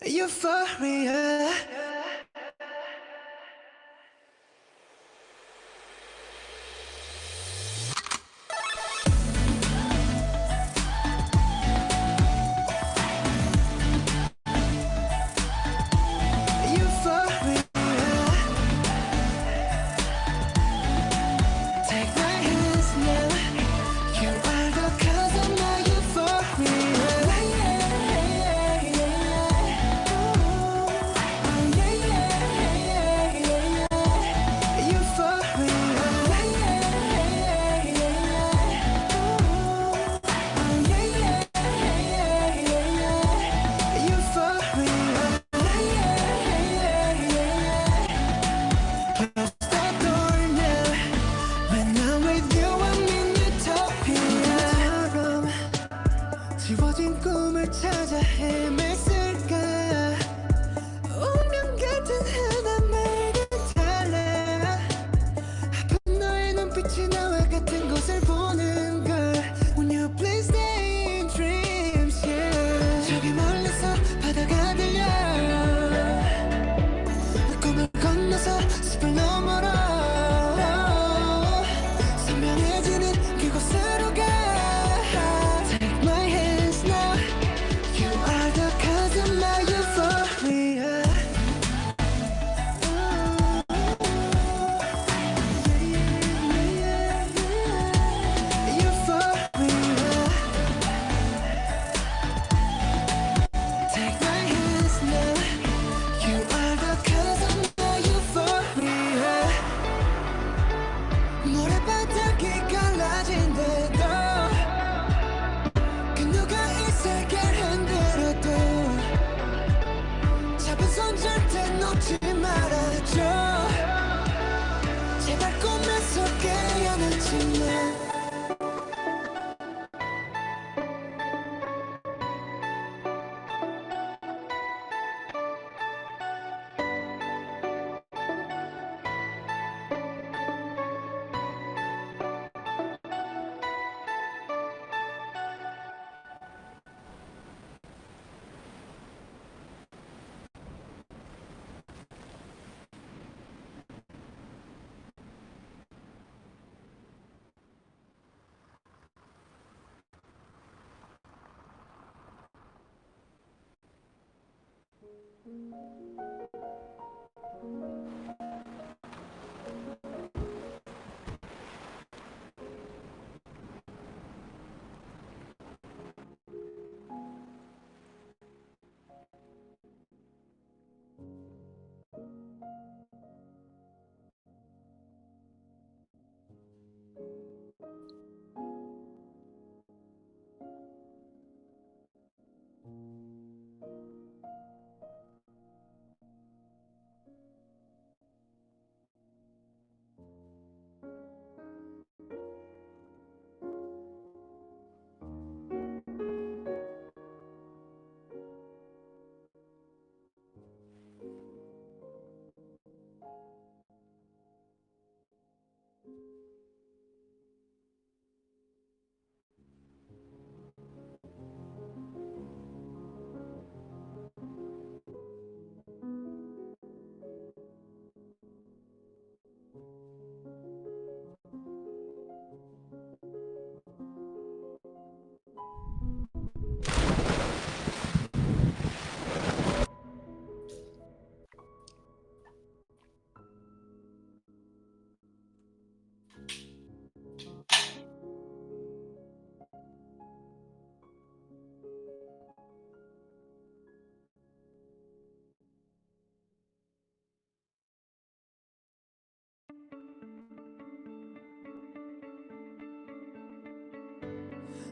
Euphoria. Euphoria. Take my hands now. You are the cause of my euphoria. 지워진 꿈을 찾아 헤맸을까 운명 같은 하나만을 달라 아픈 너의 눈빛이 나와 같은 곳을 보는 걸 When you please stay in dreams yeah. 저기 멀리서 바다가 들려 꿈을 건너서 숲을 너머로 선명해지는 그곳으로 가 Take my hands now You are the cause of my euphoria Euphoria Take my hands now You are the cause of my euphoria 모래바닥이 갈라진대도 그 누가 이 세계를 흔들어도 잡은 손 절대 놓지 말아줘 제발 꿈에서 깨어나지 마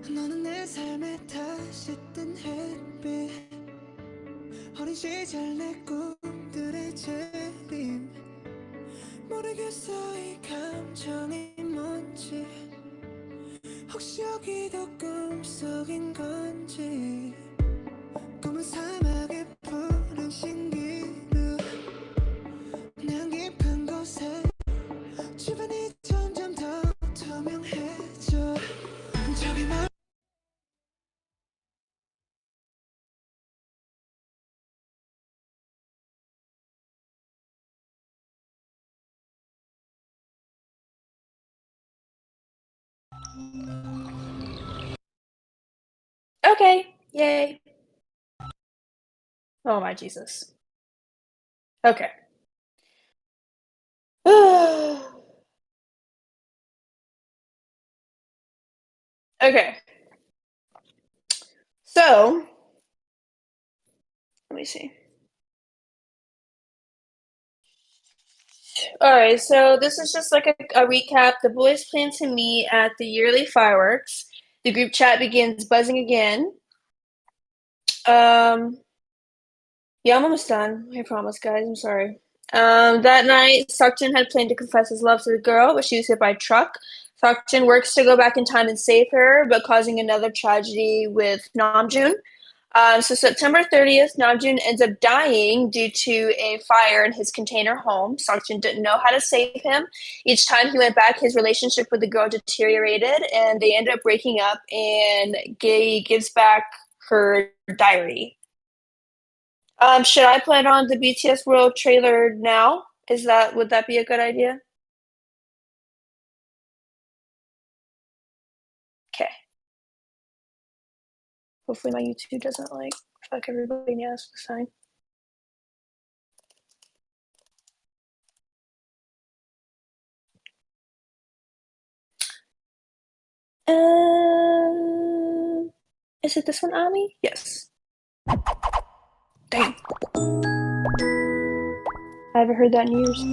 너는 내 삶에 다시 뜬 햇빛 어린 시절 내 꿈들의 재림 모르겠어 이 감정이 뭔지 혹시 여기도 꿈속인 건지 꿈은 사막의 푸른 신기루 난 깊은 곳에 주변이 점점 더 투명해져 저기 멀 Okay, yay. Oh my Jesus. Okay. Okay. So, let me see. All right, so this is just like a recap. The boys plan to meet at the yearly fireworks. The group chat begins buzzing again. Yeah, I'm almost done. I promise, guys. I'm sorry. That night, Sakjin had planned to confess his love to the girl, but she was hit by a truck. Sakjin works to go back in time and save her, but causing another tragedy with Namjoon. So September 30th, Namjoon ends up dying due to a fire in his container home. Sakjin didn't know how to save him. Each time he went back, his relationship with the girl deteriorated, and they end up breaking up, and Gay gives back her diary. Should I put on the BTS World trailer now? Would that be a good idea? Okay. Hopefully my YouTube doesn't like fuck everybody in the ass this time. Is it this one, Ami? Yes. Dang. I haven't heard that in years.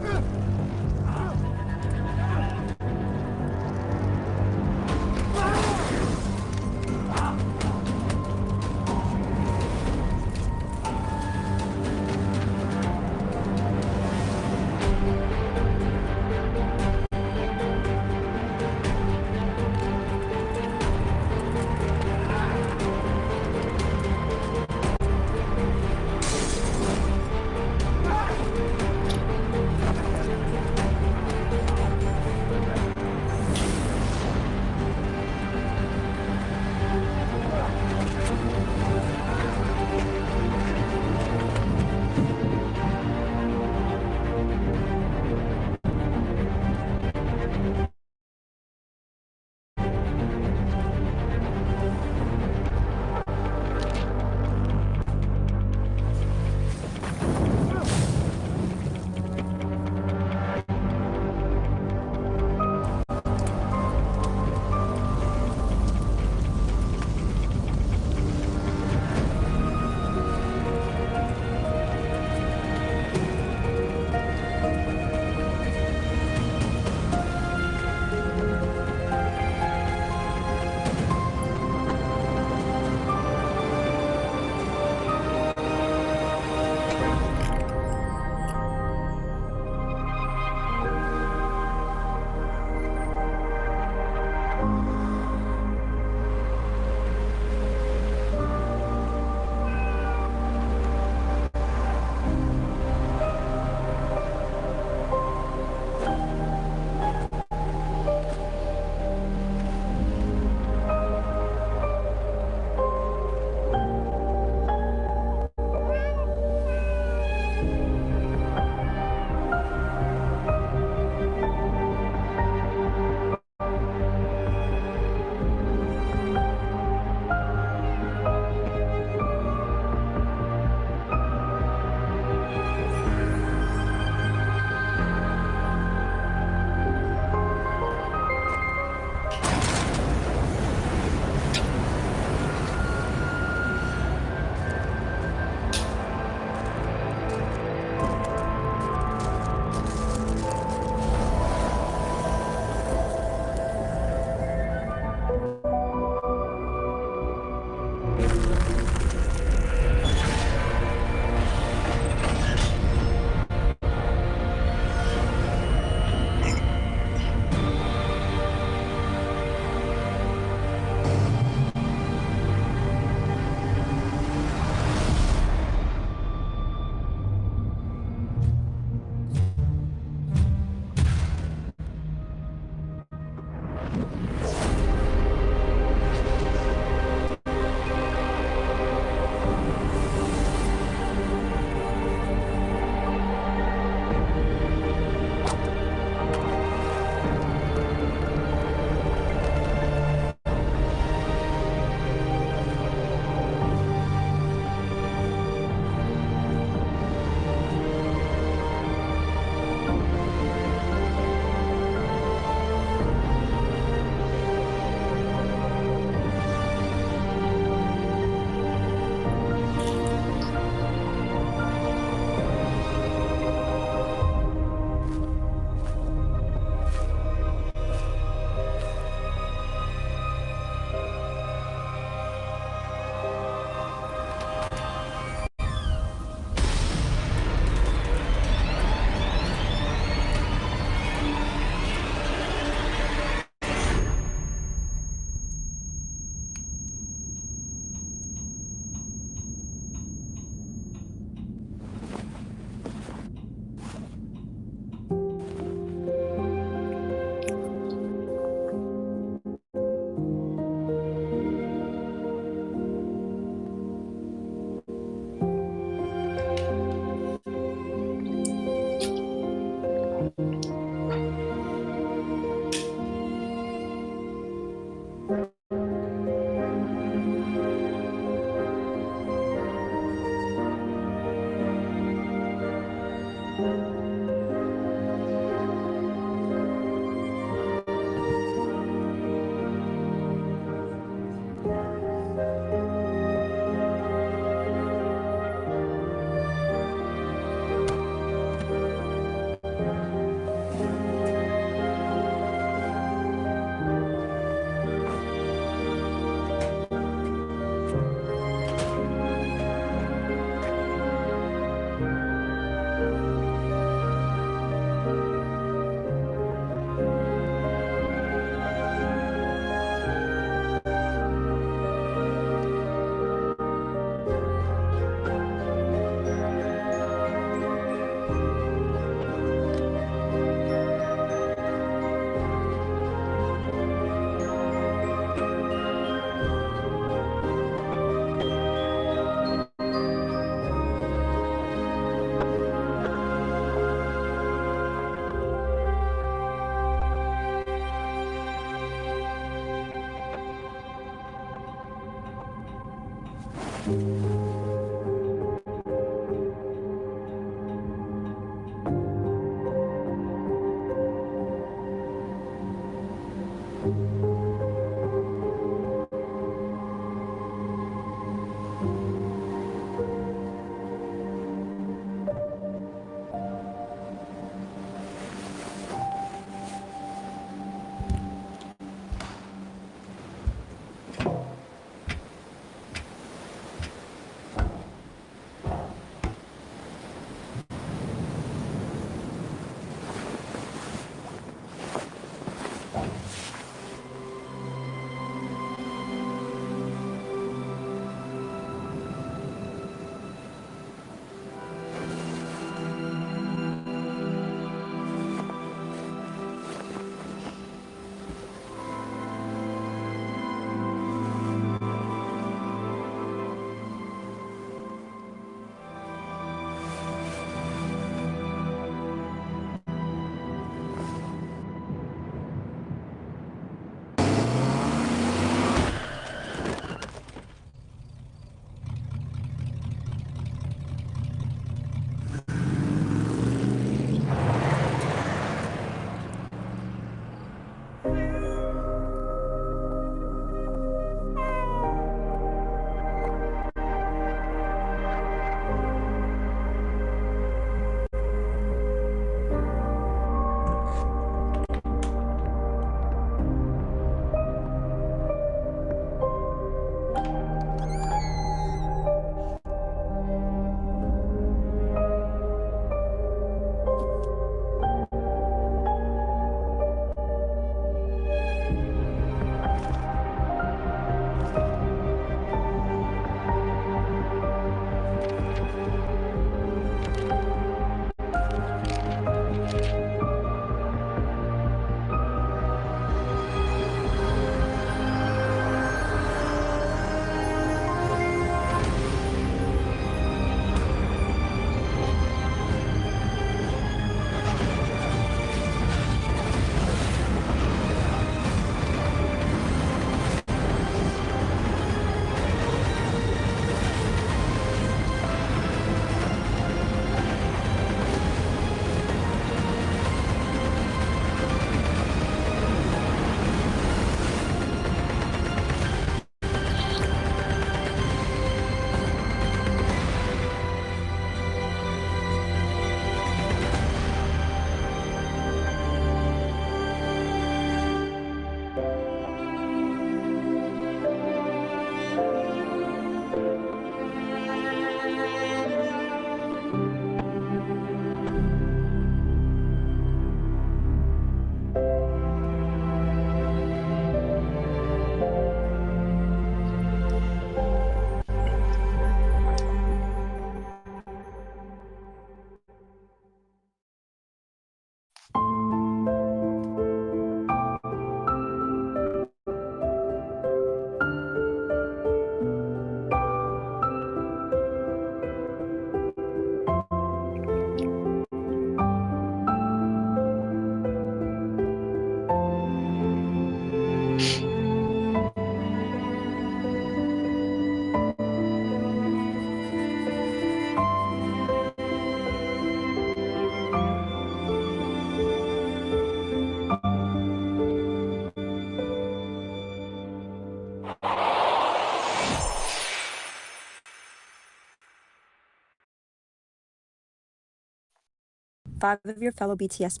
5 of your fellow BTS.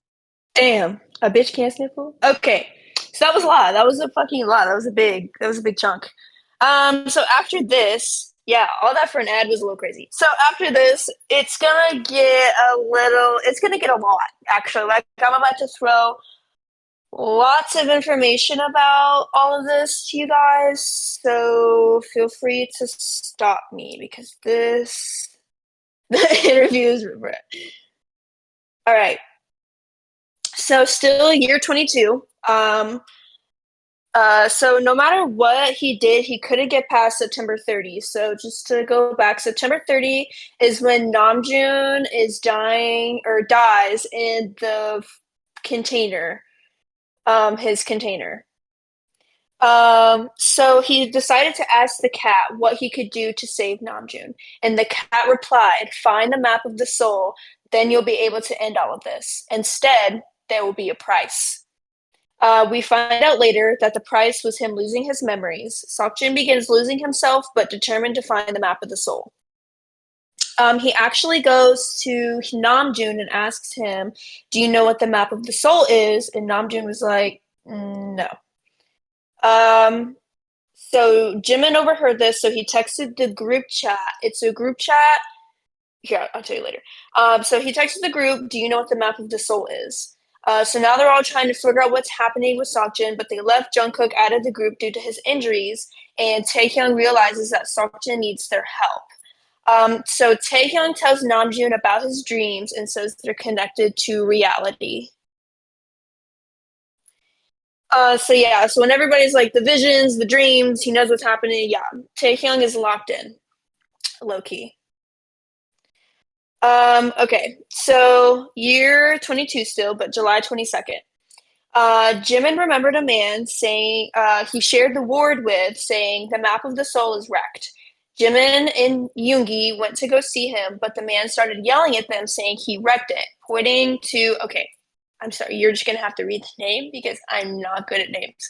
Damn, a bitch can't sniffle? Okay. So that was a lot. That was a fucking lot. That was a big chunk. So after this, yeah, all that for an ad was a little crazy. So after this, it's gonna get a lot, actually. Like I'm about to throw lots of information about all of this to you guys. So feel free to stop me because the interview is all right. So still year 22. So no matter what he did, he couldn't get past September 30. So just to go back, September 30 is when Namjoon is dying or dies in the container, his container. So he decided to ask the cat what he could do to save Namjoon. And the cat replied, "Find the map of the soul, then you'll be able to end all of this. Instead, there will be a price." We find out later that the price was him losing his memories. Seokjin begins losing himself, but determined to find the map of the soul. He actually goes to Namjoon and asks him, "Do you know what the map of the soul is?" And Namjoon was like, "No." So Jimin overheard this, so he texted the group chat. It's a group chat. Here, I'll tell you later. So he texted the group, "Do you know what the map of the soul is?" So now they're all trying to figure out what's happening with Seokjin, but they left Jungkook out of the group due to his injuries, and Taehyung realizes that Seokjin needs their help. So Taehyung tells Namjoon about his dreams and says they're connected to reality. So yeah, so when everybody's like the visions, the dreams, he knows what's happening. Yeah, Taehyung is locked in, low key. Okay, so year 22 still, but July 22nd. Jimin remembered a man saying he shared the ward with, saying the map of the soul is wrecked. Jimin and Yoongi went to go see him, but the man started yelling at them, saying he wrecked it, pointing to. Okay, I'm sorry, you're just gonna have to read the name because I'm not good at names.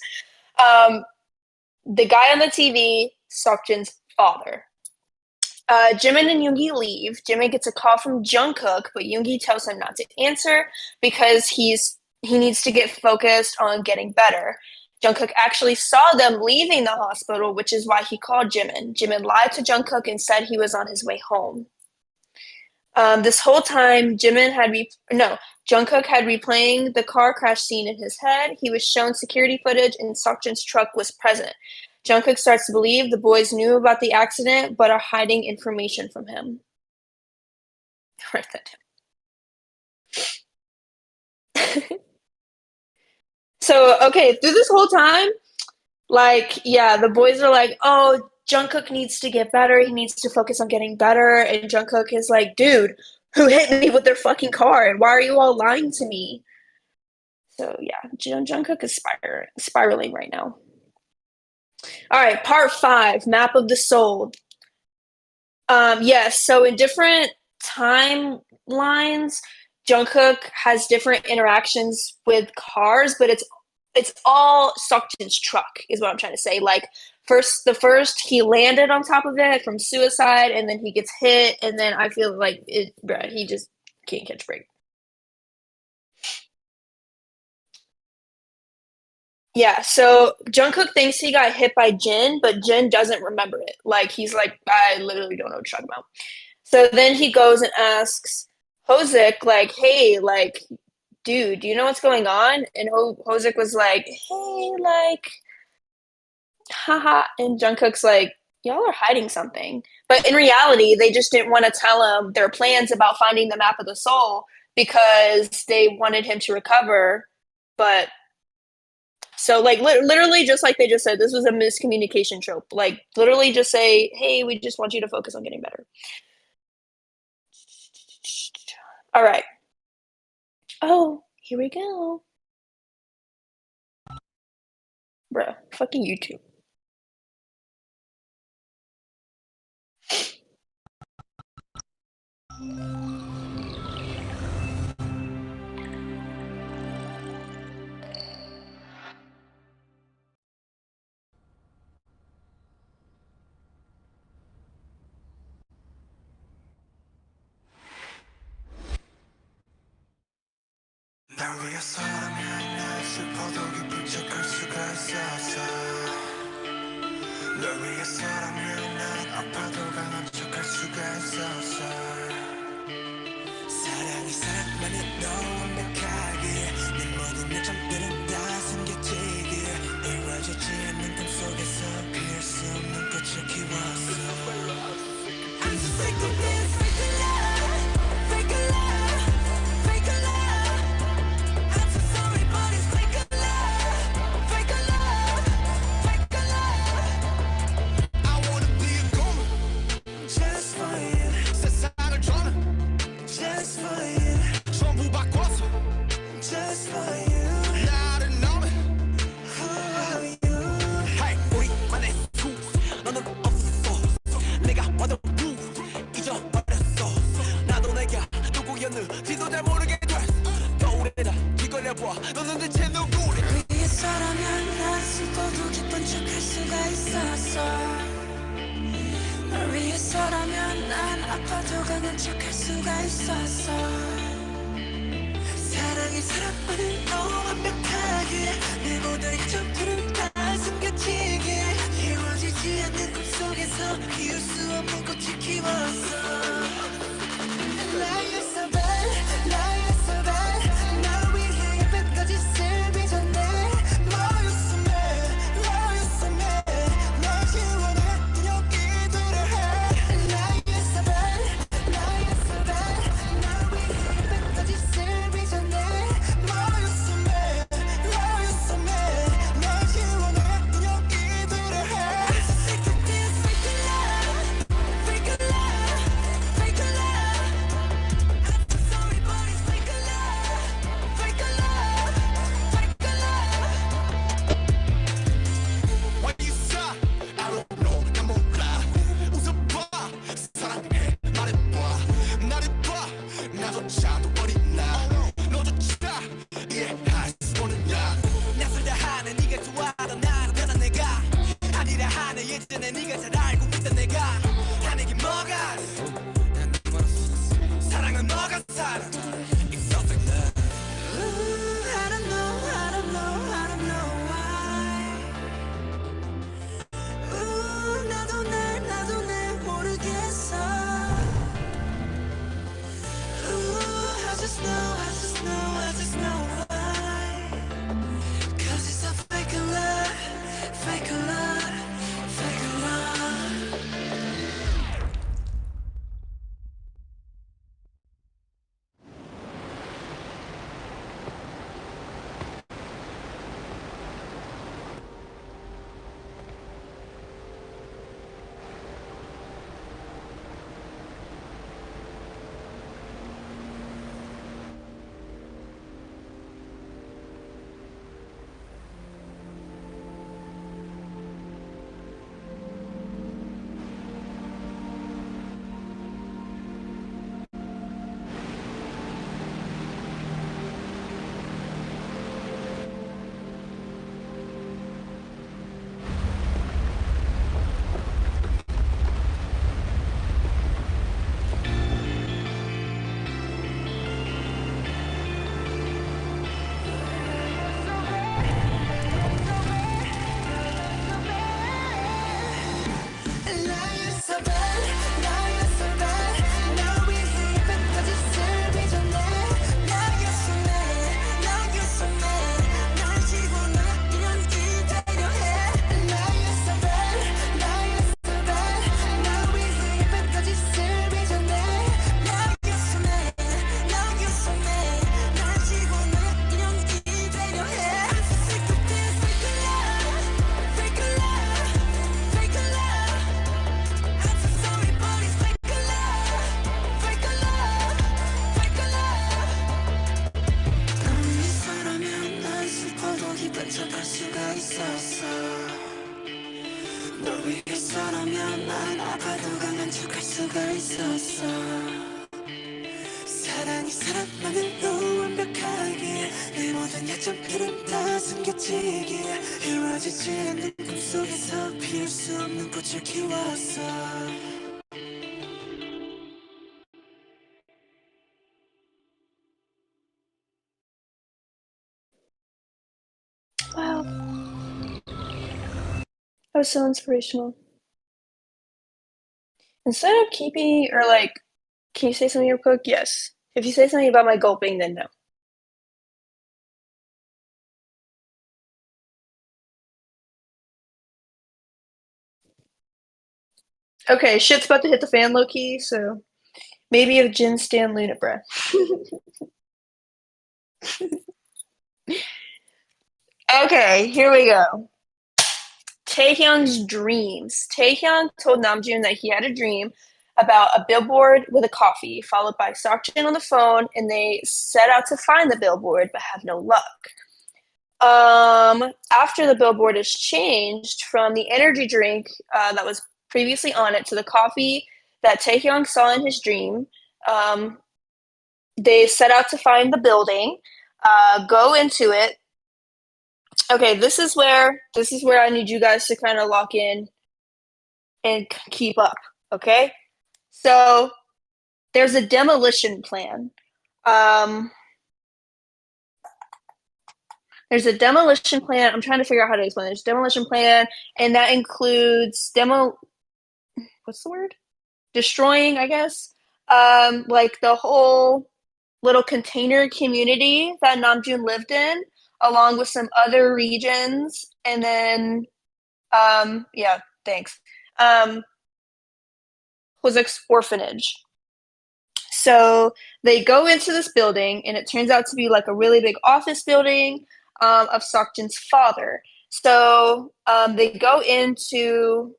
The guy on the TV, Seokjin's father. Jimin and Yoongi leave. Jimin gets a call from Jungkook, but Yoongi tells him not to answer because he needs to get focused on getting better. Jungkook actually saw them leaving the hospital, which is why he called Jimin. Jimin lied to Jungkook and said he was on his way home. This whole time, Jungkook had replaying the car crash scene in his head. He was shown security footage, and Seokjin's truck was present. Jungkook starts to believe the boys knew about the accident, but are hiding information from him. Write that down. So, okay, through this whole time, like, yeah, the boys are like, "Oh, Jungkook needs to get better. He needs to focus on getting better." And Jungkook is like, "Dude, who hit me with their fucking car? And why are you all lying to me?" So, yeah, Jungkook is spiraling right now. All right, part 5, Map of the Soul. Yes, so in different timelines, Jungkook has different interactions with cars, but it's all Seokjin's truck, is what I'm trying to say. Like the first he landed on top of it from suicide, and then he gets hit, and then I feel like he just can't catch a break. Yeah, so Jungkook thinks he got hit by Jin, but Jin doesn't remember it. Like he's like, "I literally don't know what you're talking about." So then he goes and asks Hozik, like, "Hey, like, dude, do you know what's going on?" And Hozik was like, "Hey, like, haha." And Jungkook's like, "Y'all are hiding something." But in reality, they just didn't want to tell him their plans about finding the map of the soul because they wanted him to recover. But so, like, literally, just like they just said, this was a miscommunication trope. Like, literally, just say, "Hey, we just want you to focus on getting better." All right. Oh, here we go. Bruh, fucking YouTube. 위해서라면 난 슬퍼도 기쁜 척할 수가 있었어 널 위해서라면 난 아파도 강한 척할 수가 있었어 사랑이 사랑만은 너 완벽하게 내 모든 열정들은 다 숨겨지게 이루어지지 않는 꿈속에서 피할 수 없는 꽃을 키웠어 I'm so sick of this fake love, fake love, fake love I'm so sorry but it's fake love, fake love, fake love I wanna be a goon just for you 세상을 저는 just for you 전부 바꿨어 just for you 나를 너는 who are you Hey 우리만의 수 너는 없어 내가 와도 루 잊어버렸어 나도 내가 누구였는지도 잘 모르게 됐어 거울에다 뒤걸려봐 너는 대체 누구래 위해서라면 난 슬퍼도 기쁜 척할 수가 있었어 널 위해서라면 난 아파도 강한 척할 수가 있었어 사랑이 사랑만을 너무 완벽하게 내 모든 이점들은 다 숨겨지게 이루어지지 않는 꿈속에서 피울 수 없는 꽃을 키웠어 나였어 bad 나였어 bad 날 위해 예쁜까지 쓸 빚었네 너였어 mad 너였어 mad 널 지워냈던 여기들을 해 나였어 bad 나였어 bad 날 위해 예쁜까지 쓸 빚었네 너였어 mad 너였어 mad 널 지워냈던 여기들을 해 I'm so sick of this fake love fake love fake love I'm so sorry but it's fake love fake love fake love Why you stop? I don't know 난 몰라 웃어봐 사랑해 말해봐 나를 봐 나조차도 어린 나 너조차 이해할 수 없는 나 낯설다 하는 네가 좋아하던 나로 변한 내가 아니라 하는 예전에 네가 잘 알고 있던 내가 하는 게 뭐가 사랑은 뭐가 사랑 It's so fake love I don't know I don't know I don't know why 나도 날 모르겠어 I just know why Cause it's a fake love, fake love, fake love 나였어 bad 나였어 bad 널 위해 예쁜까지 쓸 빚었네 나였어 mad 나였어 mad 널 지워놨던 이대로 해 나였어 bad 나였어 bad 널 위해 예쁜까지 쓸 빚었네 나였어 mad 나였어 mad 널 지워놨던 이대로 해 I'm so sick of this fake love fake love fake love I'm so sorry but it's fake love fake love fake love 널 위해서라면 난 슬퍼도 기쁜 척할 수가 있었어 널 위해서라면 난 아파도 강한 척할 수가 있었어 사랑이 사랑만은 너무 완벽하게 내 모든 약점들은 다 숨겨지게 이루어지지 않는 꿈속에서 피울 수 없는 꽃을 키웠어 was so inspirational. Instead of keeping, or like, can you say something real quick? Yes. If you say something about my gulping, then no. Okay, shit's about to hit the fan low key, so maybe if Jin Stan Luna breath. Okay, here we go. Taehyung's dreams. Taehyung told Namjoon that he had a dream about a billboard with a coffee, followed by Seokjin on the phone, and they set out to find the billboard but have no luck. After the billboard is changed from the energy drink that was previously on it to the coffee that Taehyung saw in his dream, they set out to find the building, go into it. Okay, this is where I need you guys to kind of lock in and keep up. Okay, so there's a demolition plan. There's a demolition plan. I'm trying to figure out how to explain. There's a demolition plan, and that includes what's the word? Destroying, I guess. Like the whole little container community that Namjoon lived in, along with some other regions, and then yeah, thanks. Was an orphanage. So they go into this building, and it turns out to be like a really big office building of Seokjin's father. So they go into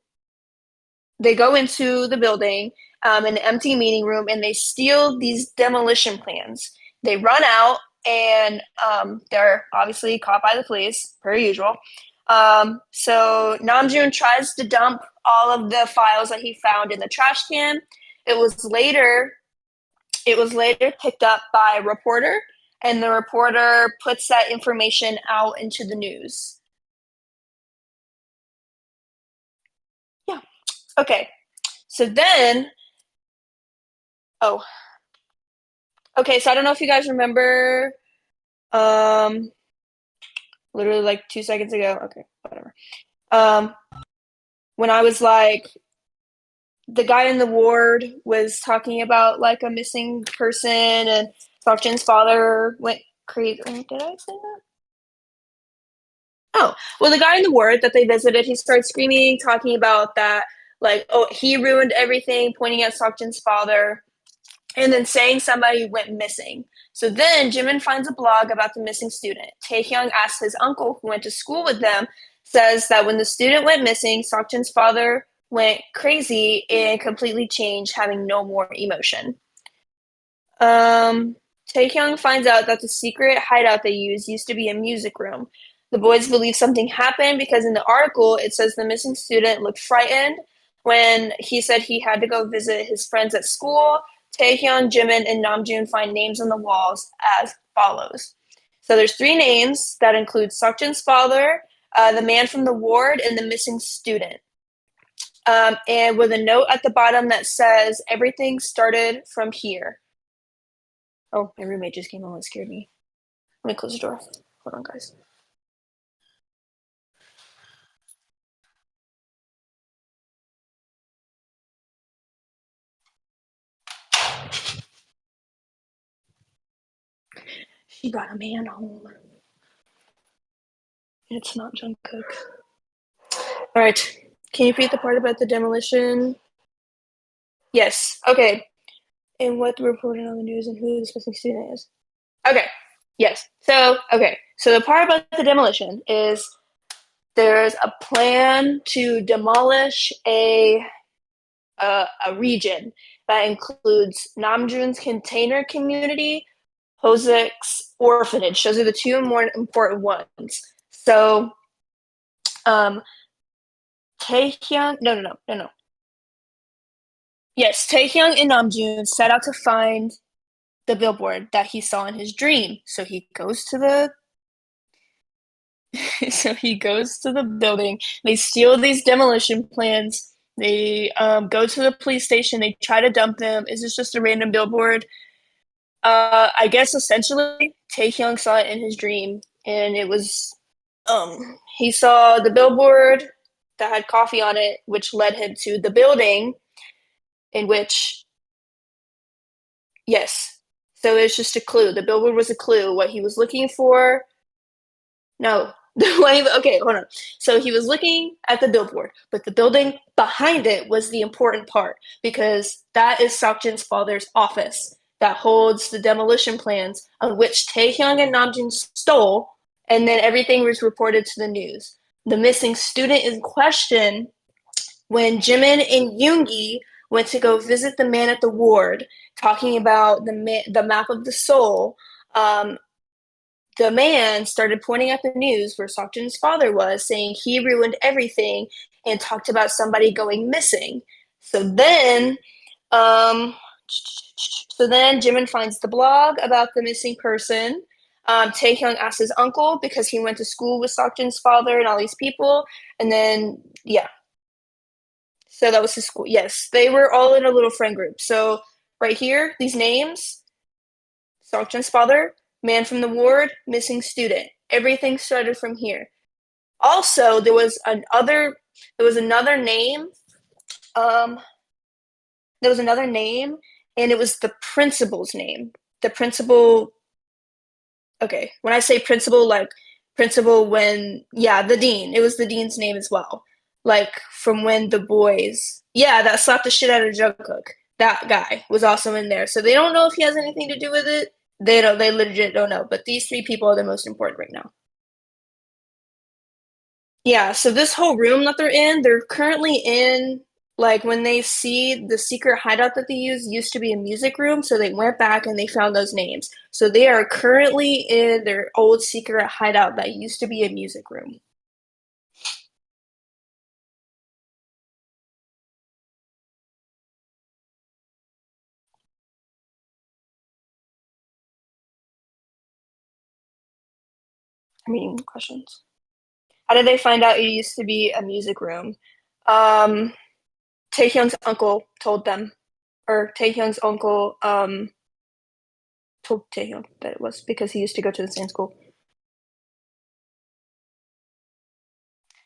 the building, an empty meeting room, and they steal these demolition plans. They run out, and they're obviously caught by the police, per usual. So Namjoon tries to dump all of the files that he found in the trash can. It was later picked up by a reporter, and the reporter puts that information out into the news. Yeah. Okay. So then, okay, so I don't know if you guys remember, literally like 2 seconds ago. Okay, whatever. When I was like, the guy in the ward was talking about like a missing person, and Seokjin's father went crazy. Did I say that? Oh, well, the guy in the ward that they visited, he started screaming, talking about that, like, oh, he ruined everything, pointing at Seokjin's father, and then saying somebody went missing. So then Jimin finds a blog about the missing student. Taehyung asks his uncle, who went to school with them, says that when the student went missing, Seokjin's father went crazy and completely changed, having no more emotion. Taehyung finds out that the secret hideout they used to be a music room. The boys believe something happened because in the article it says the missing student looked frightened when he said he had to go visit his friends at school. Taehyung, Jimin, and Namjoon find names on the walls as follows. So there's 3 names that include Seokjin's father, the man from the ward, and the missing student. And with a note at the bottom that says, everything started from here. Oh, my roommate just came home and scared me. Let me close the door. Hold on, guys. She brought a man home. And it's not Jungkook. All right. Can you repeat the part about the demolition? Yes. Okay. And what reported on the news and who the missing student is. Okay. Yes. So the part about the demolition is there's a plan to demolish a region that includes Namjoon's container community, Hosek's orphanage. Those are the 2 more important ones. So, Taehyung, no. Yes, Taehyung and Namjoon set out to find the billboard that he saw in his dream. So he goes to the building. They steal these demolition plans. They go to the police station. They try to dump them. Is this just a random billboard? I guess essentially Taehyung saw it in his dream, and it was he saw the billboard that had coffee on it, which led him to the building in which, yes. So it's just a clue. The billboard was a clue. What he was looking for, no. Okay, hold on. So he was looking at the billboard, but the building behind it was the important part because that is Seokjin's father's office that holds the demolition plans on which Taehyung and Namjoon stole, and then everything was reported to the news. The missing student in question, when Jimin and Yoongi went to go visit the man at the ward, talking about the map of the soul, the man started pointing at the news where Seokjin's father was, saying he ruined everything and talked about somebody going missing. So then, Jimin finds the blog about the missing person. Taehyung asks his uncle because he went to school with Seokjin's father and all these people. And then, yeah. So that was his school. Yes, they were all in a little friend group. So right here, these names, Seokjin's father, man from the ward, missing student. Everything started from here. Also, there was another name. There was another name, and it was the principal's name. The principal. Okay, when I say principal, like principal, the dean. It was the dean's name as well. Like from when the boys, that slapped the shit out of Jungkook. That guy was also in there. So they don't know if he has anything to do with it. They don't. They legit don't know. But these three people are the most important right now. Yeah, so this whole room that they're in, they're currently in, like, when they see the secret hideout that they used to be a music room, so they went back and they found those names. So they are currently in their old secret hideout that used to be a music room. Questions? How did they find out it used to be a music room? Taehyung's uncle told them, or Taehyung's uncle told Taehyung that it was because he used to go to the same school.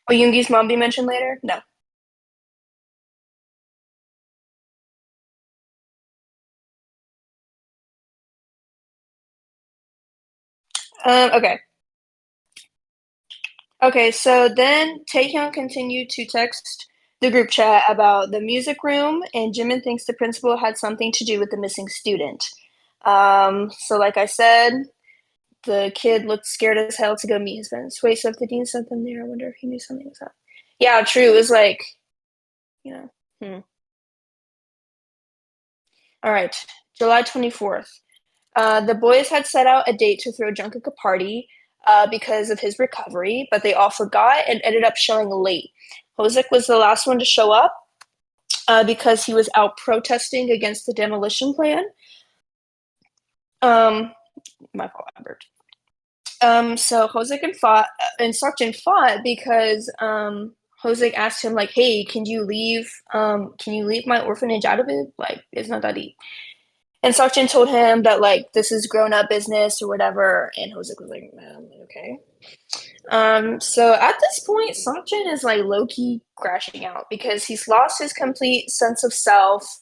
Will Yoongi's mom be mentioned later? No. Okay. Okay, so then Taehyung continued to text the group chat about the music room, and Jimin thinks the principal had something to do with the missing student. So like I said, the kid looked scared as hell to go meet his friends. Wait, so if the dean sent them there, I wonder if he knew something was up. Yeah, true. It was like, All right, July 24th. The boys had set out a date to throw Jungkook a party because of his recovery, but they all forgot and ended up showing late. HYYH was the last one to show up because he was out protesting against the demolition plan. My fault, Albert. So HYYH and Seokjin fought because HYYH asked him like, "Hey, can you leave my orphanage out of it? Like, it's not that deep." And Seokjin told him that like this is grown up business or whatever, and HYYH was like, okay. So at this point, Seokjin is like low key crashing out because he's lost his complete sense of self.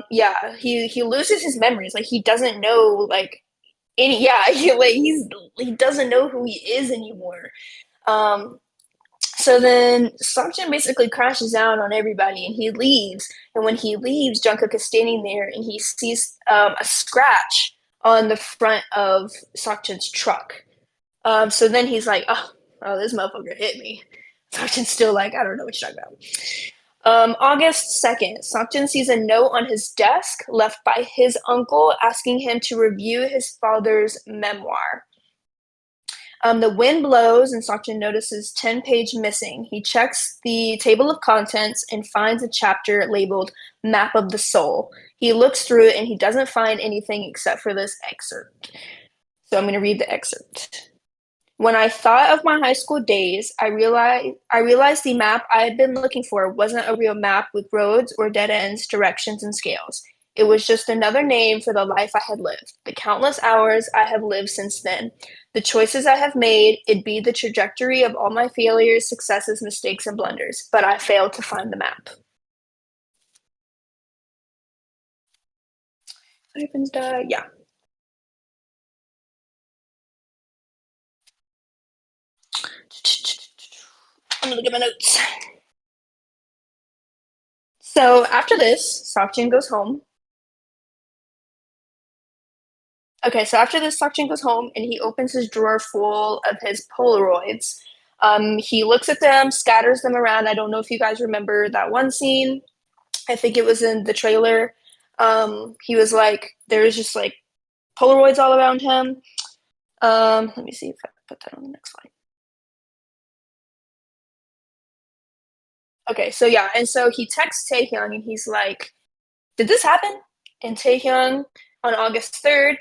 He loses his memories. Like he doesn't know like he doesn't know who he is anymore. So then Seokjin basically crashes out on everybody and he leaves. And when he leaves, Jungkook is standing there and he sees a scratch on the front of Seokjin's truck. So then he's like, oh, this motherfucker hit me. Seokjin's still like, I don't know what you're talking about. August 2nd, Seokjin sees a note on his desk left by his uncle asking him to review his father's memoir. The wind blows and Seokjin notices 10-page missing. He checks the table of contents and finds a chapter labeled Map of the Soul. He looks through it and he doesn't find anything except for this excerpt. So I'm going to read the excerpt. When I thought of my high school days, I realized the map I had been looking for wasn't a real map with roads or dead ends, directions, and scales. It was just another name for the life I had lived, the countless hours I have lived since then, the choices I have made. It'd be the trajectory of all my failures, successes, mistakes, and blunders, but I failed to find the map. Yeah. I'm gonna look at my notes. So after this, Seokjin goes home. Okay, so after this, Seokjin goes home and he opens his drawer full of his Polaroids. He looks at them, scatters them around. I don't know if you guys remember that one scene. I think it was in the trailer. He was like, there was just like Polaroids all around him. Let me see if I put that on the next slide. Okay, so yeah, and so he texts Taehyung and he's like, did this happen? And Taehyung, on August 3rd,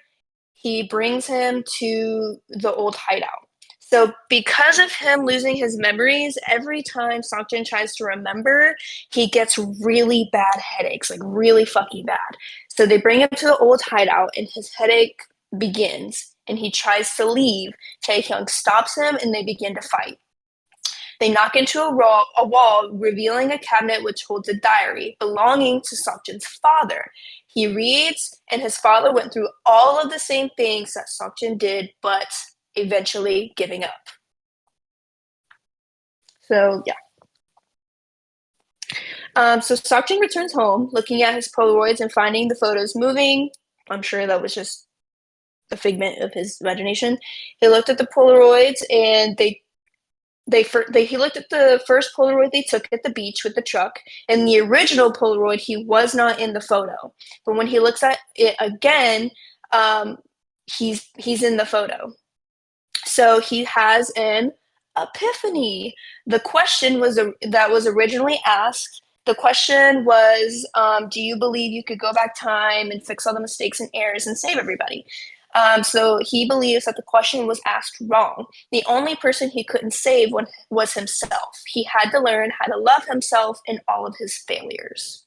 he brings him to the old hideout. So because of him losing his memories, every time Seokjin tries to remember, he gets really bad headaches, like really fucking bad. So they bring him to the old hideout and his headache begins and he tries to leave. Taehyung stops him and they begin to fight. They knock into a wall, revealing a cabinet which holds a diary belonging to Seokjin's father. He reads, and his father went through all of the same things that Seokjin did, but eventually giving up. So, yeah. So Seokjin returns home, looking at his Polaroids and finding the photos moving. I'm sure that was just a figment of his imagination. He looked at the Polaroids and he looked at the first Polaroid they took at the beach with the truck, and the original Polaroid, he was not in the photo. But when he looks at it again, he's in the photo. So he has an epiphany. The question that was originally asked. The question was, do you believe you could go back time and fix all the mistakes and errors and save everybody? So he believes that the question was asked wrong. The only person he couldn't save was himself. He had to learn how to love himself in all of his failures.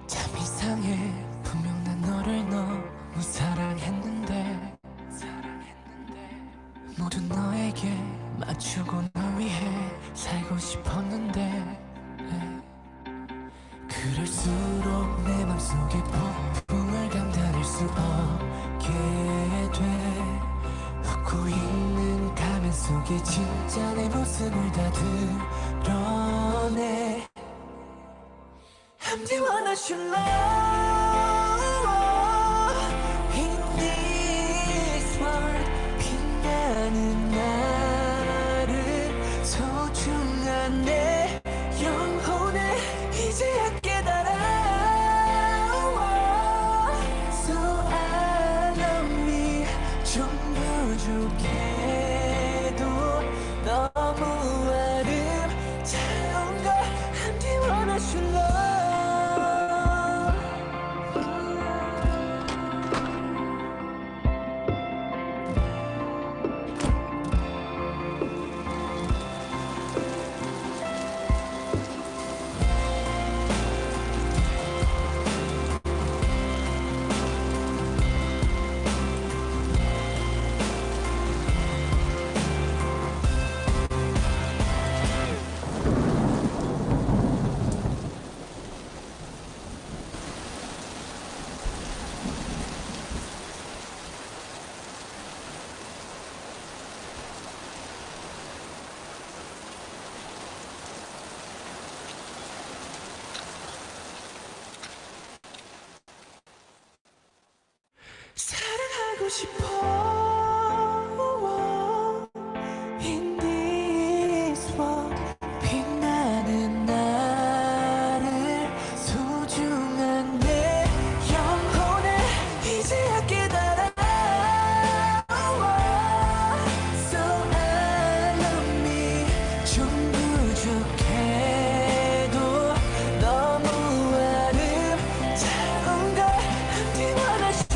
참 이상해 분명 난 너를 너무 사랑했는데 모두 너에게 맞추고 널 위해 살고 싶었는데 그럴수록 내 맘속에 폭풍을 감당할 수 없게 돼 웃고 있는 가면 속에 진짜 내 모습을 다 드러내 I'm the one I should love in this world 빛나는 나를 소중한 내 영혼에 이제야 깨달아 So I love me 좀 부족해도 너무 아름다운 걸 I'm the one I should love 싶어 In this world 빛나는 나를 소중한 내 영혼을 이제야 깨달아 So I love me 좀 부족해도 너무 아름다운 걸 네 원하실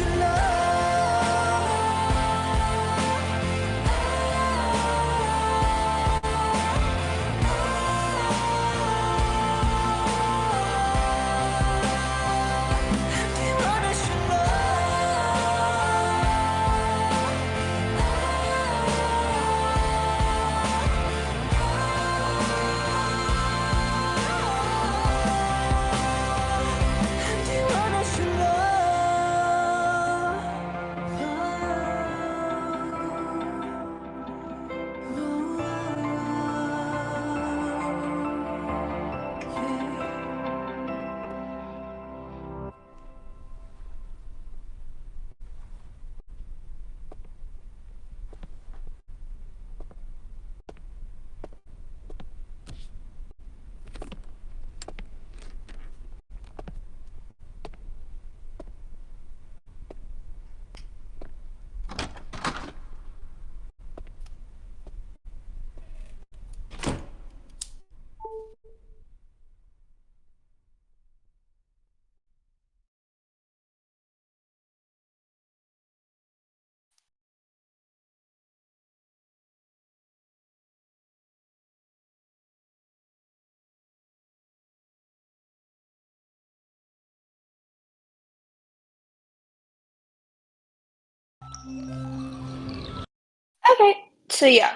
Okay, so yeah.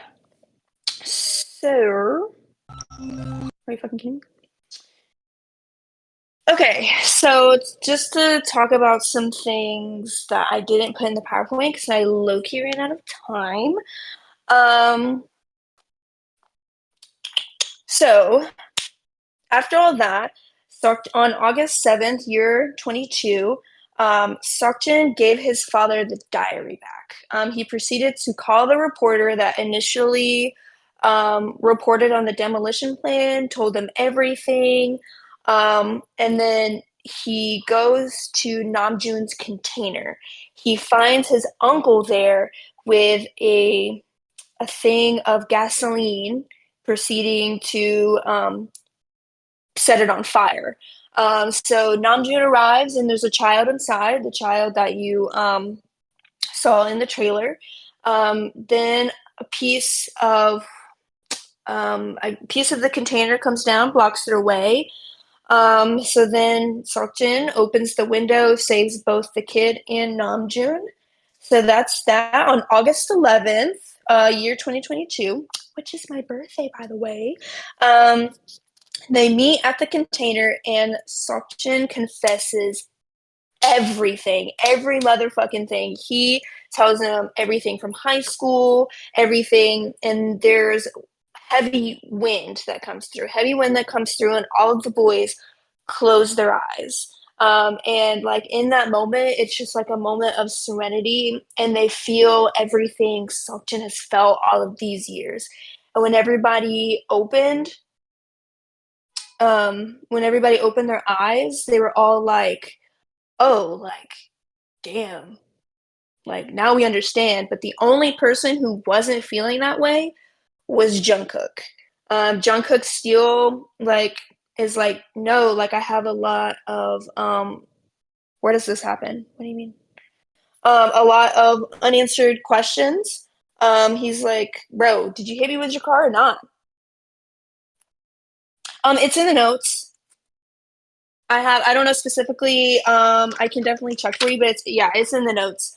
So, are you fucking kidding me? Okay, so just to talk about some things that I didn't put in the PowerPoint because I low-key ran out of time. So after all that, on August 7th, year 22, Sokjin gave his father the diary back. He proceeded to call the reporter that initially reported on the demolition plan, told them everything, and then he goes to Namjoon's container. He finds his uncle there with a thing of gasoline, proceeding to set it on fire. So Namjoon arrives and there's a child inside, the child that you saw in the trailer. Then a piece of the container comes down, blocks their way. So then Seokjin opens the window, saves both the kid and Namjoon. So that's that on August 11th, year 2022, which is my birthday, by the way. They meet at the container, and Seokjin confesses everything, every motherfucking thing. He tells them everything from high school, everything, and there's heavy wind that comes through, and all of the boys close their eyes. And like in that moment, it's just like a moment of serenity, and they feel everything Seokjin has felt all of these years. And when everybody opened their eyes, they were all like, oh, like, damn, like now we understand. But the only person who wasn't feeling that way was Jungkook. Jungkook still like is like, no, like I have a lot of where does this happen? What do you mean? A lot of unanswered questions. He's like, bro, did you hit me with your car or not? It's in the notes. I don't know specifically. I can definitely check for you, but it's in the notes.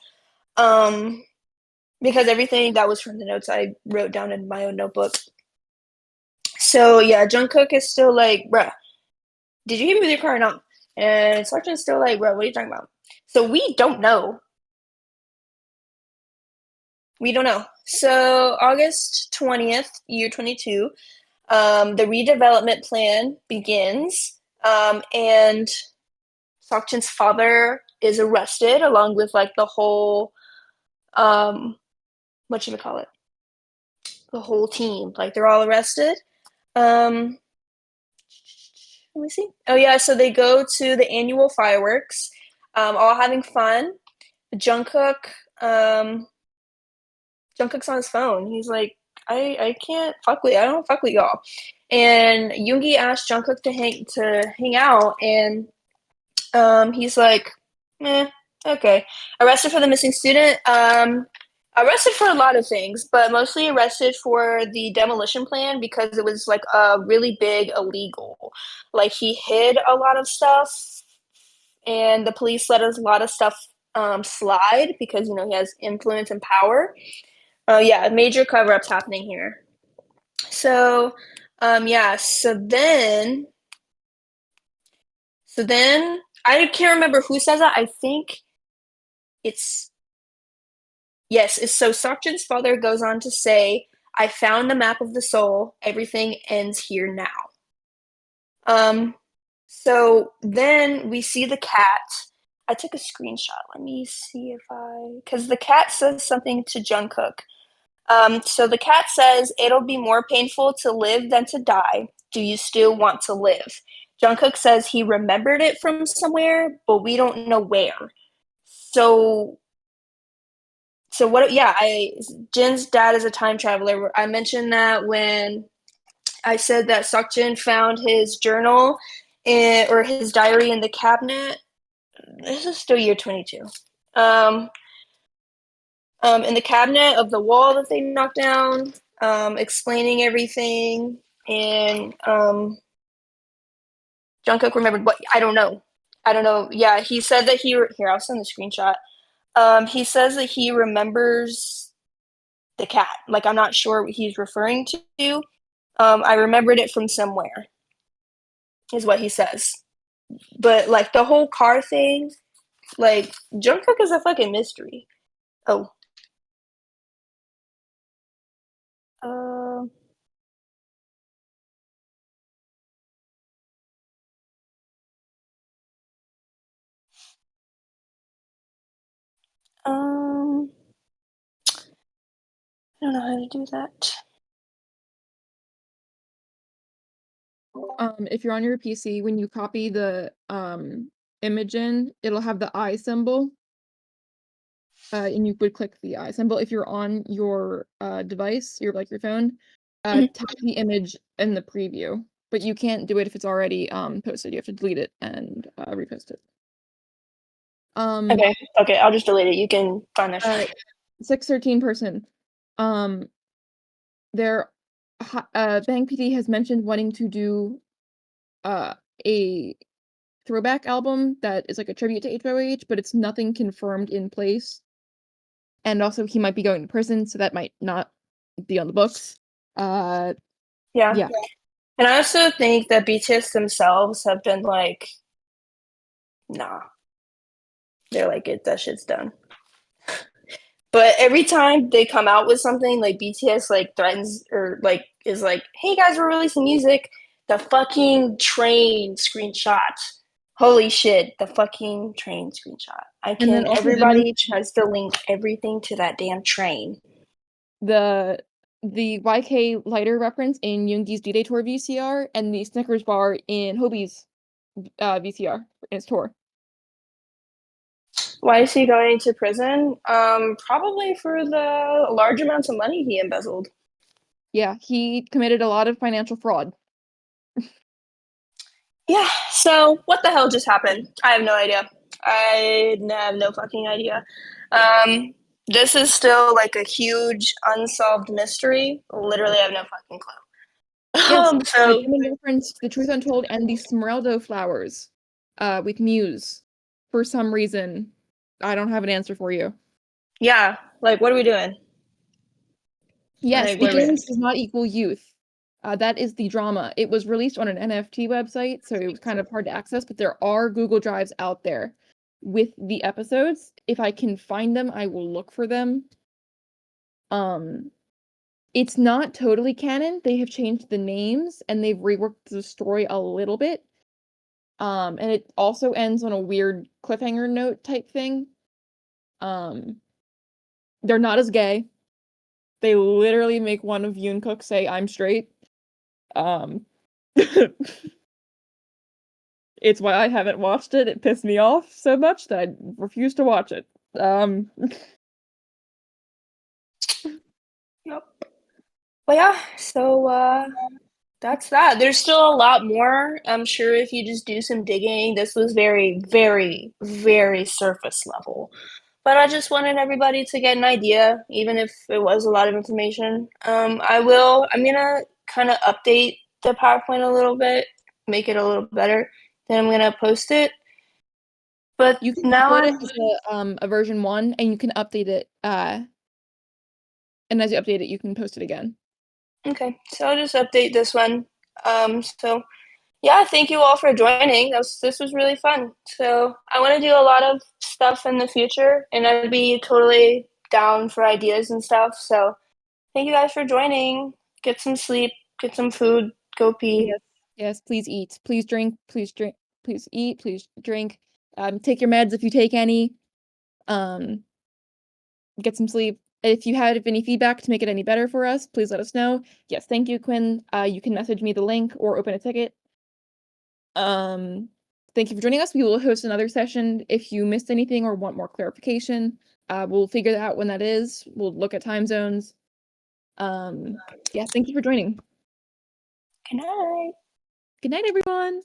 Because everything that was from the notes I wrote down in my own notebook. So yeah, Jungkook is still like, bruh, did you hit me with your car or not? And Sargent's still like, bro, what are you talking about? So we don't know. We don't know. So August 20th, year 22, the redevelopment plan begins, and Sokjin's father is arrested along with like the whole Whatchamacallit? The whole team, like they're all arrested. Let me see. Oh yeah, so they go to the annual fireworks, all having fun. Jungkook, Jungkook's on his phone. He's like, I can't fuck with, I don't fuck with y'all. And Yoongi asked Jungkook to hang out, and he's like, okay. Arrested for the missing student. Arrested for a lot of things, but mostly arrested for the demolition plan because it was like a really big illegal. Like he hid a lot of stuff, and the police let a lot of stuff slide because he has influence and power. Yeah, major cover ups happening here. So, yeah. So then I can't remember who says that. I think it's yes. It's so Sakjin's father goes on to say, "I found the map of the soul. Everything ends here now." Um. So then we see the cat. I took a screenshot. Let me see if because the cat says something to Jungkook. So the cat says, "It'll be more painful to live than to die. Do you still want to live?" Jungkook says he remembered it from somewhere, but we don't know where. So, so what? Yeah, Jin's dad is a time traveler. I mentioned that when I said that Seokjin found his journal or his diary in the cabinet. This is still year 22. Um, in the cabinet of the wall that they knocked down, explaining everything, and Jungkook remembered what I don't know. I don't know. Yeah, he said that here. I'll send the screenshot. He says that he remembers the cat. Like I'm not sure what he's referring to. I remembered it from somewhere, is what he says. But like the whole car thing, like Jungkook is a fucking mystery. Oh. Uh, um, I don't know how to do that. If you're on your PC, when you copy the image in, it'll have the eye symbol. And you would click the eye symbol. If you're on your device, your phone, tap the image in the preview. But you can't do it if it's already posted. You have to delete it and repost it. Okay, I'll just delete it. You can find that shit. 613 person. Their Bang PD has mentioned wanting to do a throwback album that is like a tribute to HYYH, but it's nothing confirmed in place. And also he might be going to prison, so that might not be on the books. Yeah. Yeah. And I also think that BTS themselves have been like, nah. They're like, that shit's done. But every time they come out with something, like BTS like threatens or like is like, hey guys, we're releasing music. The fucking train screenshot. Holy shit, the fucking train screenshot. And then also Everybody tries to link everything to that damn train. the YK lighter reference in Yoongi's D-Day tour VCR and the Snickers bar in Hobie's VCR in his tour. Why is he going to prison? Probably for the large amounts of money he embezzled. Yeah, he committed a lot of financial fraud. Yeah, so what the hell just happened? I have no idea. I have no fucking idea. This is still like a huge unsolved mystery. Literally, I have no fucking clue. Yes, So in reference to The Truth Untold and the Smeraldo flowers with Muse. For some reason, I don't have an answer for you. yeah, like what are we doing? Yes, Like, wait. beginnings does not equal youth. That is the drama. It was released on an NFT website, so it was kind of hard to access, but there are Google Drives out there with the episodes. If I can find them, I will look for them. It's not totally canon. They have changed the names and they've reworked the story a little bit. And it also ends on a weird cliffhanger note type thing. They're not as gay. They literally make one of Yoon Cook say, "I'm straight." It's why I haven't watched it. It pissed me off so much that I refuse to watch it. Yep. But yeah, so that's that. There's still a lot more. I'm sure if you just do some digging, this was very, very, very surface level. But I just wanted everybody to get an idea, even if it was a lot of information. I'm gonna kind of update the PowerPoint a little bit, make it a little better. Then I'm gonna post it. But You can now upload it I'm as a version 1, and you can update it, and as you update it, you can post it again. okay. So I'll just update this one. So yeah, thank you all for joining. This was really fun. So I want to do a lot of stuff in the future, and I'd be totally down for ideas and stuff. So thank you guys for joining. Get some sleep, get some food, go pee. Yes. Yes, please eat. Please drink. Please drink. Please eat. Please drink. Take your meds if you take any. Get some sleep. If you have any feedback to make it any better for us, please let us know. Yes, thank you, Quinn. You can message me the link or open a ticket. Thank you for joining us. We will host another session if you missed anything or want more clarification. We'll figure that out when that is. We'll look at time zones. Yes, thank you for joining. Good night. Good night, everyone.